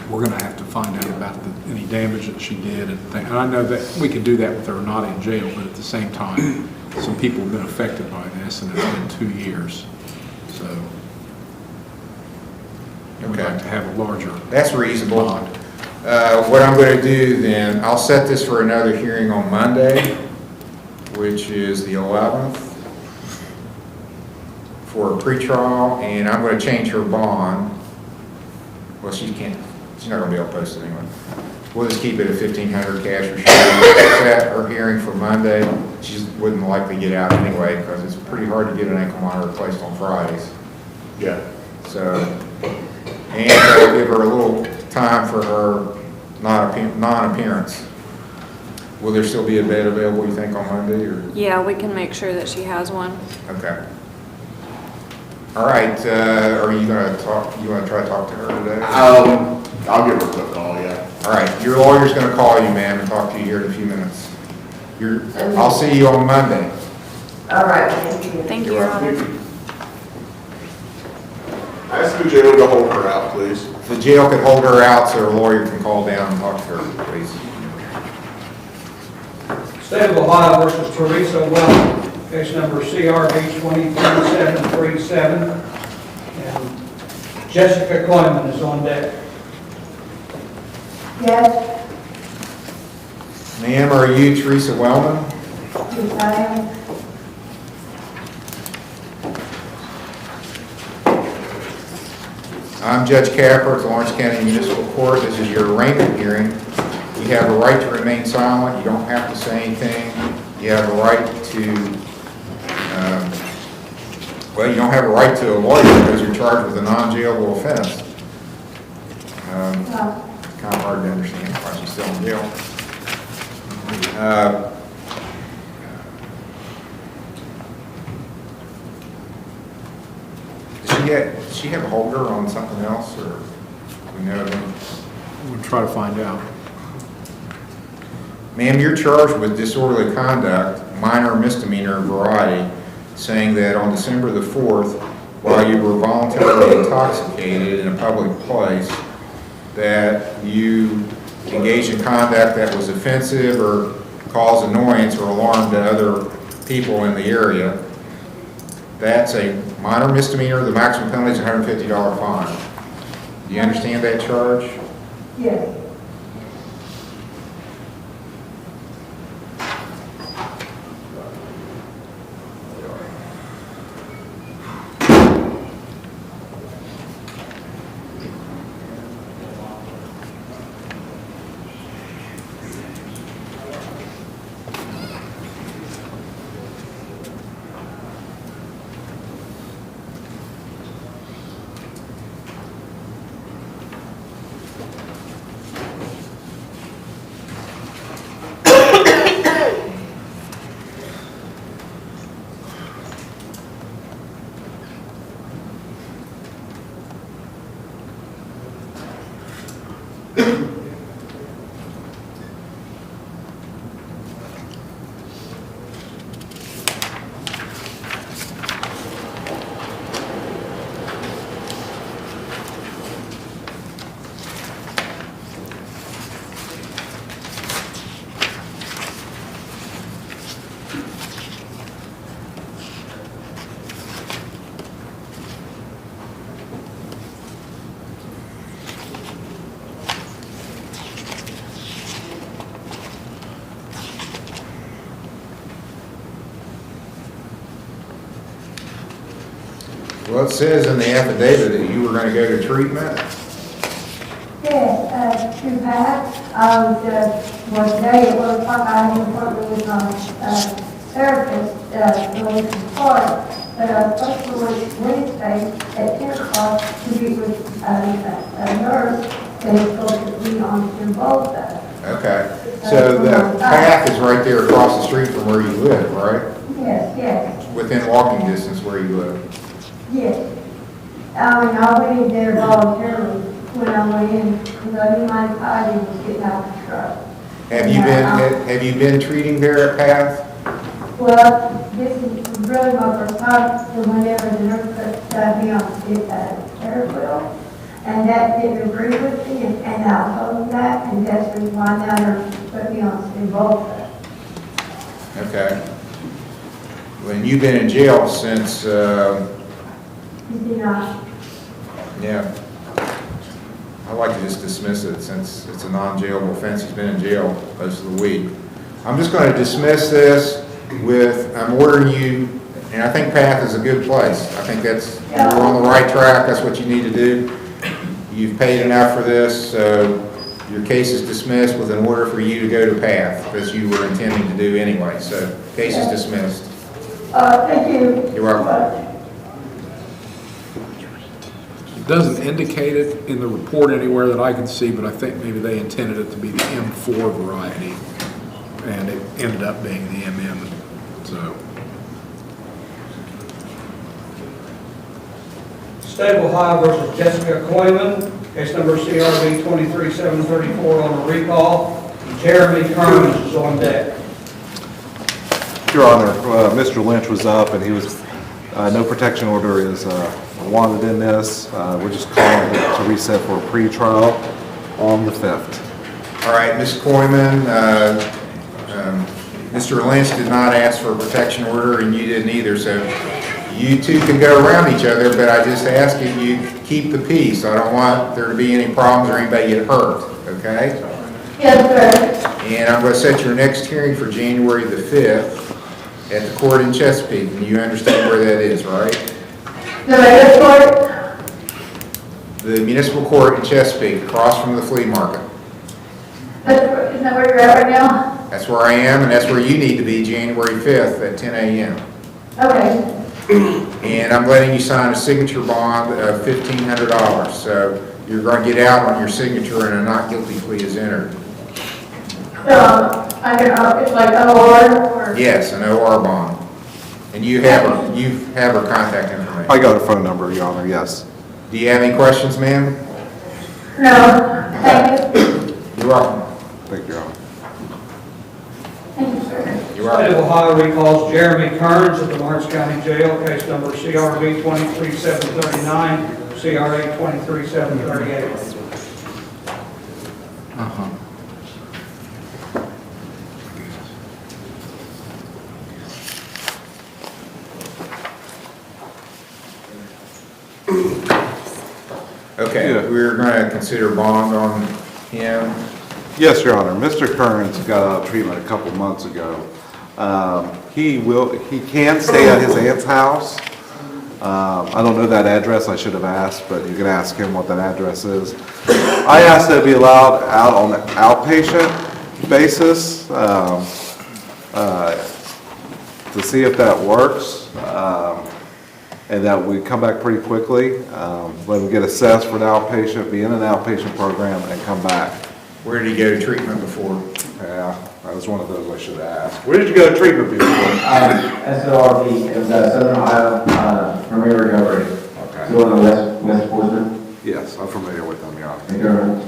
S18: We're going to have to find out about any damage that she did and I know that we could do that with her not in jail, but at the same time, some people have been affected by this and it's been 2 years. So we'd like to have a larger.
S1: That's reasonable. What I'm going to do then, I'll set this for another hearing on Monday, which is the 11th, for a pretrial, and I'm going to change her bond. Well, she's not going to be able to post it anyway. We'll just keep it at $1,500 cash for sure. Set her hearing for Monday. She wouldn't likely get out anyway because it's pretty hard to get an ankle monitor replaced on Fridays.
S15: Yeah.
S1: So, and I'll give her a little time for her non-appearance. Will there still be a bed available, you think, on Monday? Or?
S14: Yeah, we can make sure that she has one.
S1: Okay. All right, are you going to talk, you want to try to talk to her today?
S15: I'll give her a quick call, yeah.
S1: All right, your lawyer's going to call you, ma'am, and talk to you here in a few minutes. I'll see you on Monday.
S9: All right, thank you.
S14: Thank you, Your Honor.
S15: Ask the jail to hold her out, please.
S1: If the jail could hold her out so her lawyer can call down and talk to her, please.
S2: State of Ohio versus Teresa Wells, case number CRB 23737. And Jessica Kleiman is on deck.
S10: Yes,
S1: Ma'am, are you Teresa Wellman?
S10: yes, I am.
S1: I'm Judge Capper at the Lawrence County Municipal Court. This is your arraignment hearing. You have a right to remain silent. You don't have to say anything. You have a right to, well, you don't have a right to a lawyer because you're charged with a non-jailable offense. Kind of hard to understand why she's still in jail. Does she have a holder on something else, or we know them?
S18: We'll try to find out.
S1: Ma'am, you're charged with disorderly conduct, minor misdemeanor variety, saying that on December the 4th, while you were voluntarily intoxicated in a public place, that you engaged in conduct that was offensive or caused annoyance or alarm to other people in the area. That's a minor misdemeanor. The maximum penalty is a $150 fine. Do you understand that charge?
S10: Yes.
S1: Well, it says in the affidavit that you were gonna go to treatment.
S10: Yes, to Pat, I was, one day at 1 o'clock, I had an appointment with my therapist, going to Florida. But I was supposed to go Wednesday at 10 o'clock to meet with a nurse that is going to be on Cymbalta.
S1: Okay, so the path is right there across the street from where you live, right?
S10: Yes, yes,
S1: Within walking distance where you live.
S10: yes. I mean, I went in there voluntarily when I went in, because I knew my body was getting out of the truck.
S1: Have you been treating there at Path?
S10: Well, this is really my first time, so whenever the nurse put me on Airwheel, and that didn't agree with me, and I told them that, and that's the reason why now they're putting me on Cymbalta.
S1: Okay. When you've been in jail since,
S10: You did not.
S1: yeah. I'd like to just dismiss it since it's a non-jailable offense. He's been in jail most of the week. I'm just going to dismiss this with, I'm ordering you, and I think Path is a good place. I think that's, you're on the right track. That's what you need to do. You've paid enough for this, so your case is dismissed with an order for you to go to Path, as you were intending to do anyway. So, case is dismissed.
S10: Thank you.
S1: You're welcome.
S18: It doesn't indicate it in the report anywhere that I can see, but I think maybe they intended it to be the M4 variety, and it ended up being the MM, so.
S2: State of Ohio versus Jessica Coyman, case number CRB 23734 on a recall. Jeremy Kearns is on deck.
S17: Your Honor, Mr. Lynch was up and he was, no protection order is wanted in this. We're just calling it to reset for a pretrial on the 5th.
S1: All right, Ms. Coyman, Mr. Lynch did not ask for a protection order, and you didn't either, so you two can go around each other, but I just ask that you keep the peace. I don't want there to be any problems or anybody get hurt, okay?
S10: Yes, sir.
S1: And I'm going to set your next hearing for January the 5th at the court in Chesapeake, and you understand where that is, right?
S10: The mayor's court?
S1: The municipal court in Chesapeake, across from the flea market.
S10: Isn't that where you're at right now?
S1: That's where I am, and that's where you need to be January 5th at 10 a.m.
S10: Okay.
S1: And I'm letting you sign a signature bond of $1,500. So you're going to get out on your signature and a not guilty plea is entered.
S10: So, it's like OR or?
S1: Yes, an OR bond. And you have her contact information.
S17: I got a phone number, Your Honor, yes.
S1: Do you have any questions, ma'am?
S10: No. Thank you.
S1: You're welcome.
S17: Thank you, Your Honor.
S10: Thank you, sir.
S1: You're
S2: State of
S1: welcome.
S2: Ohio recalls Jeremy Kearns at the Lawrence County Jail, case number CRB 23739, CRA 23738.
S1: Okay,
S17: Yeah.
S1: we're going to consider bond on him.
S17: Yes, Your Honor. Mr. Kearns got out of treatment a couple months ago. He can stay at his aunt's house. I don't know that address, I should have asked, but you can ask him what that address is. I asked that it be allowed out on an outpatient basis to see if that works, and that we come back pretty quickly, let him get assessed for an outpatient, be in an outpatient program, and come back.
S1: Where did he go to treatment before?
S17: Yeah, that was one of those I should have asked. Where did you go to treatment before?
S21: SORB, it was Southern Ohio, Premier Recovery.
S17: Okay.
S21: Still in the West Portsmouth.
S17: Yes, I'm familiar with them, Your Honor.
S21: Thank you very much.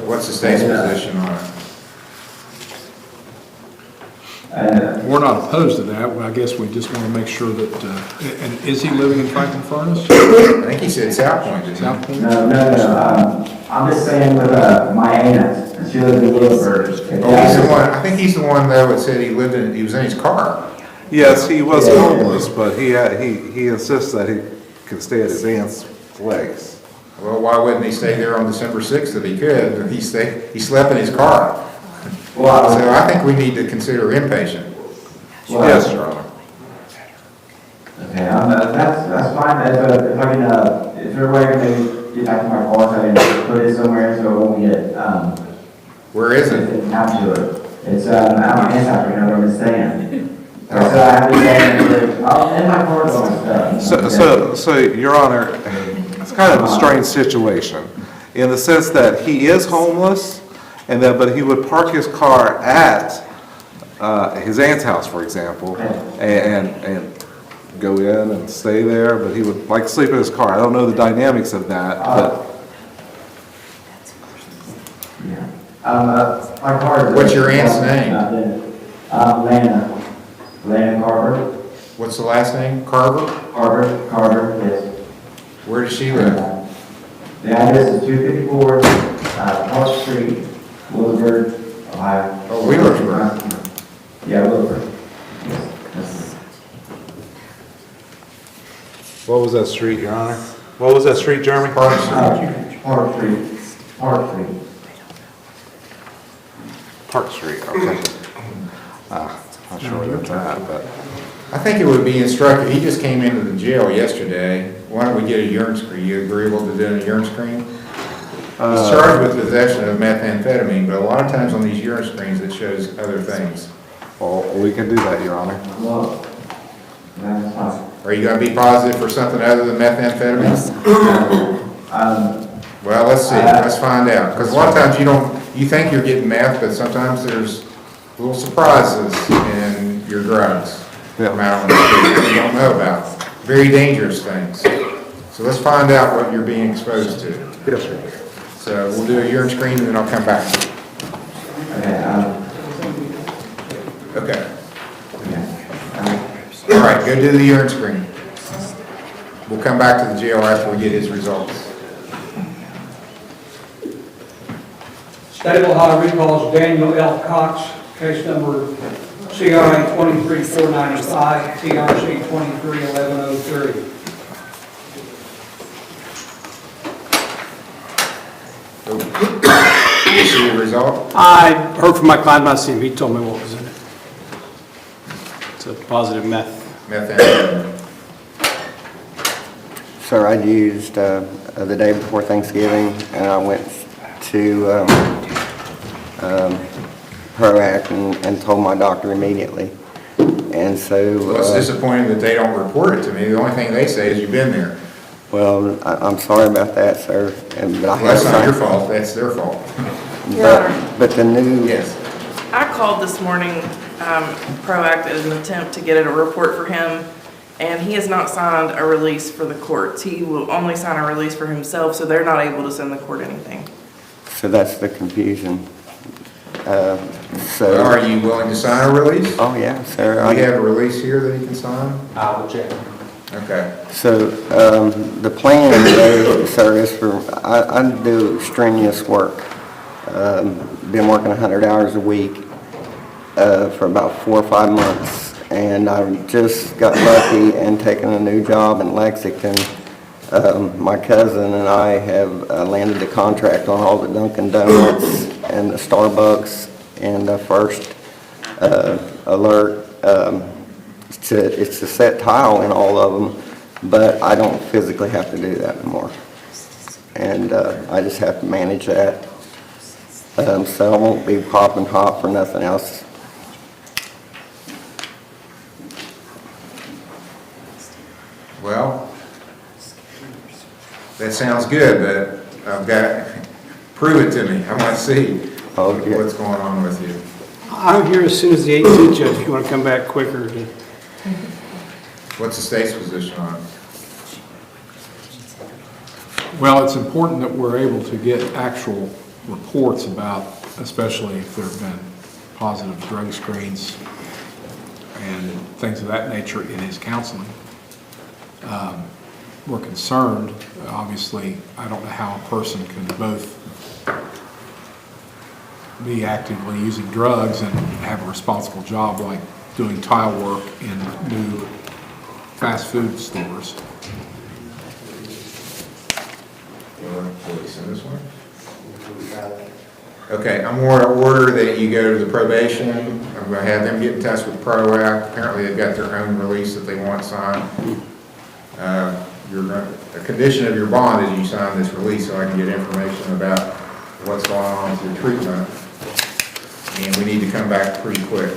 S1: What's the state's position on it?
S18: We're not opposed to that. Well, I guess we just want to make sure that, and is he living in Franklin Furnace?
S1: I think he said South Point, didn't he?
S18: South Point?
S13: No, I'm just saying with, my aunt, and she lives in Lewisburg.
S1: Oh, he's the one, I think he's the one though that said he was in his car.
S17: Yes, he was homeless, but he insists that he can stay at his aunt's place.
S1: Well, why wouldn't he stay there on December 6th if he could? He slept in his car. So I think we need to consider inpatient.
S17: Yes, Your Honor.
S13: Okay, that's fine, if I can, is there a way to maybe get back to my car, so I can put it somewhere so it won't get,
S1: Where is it?
S13: Out to it. It's, at my aunt's house, where I'm staying. So I have to stay in my car is all my stuff.
S17: So, Your Honor, it's kind of a strange situation, in the sense that he is homeless, but he would park his car at his aunt's house, for example, and go in and stay there, but he would like sleep in his car. I don't know the dynamics of that, but.
S13: My car.
S1: What's your aunt's name?
S13: Lana Carver.
S1: What's the last name? Carver?
S13: Carver, yes.
S1: Where does she live?
S13: The address is 254 Park Street, Williamsburg, Ohio.
S1: Oh, Williamsburg.
S13: Yeah, Williamsburg. Yes.
S17: What was that street, Your Honor? What was that street, Jeremy?
S13: Park Street. Park Street.
S17: Park Street, okay. Not sure where that's at, but.
S1: I think it would be instructive, he just came into the jail yesterday. Why don't we get a urine screen? You agreeable to doing a urine screen? He's charged with possession of methamphetamine, but a lot of times on these urine screens, it shows other things.
S17: Well, we can do that, Your Honor.
S13: Well, that's fine.
S1: Are you gonna be positive for something other than methamphetamine? Well, let's see, let's find out. Because a lot of times you think you're getting meth, but sometimes there's little surprises in your drugs. From out on the street that you don't know about. Very dangerous things. So let's find out what you're being exposed to.
S17: Yes, sir.
S1: So we'll do a urine screen and then I'll come back. Okay. All right, go do the urine screen. We'll come back to the jail after we get his results.
S2: State of Ohio recalls Daniel L. Cox, case number CRA 23495, TRC 231103.
S1: You see the result?
S11: I heard from my client about seeing him. He told me what was in it. It's a positive
S1: Methamphetamine.
S22: Sir, I used the day before Thanksgiving, and I went to PROACT and told my doctor immediately. And so...
S1: Well, it's disappointing that they don't report it to me. The only thing they say is you've been there.
S22: Well, I'm sorry about that, sir. But
S1: Well, that's not your fault, that's their fault.
S22: But the new...
S1: Yes.
S23: I called this morning, PROACT as an attempt to get a report for him, and he has not signed a release for the courts. He will only sign a release for himself, so they're not able to send the court anything.
S22: So that's the confusion.
S1: So are you willing to sign a release?
S22: Oh, yeah, sir.
S1: Do you have a release here that he can sign?
S22: I will check.
S1: Okay.
S22: So, the plan, though, sir, is I do strenuous work. Been working 100 hours a week for about 4 or 5 months, and I just got lucky and taken a new job in Lexington. My cousin and I have landed the contract on all the Dunkin' Donuts and the Starbucks and the First Alert. It's a set tile in all of them, but I don't physically have to do that anymore. And I just have to manage that. So I won't be popping hot for nothing else.
S1: Well, that sounds good, but I've got, prove it to me. I want to see what's going on with you.
S11: I'm here as soon as the 18th, Judge, if you want to come back quicker.
S1: What's the state's position on it?
S18: Well, it's important that we're able to get actual reports about, especially if there have been positive drug screens and things of that nature in his counseling. We're concerned, obviously, I don't know how a person can both be actively using drugs and have a responsible job like doing tile work in new fast food stores.
S1: Okay, I'm going to order that you go to the probation. I'm going to have them get in touch with ProAct. Apparently, they've got their own release that they want signed. A condition of your bond is you sign this release so I can get information about what's going on with your treatment. And we need to come back pretty quick.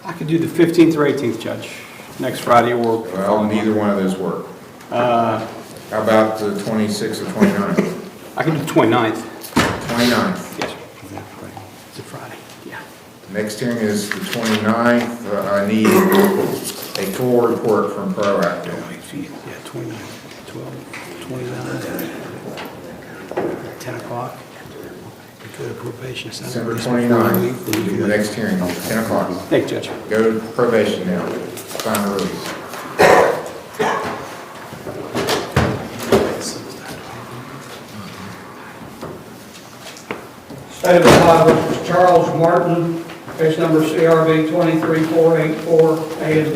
S4: I could do the 15th or 18th, Judge, next Friday or...
S1: Well, neither one of those work. How about the 26th or 29th?
S4: I can do the 29th.
S1: 29th.
S4: Yes. It's a Friday, yeah.
S1: Next hearing is the 29th. I need a full report from ProAct.
S4: Yeah, 29, 12, 29, 10 o'clock. Go to probation.
S1: December 29th, the next hearing, 10 o'clock.
S4: Thank you, Judge.
S1: Go to probation now. Sign the release.
S2: State of Ohio versus Charles Martin, case number CRB 23484, A and B.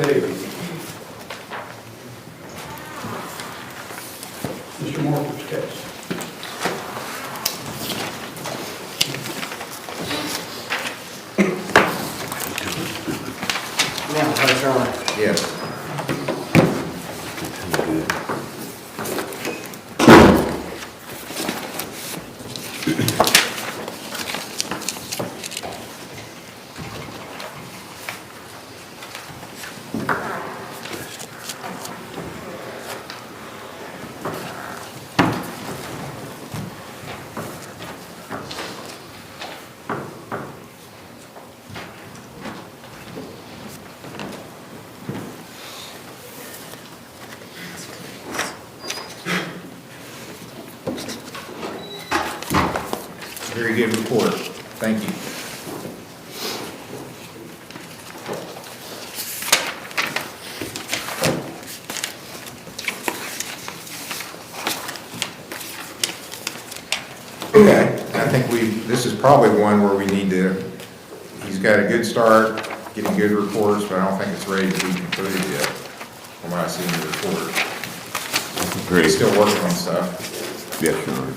S2: Mr. Morgan's case.
S1: Yes. Very good report. Thank you. Okay, I think this is probably one where we need to, he's got a good start, getting good reports, but I don't think it's ready to be concluded yet, from what I see in the report.
S3: Great.
S1: He's still working on stuff.
S3: Yes, Your Honor.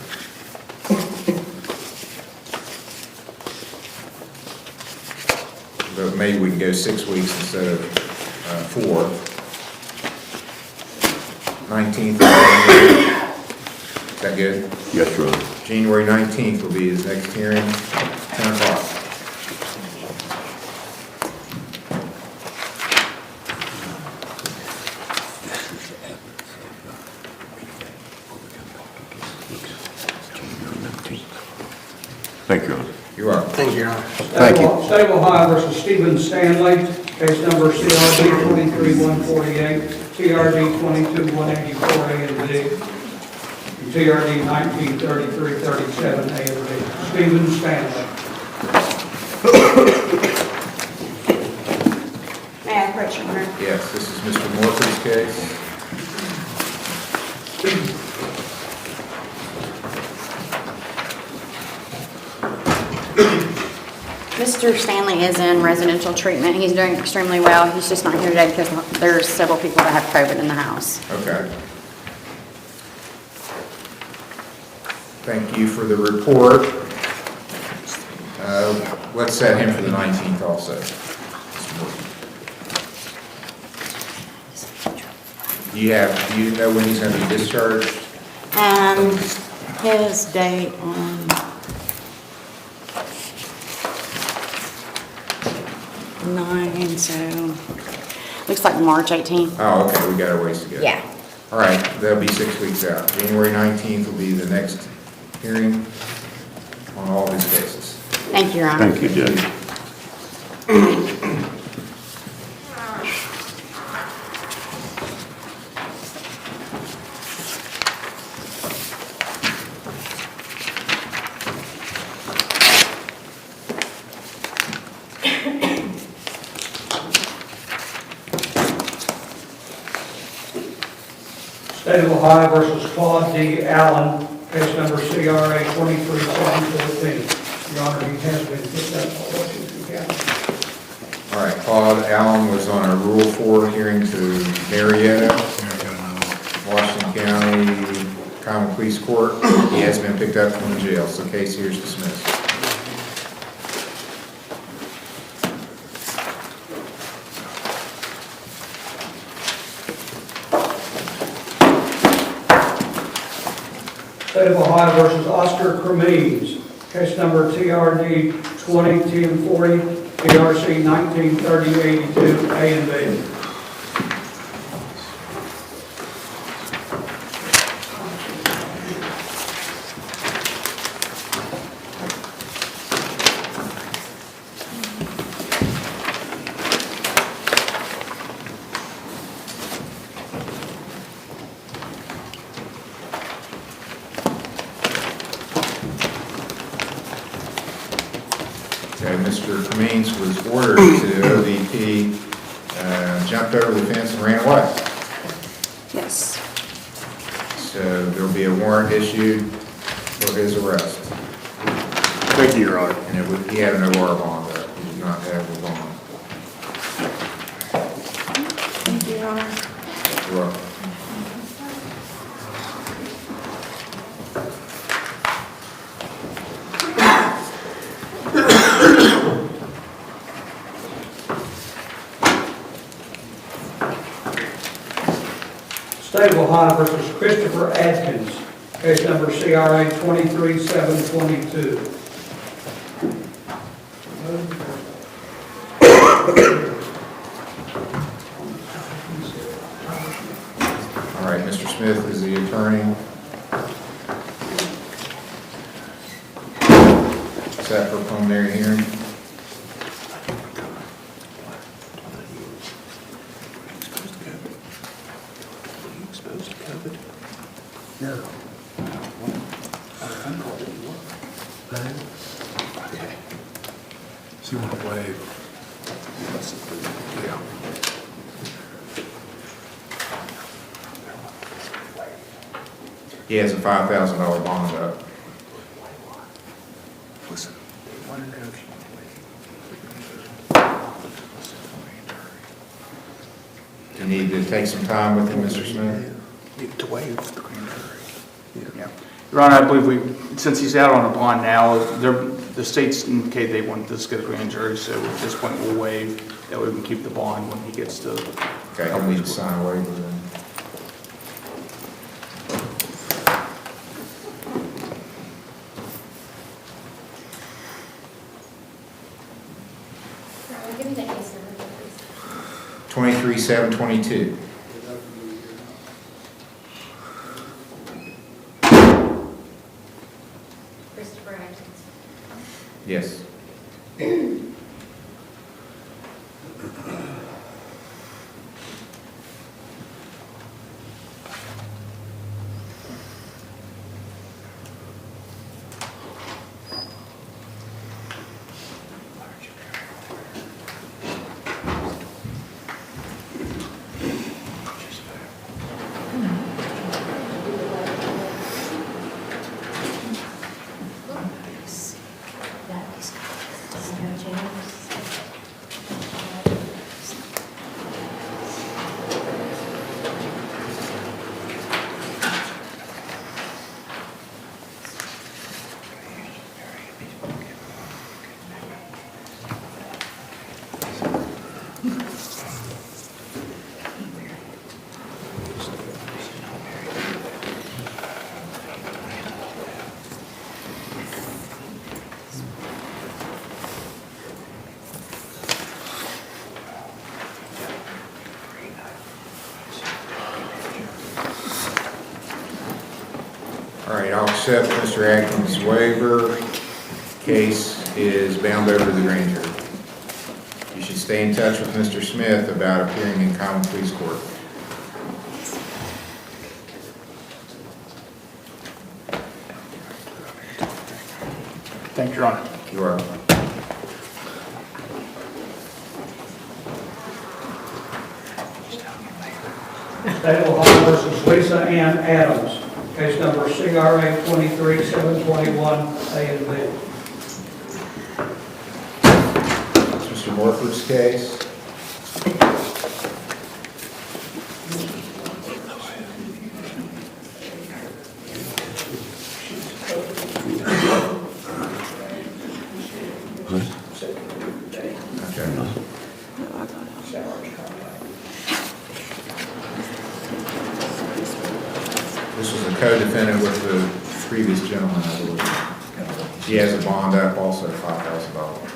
S1: But maybe we can go 6 weeks instead of 4. 19th. Is that good?
S3: Yes, Your Honor.
S1: January 19th will be his next hearing, 10 o'clock.
S3: Thank you, Your Honor.
S1: You're welcome.
S4: Thank you, Your Honor.
S1: Thank you.
S2: State of Ohio versus Stephen Stanley, case number CRB 23148, TRD 22184, A and B, and TRD 193337, A and B. Stephen Stanley.
S12: May I approach, Your Honor?
S1: Yes, this is Mr. Morphy's case.
S12: Mr. Stanley is in residential treatment. He's doing extremely well. He's just not here today because there's several people that have COVID in the house.
S1: Okay. Thank you for the report. Let's set him for the 19th also. Do you know when he's going to be discharged?
S12: His date on... so looks like March 18th.
S1: Oh, okay, we got a ways to go.
S12: Yeah.
S1: All right, that'll be 6 weeks out. January 19th will be the next hearing on all these cases.
S12: Thank you, Your Honor.
S3: Thank you, Judge.
S2: State of Ohio versus Claude D. Allen, case number CRA 23714. Your Honor, he has been picked up by Washington County.
S1: All right, Claude Allen was on a Rule 4 hearing to Marietta, Washington County Common Police Court. He has been picked up from the jail, so case here is dismissed.
S2: State of Ohio versus Oscar Cremines, case number TRD 201040, PRC 193082, A and B.
S1: Okay, Mr. Cummings was ordered to OVP, jumped over the fence and ran away.
S14: Yes.
S1: So there'll be a warrant issued for his arrest.
S15: Thank you, Your Honor.
S1: And he had an OR bond, though. He did not have a bond.
S14: Thank you, Your Honor.
S1: You're welcome.
S2: State of Ohio versus Christopher Adkins, case number CRA 23722.
S1: All right, Mr. Smith is the attorney. Set for preliminary hearing.
S11: No.
S18: Okay. So you want to waive? Yeah.
S1: He has a $5,000 bond up.
S18: Listen.
S1: Do you need to take some time with him, Mr. Smith?
S18: To waive the grand jury.
S4: Yeah. Your Honor, I believe since he's out on a bond now, the states indicate they want this to go to grand jury, so at this point we'll waive, that way we can keep the bond when he gets to.
S1: Okay, he'll need to sign a waiver then.
S19: Give me the case number, please.
S1: 23722.
S19: Christopher Atkins.
S1: Yes. All right, I'll accept Mr. Atkins' waiver. Case is bound over to the grand jury. You should stay in touch with Mr. Smith about appearing in common police court.
S4: Thank you, Your Honor.
S1: You are welcome.
S2: State of Ohio versus Lisa Ann Adams, case number CRA 23-721, A and B.
S1: Mr. Morford's case. This was a co-defendant with the previous gentleman, I believe. She has a bond up also $5,000.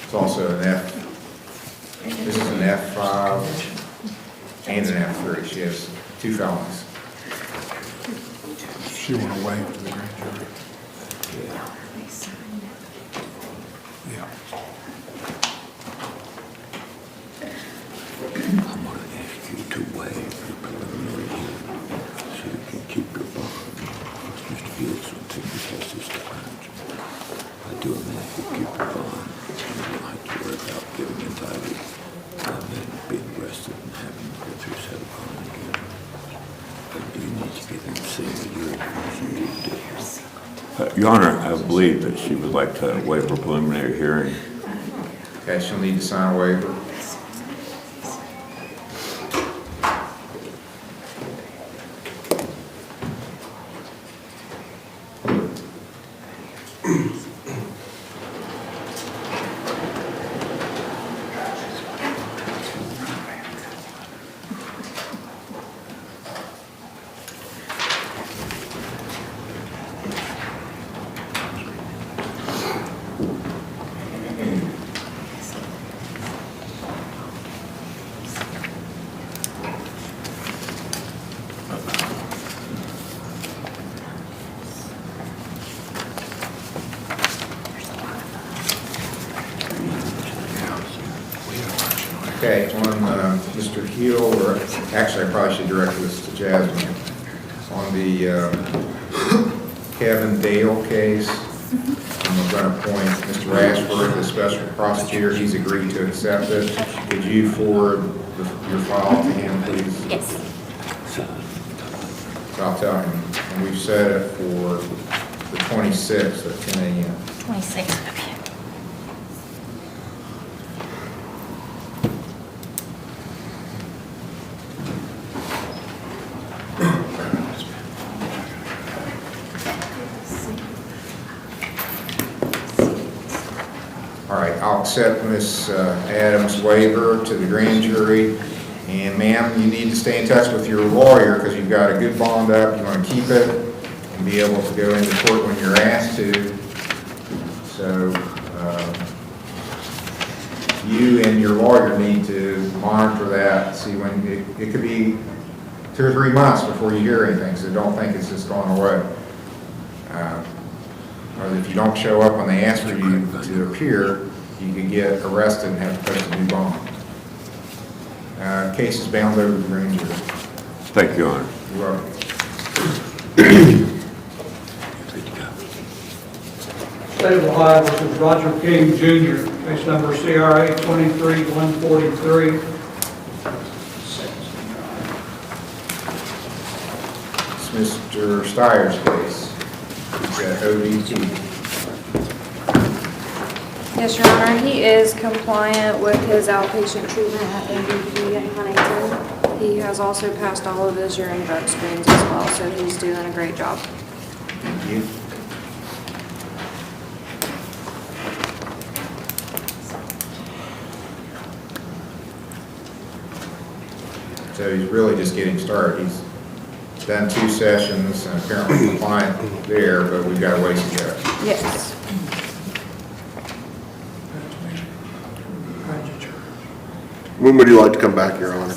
S1: It's also an F, this is an F5 and an F3. She has 2 felonies.
S18: She went away to the grand jury. Yeah.
S5: I'm gonna ask you to waive the preliminary hearing so you can keep your bond. Mr. Fields will take the cases to lunch. I do ask you to keep your bond. You don't have to worry about getting indicted and then being arrested and having to go through 7 bond again. But you need to get them saying that you're in prison to do.
S3: Your Honor, I believe that she would like to waive her preliminary hearing.
S1: Okay, she'll need to sign a waiver. Okay, on Mr. Heel, or actually I probably should direct this to Jasmine. On the Kevin Dale case, I'm going to appoint Mr. Rashford as special prosecutor. He's agreed to accept it. Could you forward your file to him, please?
S12: Yes.
S1: So I'll tell him. And we've set it for the 26th at 10 a.m.
S19: 26, okay.
S1: All right, I'll accept Ms. Adams' waiver to the grand jury. And ma'am, you need to stay in touch with your lawyer because you've got a good bond up. You want to keep it and be able to go into court when you're asked to. So you and your lawyer need to monitor that, see when it could be 2 or 3 months before you hear anything, so don't think it's just going away. Or if you don't show up when they ask for you to appear, you could get arrested and have to post a new bond. Case is bound over to the grand jury.
S3: Thank you, Your Honor.
S1: You're welcome.
S2: State of Ohio versus Roger King Jr., case number CRA 23-143.
S1: It's Mr. Steyer's case. He's at ODT.
S14: Yes, Your Honor, he is compliant with his outpatient treatment at ODP in Huntington. He has also passed all of his urine drug screens as well, so he's doing a great job.
S1: Thank you. So he's really just getting started. He's done 2 sessions and apparently compliant there, but we've got a ways to go.
S14: Yes.
S15: When would you like to come back, Your Honor?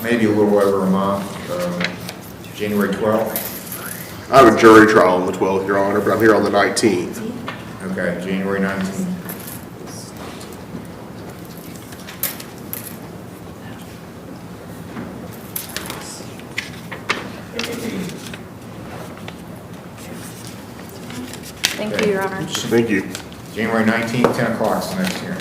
S1: Maybe a little over a month, January 12th.
S15: I have a jury trial on the 12th, Your Honor, but I'm here on the 19th.
S1: Okay, January 19th.
S14: Thank you, Your Honor.
S15: Thank you.
S1: January 19th, 10 o'clock is the next hearing.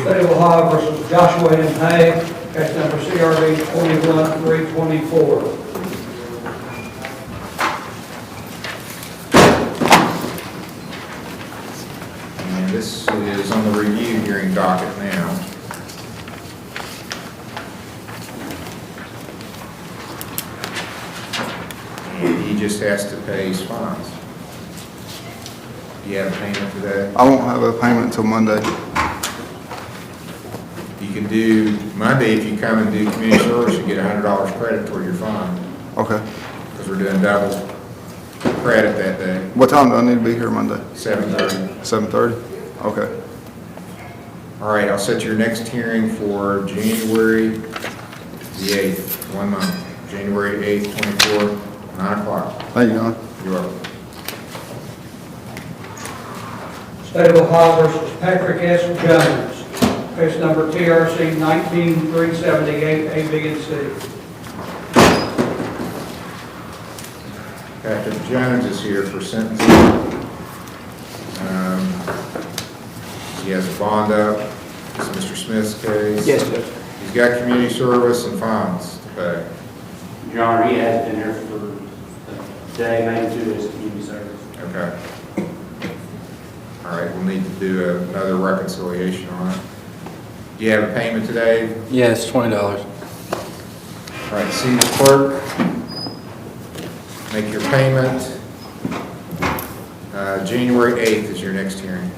S2: State State of Ohio versus Joshua M. Hay, case number CRB 21-324.
S1: And this is on the review hearing docket now. And he just has to pay his fines. Do you have a payment today?
S6: I won't have a payment until Monday.
S1: You can do Monday, if you come and do community service, you get $100 credit toward your fine,
S6: Okay.
S1: because we're doing double credit that day,
S6: What time do I need to be here Monday?
S1: 7:30.
S6: 7:30? Okay.
S1: All right, I'll set your next hearing for January the 8th, 1 month, January 8th, 24, 9 o'clock.
S6: Thank you, John.
S1: You're welcome.
S2: State of Ohio versus Patrick S. Jones, case number TRC 19-378, A, B, and C.
S1: Patrick Jones is here for sentencing. He has a bond up. This is Mr. Smith's case.
S11: Yes, Judge.
S1: He's got community service and fines to pay.
S16: Your Honor, he has been here for a day, maybe 2 days, community service.
S1: Okay. All right, we'll need to do another reconciliation on it. Do you have a payment today?
S16: Yes, $20.
S1: All right, see the clerk. Make your payment. January 8th is your next hearing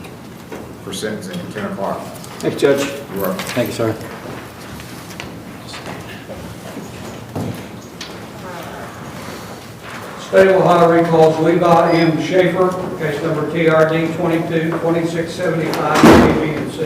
S1: for sentencing at 10 o'clock.
S11: Thanks, Judge.
S1: You're welcome.
S16: Thank you, sir.
S2: State of Ohio recalls Levi M. Schaefer, case number TRD 22-2675, A, B, and C.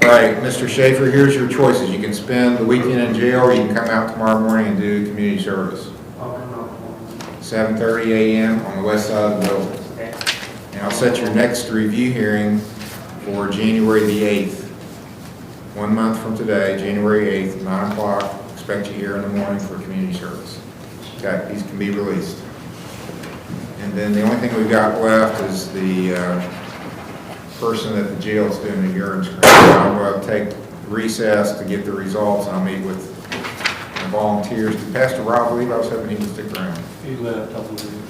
S1: All right, Mr. Schaefer, here's your choices. You can spend the weekend in jail, or you can come out tomorrow morning and do community service. 7:30 a.m. on the west side of the building. And I'll set your next review hearing for January the 8th, 1 month from today, January 8th, 9 o'clock. Expect you here in the morning for community service. Okay, these can be released. And then the only thing we've got left is the person at the jail is doing the urine screen. I'm going to take recess to get the results, and I'll meet with the volunteers. Did Pastor Rob leave? I was hoping he would stick around.
S16: He left, I believe.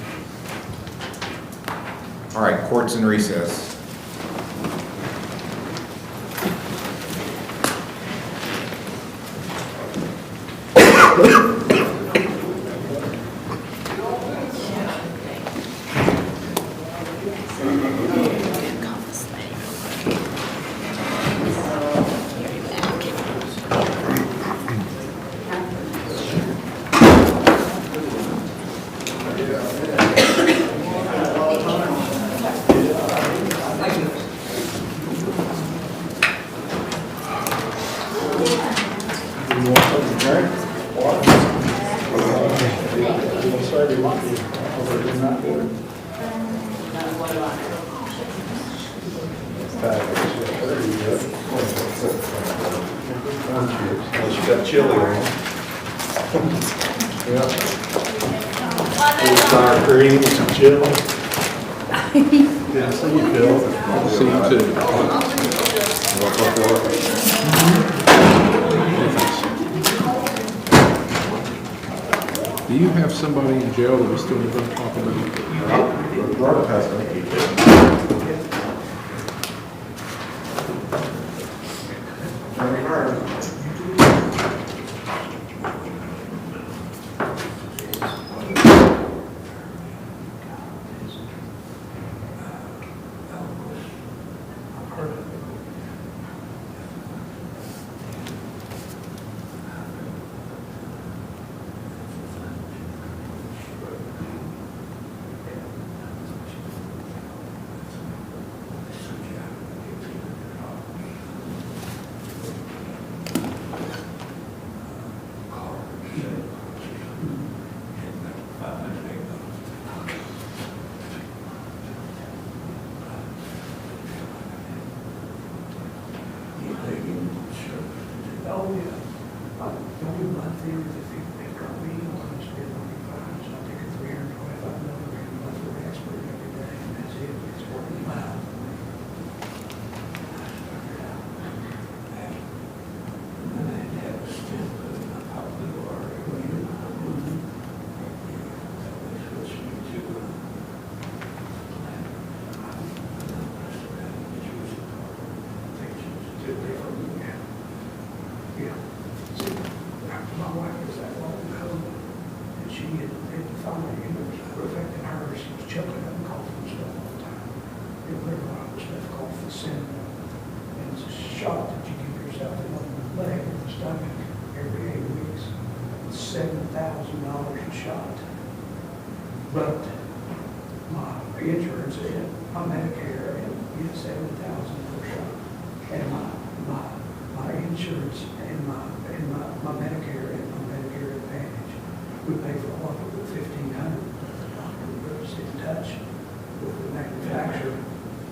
S1: All right, court's in recess.
S5: Sour cream, some chili. Yeah, see you, Phil.
S18: See you too. Do you have somebody in jail that we still need to talk about?
S17: Robert has it.
S2: but my insurance and my Medicare and get 70,000 per shot. And my insurance and my Medicare and my Medicare Advantage, we pay for all of it with $1,500. The doctor puts us in touch with the manufacturer,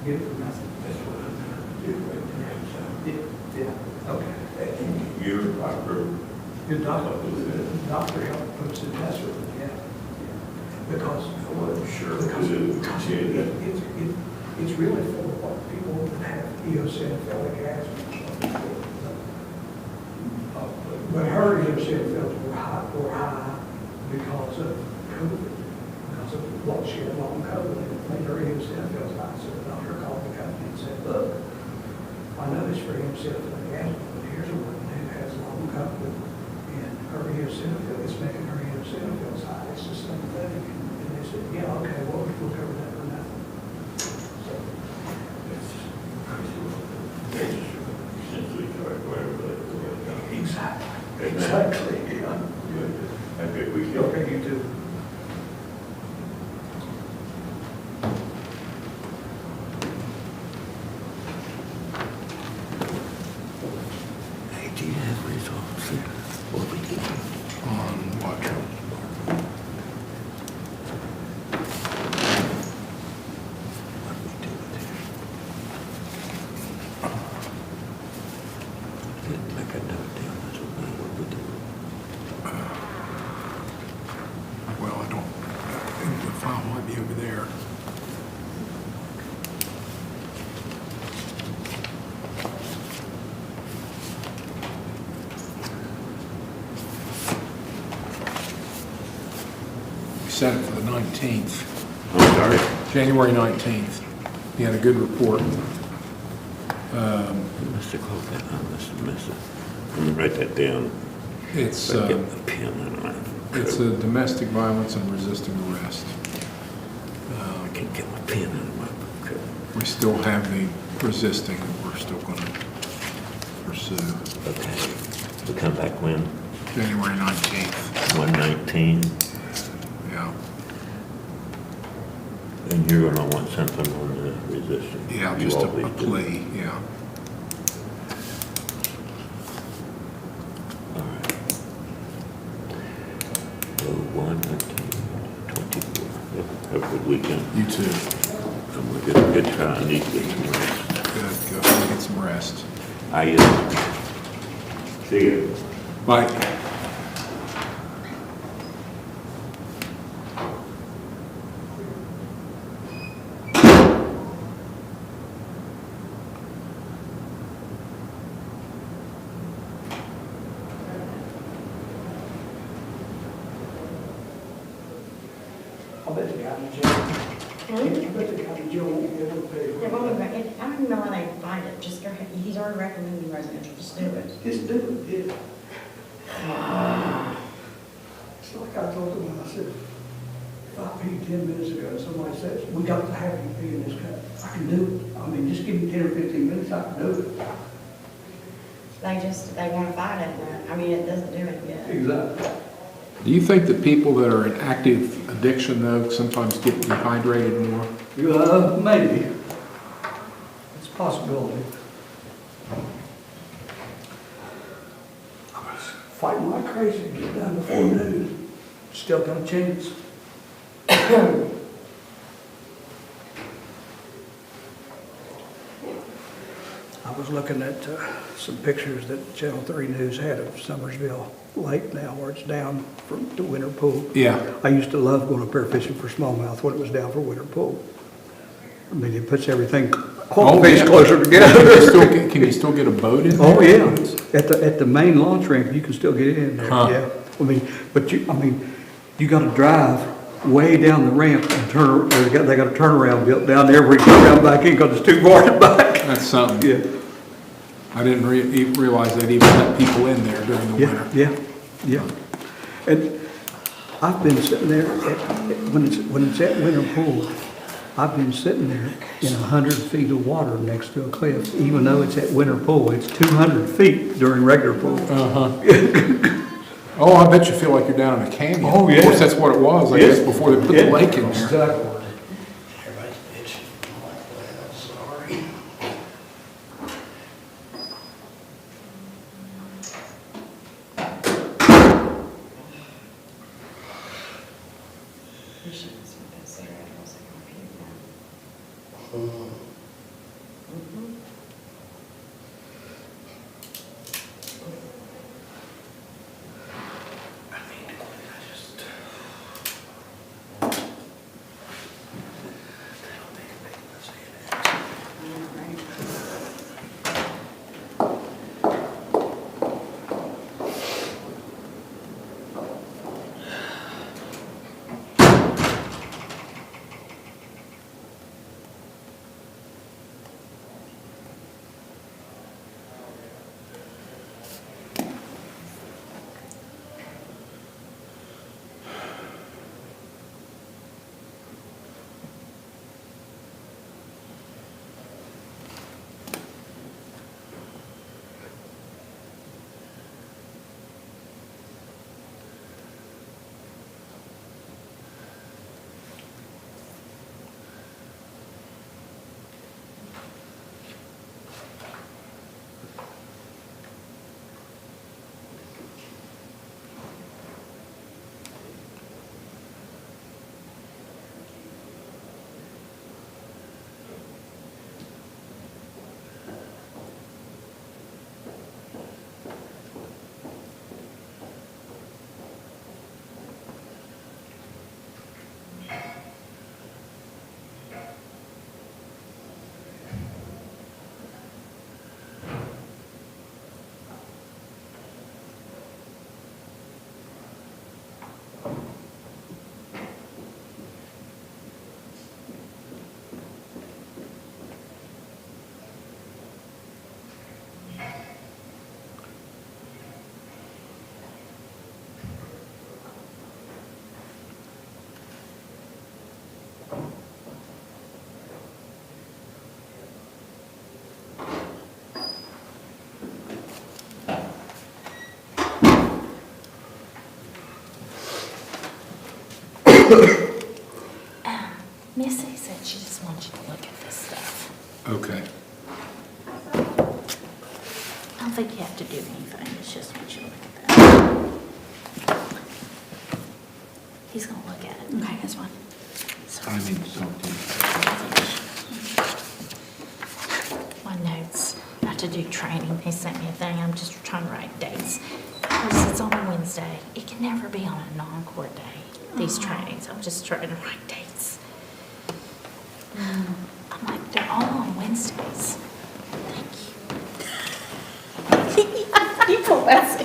S2: get it for nothing. That's what I'm gonna do right now. So, yeah, okay.
S3: Your doctor.
S2: Your doctor helped puts in touch with them, yeah. Because.
S3: I wasn't sure.
S2: Because it's really for what people that have eosinophilic asthma. But her eosinophils were high because of COVID, because of what she had long COVID, and it made her eosinophils high. So the doctor called the company and said, look, I know it's for eosinophilic asthma, but here's a woman who has long COVID, and her eosinophil, it's making her eosinophils high. It's the same thing. And they said, yeah, okay, well, we'll cover that for nothing. So,
S3: Essentially, correct, whatever they
S2: exactly. Exactly, yeah.
S3: Have a good weekend.
S2: Okay, you too.
S5: Hey, do you have results there? What we get
S18: On what?
S5: what we do there? Didn't make a note down, that's what we do.
S18: Well, I don't, I think the file might be over there. We set it for the 19th,
S3: I'm sorry.
S18: January 19th. He had a good report.
S5: Must have closed that, I must have missed it.
S3: Let me write that down.
S18: It's,
S3: Get the pen in my.
S18: it's a domestic violence and resisting arrest.
S5: I can't get my pen out of my book.
S18: We still have the resisting that we're still going to pursue.
S5: Okay. We come back when?
S18: January 19th,
S3: 119,
S18: yeah.
S3: and you're gonna want something on the resistance.
S18: Yeah,
S3: You
S18: just a
S3: always do.
S18: plea, yeah.
S3: All right. So 119, 24. Have a good weekend.
S18: You too.
S3: I'm gonna get a good try. I need to get some rest.
S18: Good, go get some rest.
S3: See you.
S18: Bye.
S2: I bet the county jail. I bet the county jail won't be able to pay.
S12: Yeah, well, I don't even know why they find it, just go ahead, he's already recommending residential, just do it.
S2: Just do it, yeah. It's like I told them when I said, if I paid 10 minutes ago, and somebody says, we got to have you pay in this country, I can do it. I mean, just give me 10 or 15 minutes, I can do it.
S12: They wanna fight it, but, I mean, it doesn't do any good.
S2: Exactly.
S18: Do you think that people that are in active addiction, though, sometimes get dehydrated more?
S2: Maybe. It's a possibility. I was fighting like crazy to get done before noon. Still got a chance. I was looking at some pictures that Channel 3 News had of Summersville Lake now, where it's down from the winter pool.
S18: Yeah.
S2: I used to love going up there fishing for smallmouth when it was down for winter pool. I mean, it puts everything, all the fish
S18: yeah.
S2: closer together.
S18: Can you still get a boat in there?
S2: Oh, yeah. At the main launch ramp, you can still get in there,
S18: Huh.
S2: yeah. I mean, but you gotta drive way down the ramp and turn, they got a turnaround built down there where you can come back in because it's too far to back.
S18: That's something.
S2: Yeah.
S18: I didn't realize they'd even let people in there during the winter.
S2: Yeah. And I've been sitting there, when it's at winter pool, I've been sitting there in 100 feet of water next to a cliff, even though it's at winter pool. It's 200 feet during regular pool.
S18: Uh-huh. Oh, I bet you feel like you're down in a canyon.
S3: Oh, yeah.
S18: Of course, that's what it was, I
S3: Yeah.
S18: guess, before they put the
S3: Yeah.
S18: lake in there.
S2: Everybody's bitching. I'm like, well, sorry.
S19: Missy said she just wants you to look at this stuff.
S18: Okay.
S19: I don't think you have to do anything, it's just want you to look at that. He's gonna look at it. Okay, that's fine.
S18: I need to talk to you.
S19: My notes, not to do training, they sent me a thing, I'm just trying to write dates. Because it's on a Wednesday, it can never be on a non-court day, these trainings, I'm just trying to write dates. I'm like, they're all on Wednesdays. Thank you. You pull that.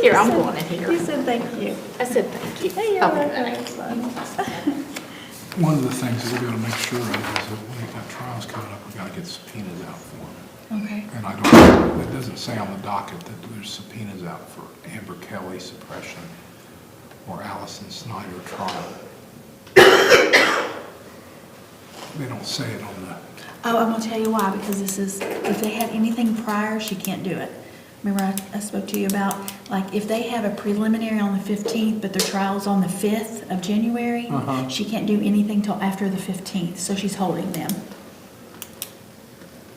S19: Here, I'm going in here. You said thank you. I said thank you. Hey,
S18: One of the things that we gotta make sure of is that when we've got trials coming up, we gotta get subpoenas out for them.
S19: Okay.
S18: And it doesn't say on the docket that there's subpoenas out for Amber Kelly suppression or Allison Snyder trial. They don't say it on the,
S7: Oh, I'm gonna tell you why, because this is, if they had anything prior, she can't do it. Remember I spoke to you about, like, if they have a preliminary on the 15th, but their trial's on the 5th of January, she can't do anything till after the 15th, so she's holding them.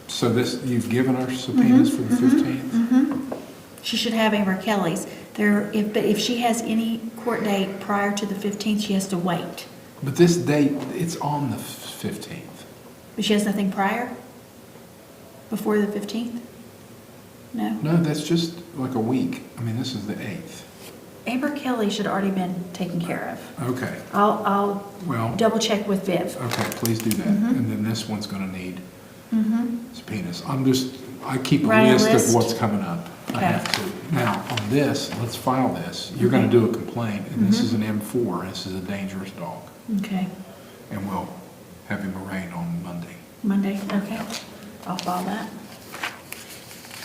S18: so this, you've given her subpoenas for the 15th?
S7: She should have Amber Kelly's. But if she has any court date prior to the 15th, she has to wait.
S18: But this date, it's on the 15th.
S7: But she has nothing prior? Before the 15th? No?
S18: No, that's just like a week. I mean, this is the 8th.
S7: Amber Kelly should have already been taken care of.
S18: Okay,
S7: I'll
S18: well,
S7: double check with Viv.
S18: okay, please do that. And then this one's gonna need subpoenas. I keep a
S7: Write a
S18: list of
S7: list?
S18: what's coming up. I
S7: Okay.
S18: have to. Now, on this, let's file this. You're gonna do a complaint, and this is an M4, and this is a dangerous dog.
S7: Okay.
S18: And we'll have him arraigned on Monday.
S7: Monday, okay. I'll file that.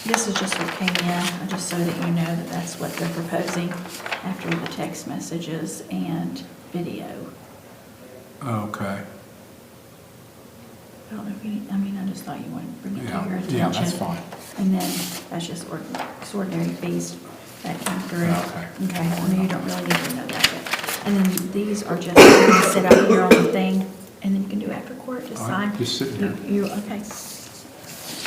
S7: This is just what came in, just so that you know that that's what they're proposing after the text messages and video.
S18: Okay.
S7: I don't know if you, I just thought you wanted to bring it to your attention.
S18: Yeah, that's fine.
S7: And then that's just extraordinary fees that came through.
S18: Okay.
S7: Okay, well, you don't really need to know that yet. And then these are just gonna sit out here on the thing, and then you can do after court, just
S18: All right,
S7: sign.
S18: just sitting here.
S7: Okay.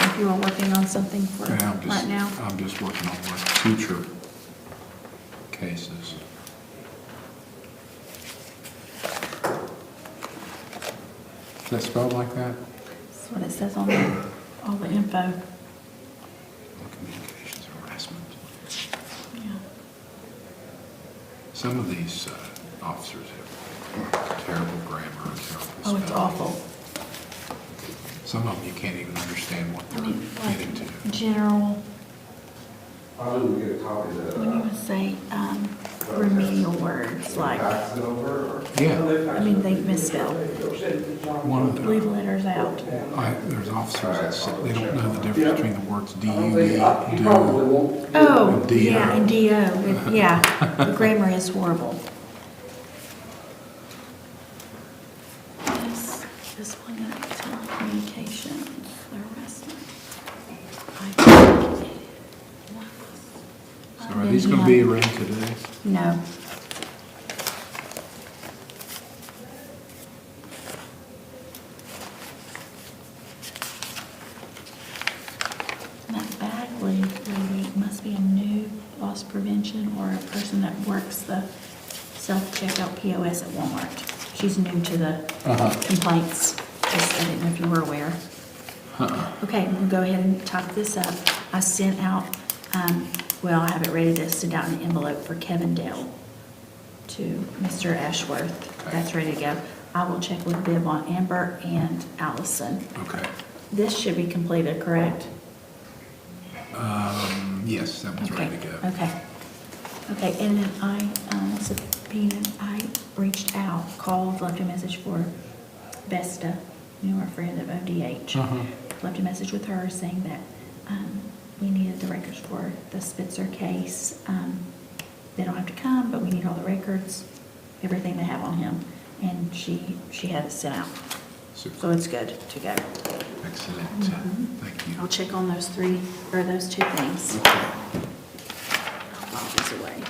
S7: If you are working on something for
S18: Yeah, I'm just-
S7: right now.
S18: I'm just working on my future cases. Is that spelled like that?
S7: That's what it says on all the info.
S18: Communications harassment.
S7: Yeah.
S18: Some of these officers have terrible grammar, terrible
S7: Oh, it's
S18: spelling.
S7: awful.
S18: Some of them you can't even understand what they're getting to.
S7: General,
S17: How do we get a copy of that?
S7: when you would say remedial words like,
S17: Fax it over, or?
S18: Yeah,
S7: I mean, they misspell.
S18: one of
S7: Leave
S18: the,
S7: letters out.
S18: there's officers that say they don't know the difference between the words D-U-E, do,
S7: Oh,
S18: and D-O.
S7: yeah, and D-O, yeah, the grammar is horrible. This one, telecommunications, harassment.
S18: So are these gonna be around today?
S7: No. And that Bagley lady must be a new loss prevention or a person that works the self-checkout POS at Walmart. She's new to the complaints. Just, I didn't know if you were aware. Okay, we'll go ahead and type this up. I sent out, well, I have it ready to send out an envelope for Kevin Dale to Mr. Ashworth. That's ready to go. I will check with Bib on Amber and Allison.
S18: Okay.
S7: This should be completed, correct?
S18: Yes, that one's ready to go.
S7: Okay. Okay, and then I reached out, called, left a message for Vesta, our friend of ODH. Left a message with her saying that we needed the records for the Spitzer case. They don't have to come, but we need all the records, everything they have on him. And she had it sent out.
S18: Super.
S7: So it's good to go.
S18: Excellent. Thank you.
S7: I'll check on those those two things.
S18: Okay.
S7: I'll file these away.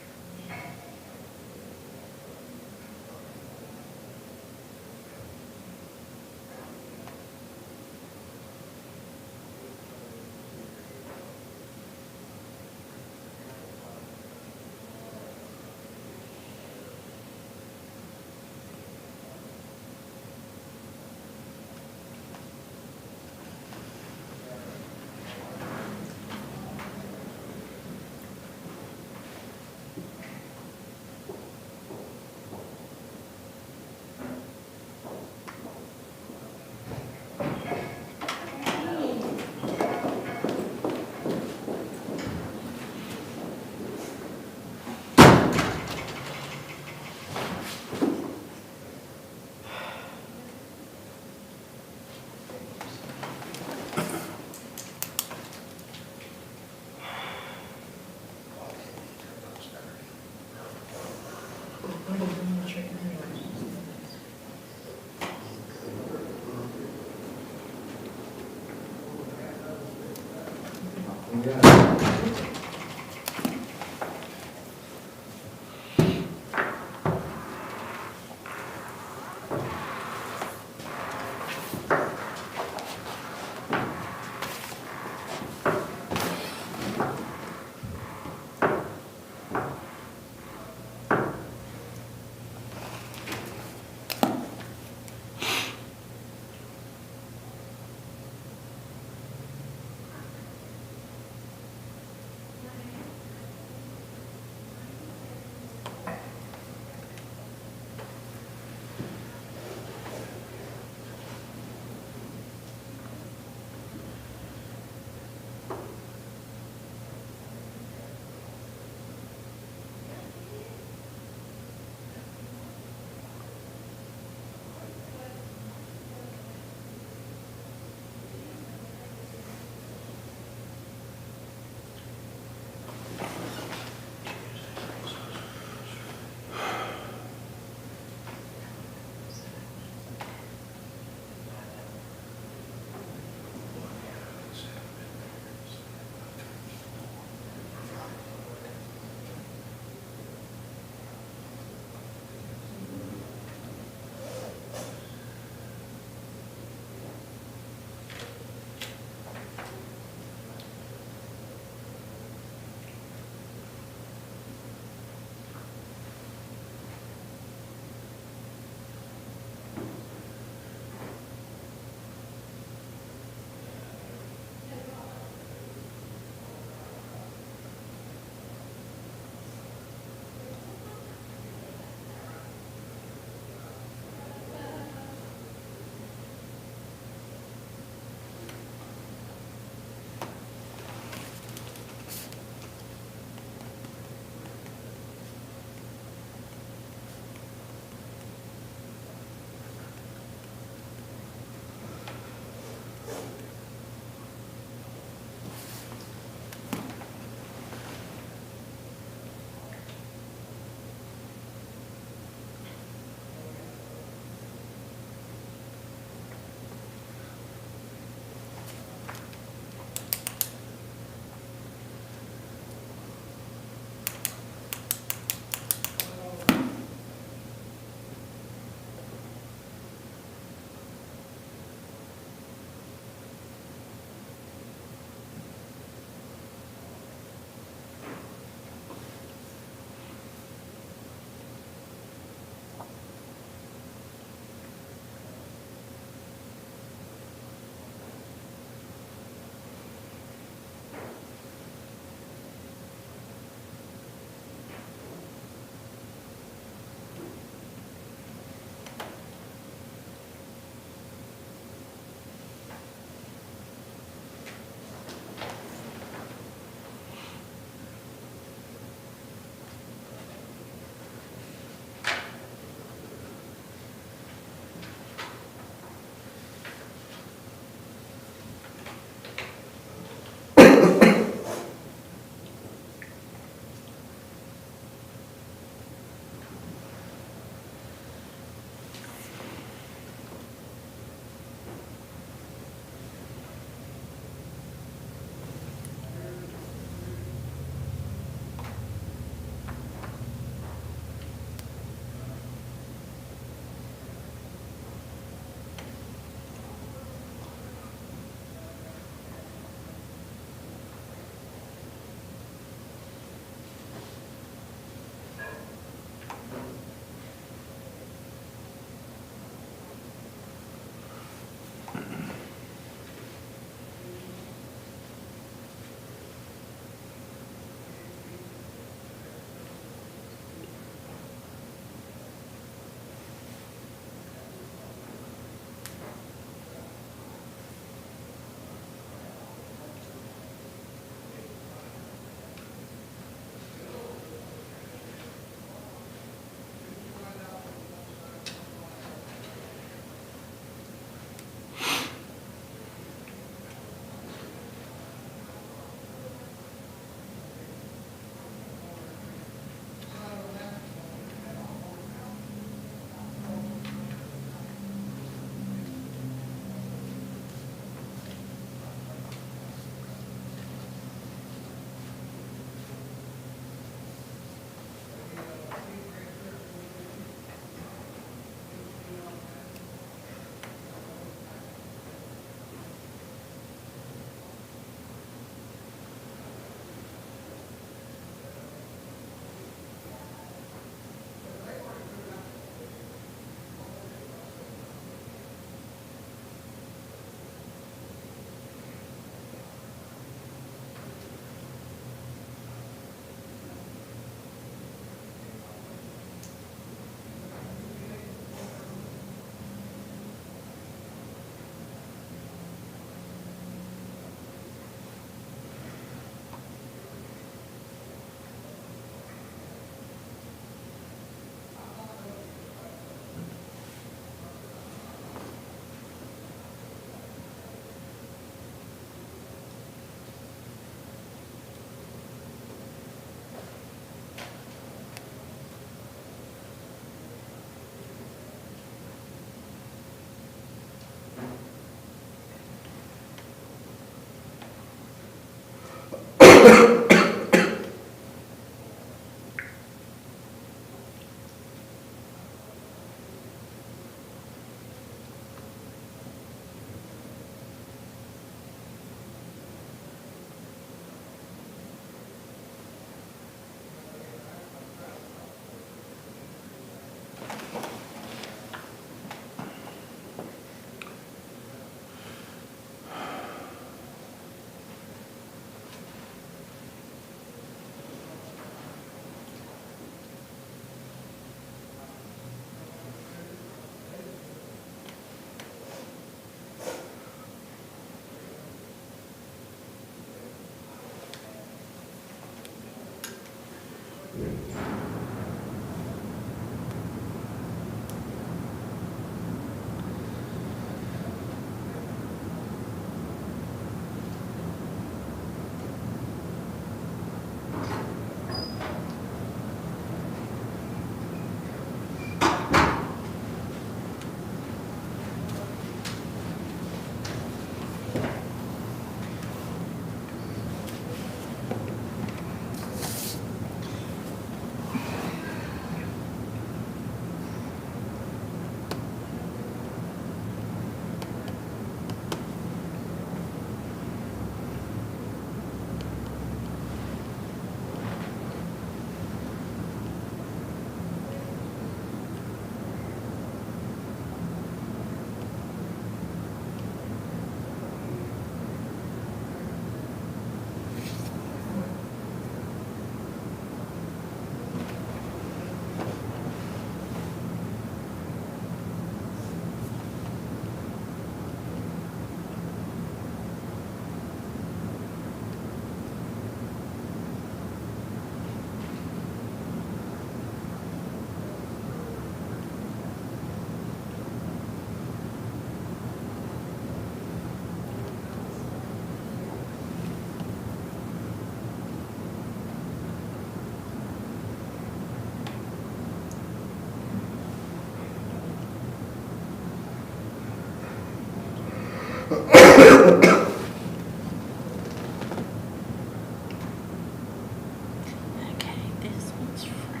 S19: Okay, this one's free.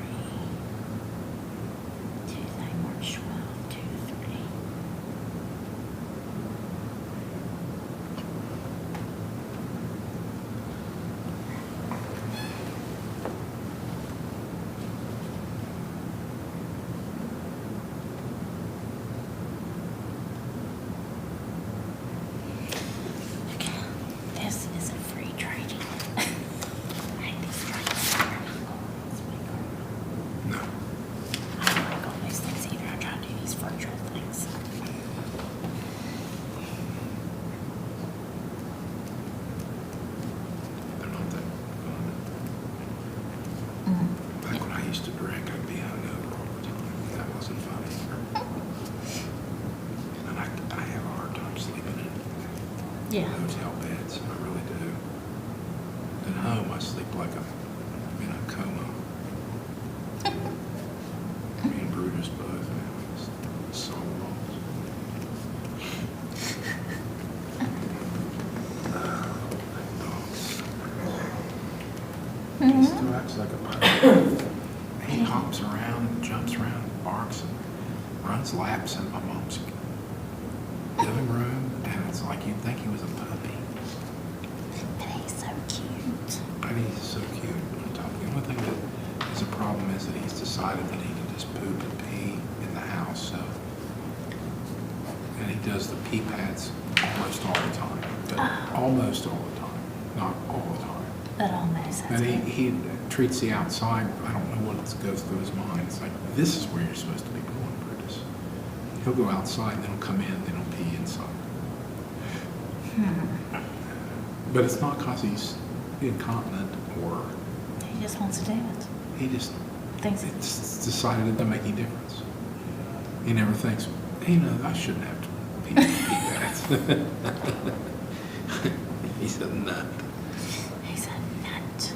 S19: Tuesday, March 12th, 2 to 3. Okay, this is a free training. I hate these trainings. I don't like all these things either. I try to do these virtual things.
S18: They're not that fun. Back when I used to drink, I'd be hungover all the time. That wasn't fun either. And I have a hard time sleeping in
S19: Yeah.
S18: hotel beds. I really do. At home, I sleep like I'm in a coma. Me and Brutus both, man, we just saw walls. He still acts like a puppy. He hops around and jumps around and barks and runs laps in my mom's living room, and it's like you'd think he was a puppy.
S19: And he's so cute.
S18: I mean, he's so cute on top. The only thing that is a problem is that he's decided that he can just poop and pee in the house, so. And he does the pee pads almost all the time, but almost all the time, not all the time.
S19: But almost, that's
S18: And
S19: good.
S18: he treats the outside, I don't know what goes through his mind. It's like, this is where you're supposed to be going, Brutus. He'll go outside, then he'll come in, then he'll pee inside. But it's not because he's incontinent or
S19: He just wants to do it.
S18: he just,
S19: Thinks
S18: it's decided it doesn't make any difference. He never thinks, hey, no, I shouldn't have to pee that. He's a nut.
S19: He's a nut.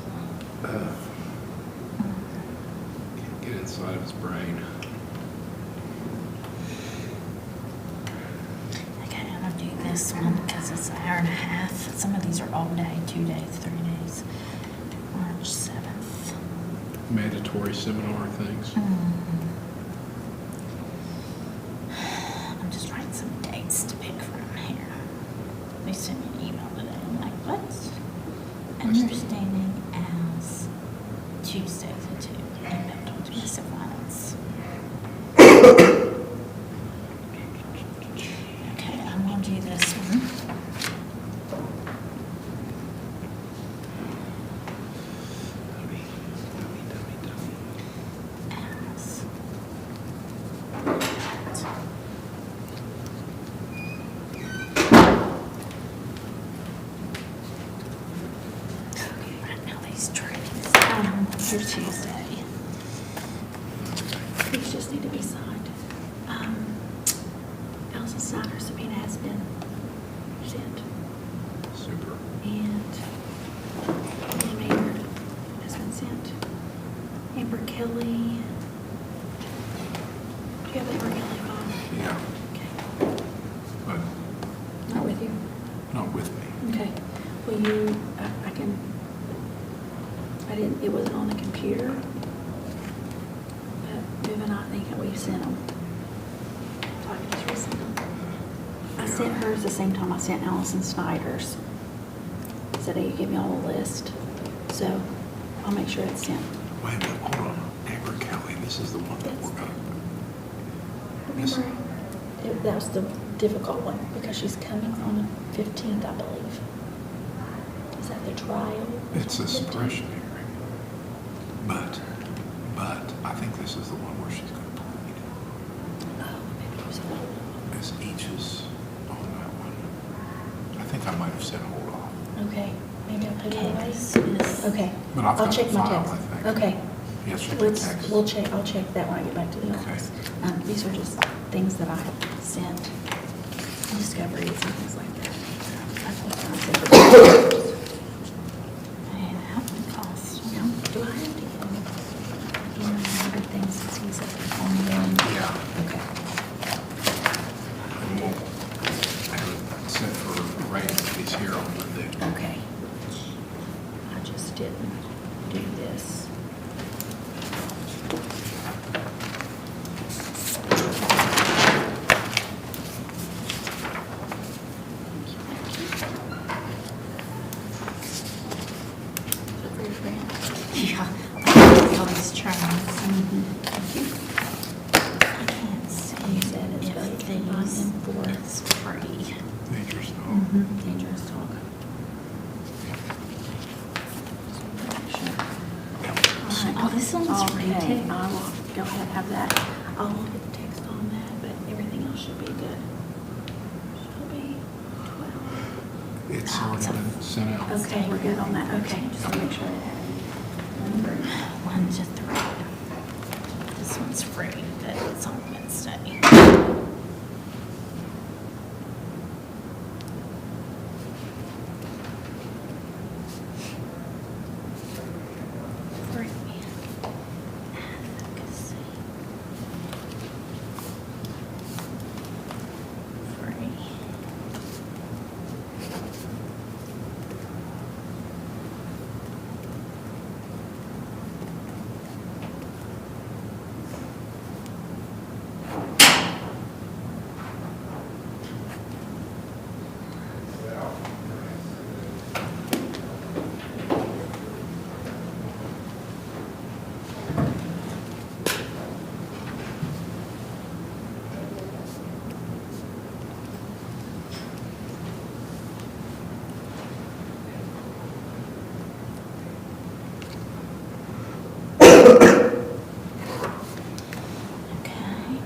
S18: Can't get inside of his brain.
S19: Okay, I'm gonna do this. this one because it's an hour and a half. Some of these are all day, 2 days, 3 days. March 7th.
S18: Mandatory seminar things.
S19: I'm just writing some dates to pick from here. They sent me an email today. I'm like, what? Understanding as Tuesday to 2. Impact on domestic violence. Okay, I'm gonna do this one. As okay, right now these trainings for Tuesday. These just need to be signed. Allison's signer subpoena has been sent.
S18: Super.
S19: And Maynard has been sent. Amber Kelly. Do you have Amber Kelly on?
S18: Yeah,
S19: Okay.
S18: but
S19: Not with you?
S18: not with me.
S19: Okay. Will you, it wasn't on the computer. But Viv and I think that we sent them. So I can just resend them. I sent hers the same time I sent Allison Snyder's. Said, hey, you give me all the list. So I'll make sure it's sent.
S18: Wait a minute, hold on. Amber Kelly, this is the one that we're gonna.
S19: Remember, that was the difficult one because she's coming on the 15th, I believe. Is that the trial?
S18: It's a suppression hearing. But I think this is the one where she's gonna plead.
S19: Oh, maybe it was another one.
S18: Miss Each is on that one. I think I might have said hold off.
S19: Okay, maybe I'll put it away. Okay.
S18: But I've
S19: I'll
S18: got
S19: check
S18: the
S19: my
S18: file,
S19: text.
S18: I think.
S19: Okay.
S18: Yes, check the text.
S19: I'll check that when I get back to the office. These are just things that I have sent, discoveries and things like that. That's what I said. And how many costs? Do I have to get him? Other things since he's on one?
S18: Yeah.
S19: Okay.
S18: And we'll have it set for writing if he's here on Monday.
S19: Okay. I just didn't do this. Yeah, all these trainings. Thank you. I can't see that it's everything on it's free.
S18: Dangerous dog.
S19: Dangerous talk.
S18: Yeah.
S19: Oh, this one's free too. I will go ahead and have that. I'll look at the text on that, but everything else should be good. Should be 12.
S18: It's already been sent out.
S19: Okay, we're good on that. Okay, just to make sure. 1 to 3. This one's free, but it's on Wednesday. Free. Advocacy. Free. Okay.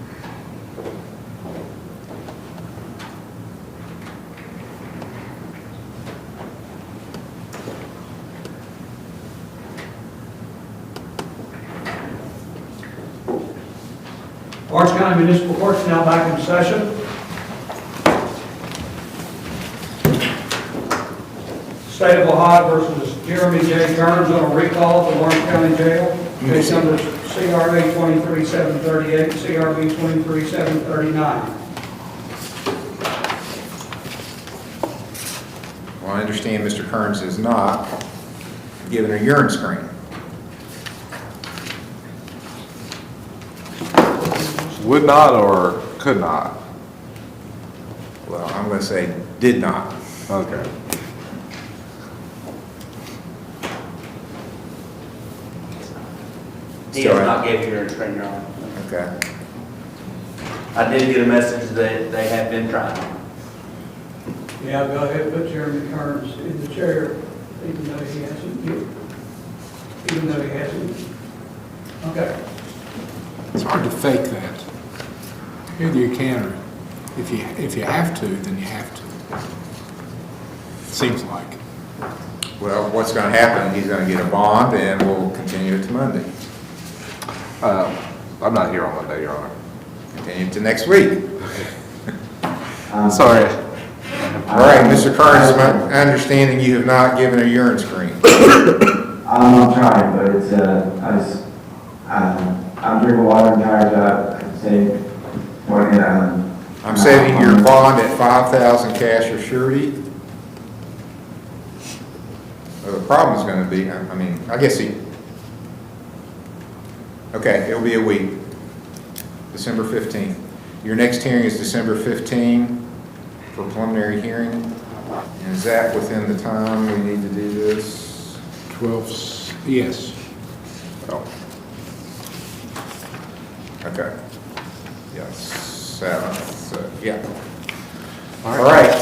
S2: Orange County Municipal Court's now back in session. State of Ohio versus Jeremy J. Kearns on a recall to Orange County Jail. Case number CRA 23738, CRB 23739.
S1: Well, I understand Mr. Kearns is not given a urine screen.
S17: Would not or could not?
S1: Well, I'm going to say did not.
S17: Okay.
S16: He has not given you your screen, Your Honor.
S1: Okay.
S16: I did get a message that they have been trying.
S2: Yeah, go ahead and put Jeremy Kearns in the chair, even though he hasn't, even though he hasn't. Okay.
S18: It's hard to fake that. Either you can, or if you have to, then you have to. Seems like.
S1: Well, what's going to happen, he's going to get a bond and we'll continue it to Monday.
S17: I'm not here on Monday, Your Honor.
S1: Continue it to next week.
S17: Sorry.
S1: All right, Mr. Kearns, my understanding you have not given a urine screen.
S13: I'm trying, but it's, I'm drinking water and tired, I can say, what,
S1: I'm setting your bond at $5,000 cash or surety. Well, the problem's going to be, I mean, I guess okay, it'll be a week, December 15th. Your next hearing is December 15th for preliminary hearing. And is that within the time we need to do this?
S18: 12, yes.
S1: Oh. Okay. Yes, 7th, yeah. All right.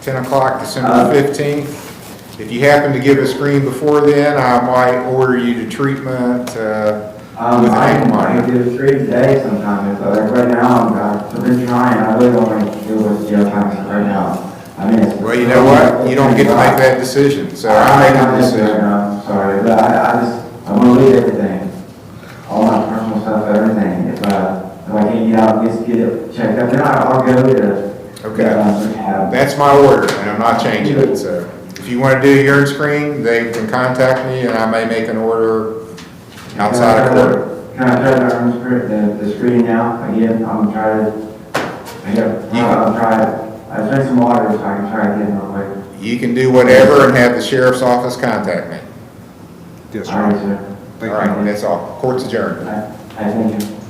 S1: 10 o'clock, December 15th. If you happen to give a screen before then, I might order you to treatment with an ankle
S13: I
S1: monitor.
S13: can do it 3 today sometime, but like right now, I've been trying, I really don't want to deal with jail time right now. I mean,
S1: Well, you know what? You don't get to make that decision, so I'm making the decision.
S13: I'm sorry, but I want to leave everything, all my personal stuff, everything. If I can't get out, just get it checked up, then I'll go to.
S1: Okay. That's my order, and I'm not changing it, so. If you want to do a urine screen, they can contact me, and I may make an order outside of court.
S13: Can I try the screening now? Again, I'm trying to, I drank some water so I can try again real quick.
S1: You can do whatever and have the sheriff's office contact me.
S17: Yes, sir.
S13: All right, sir.
S1: All right, that's all. Court's adjourned.
S13: I thank you.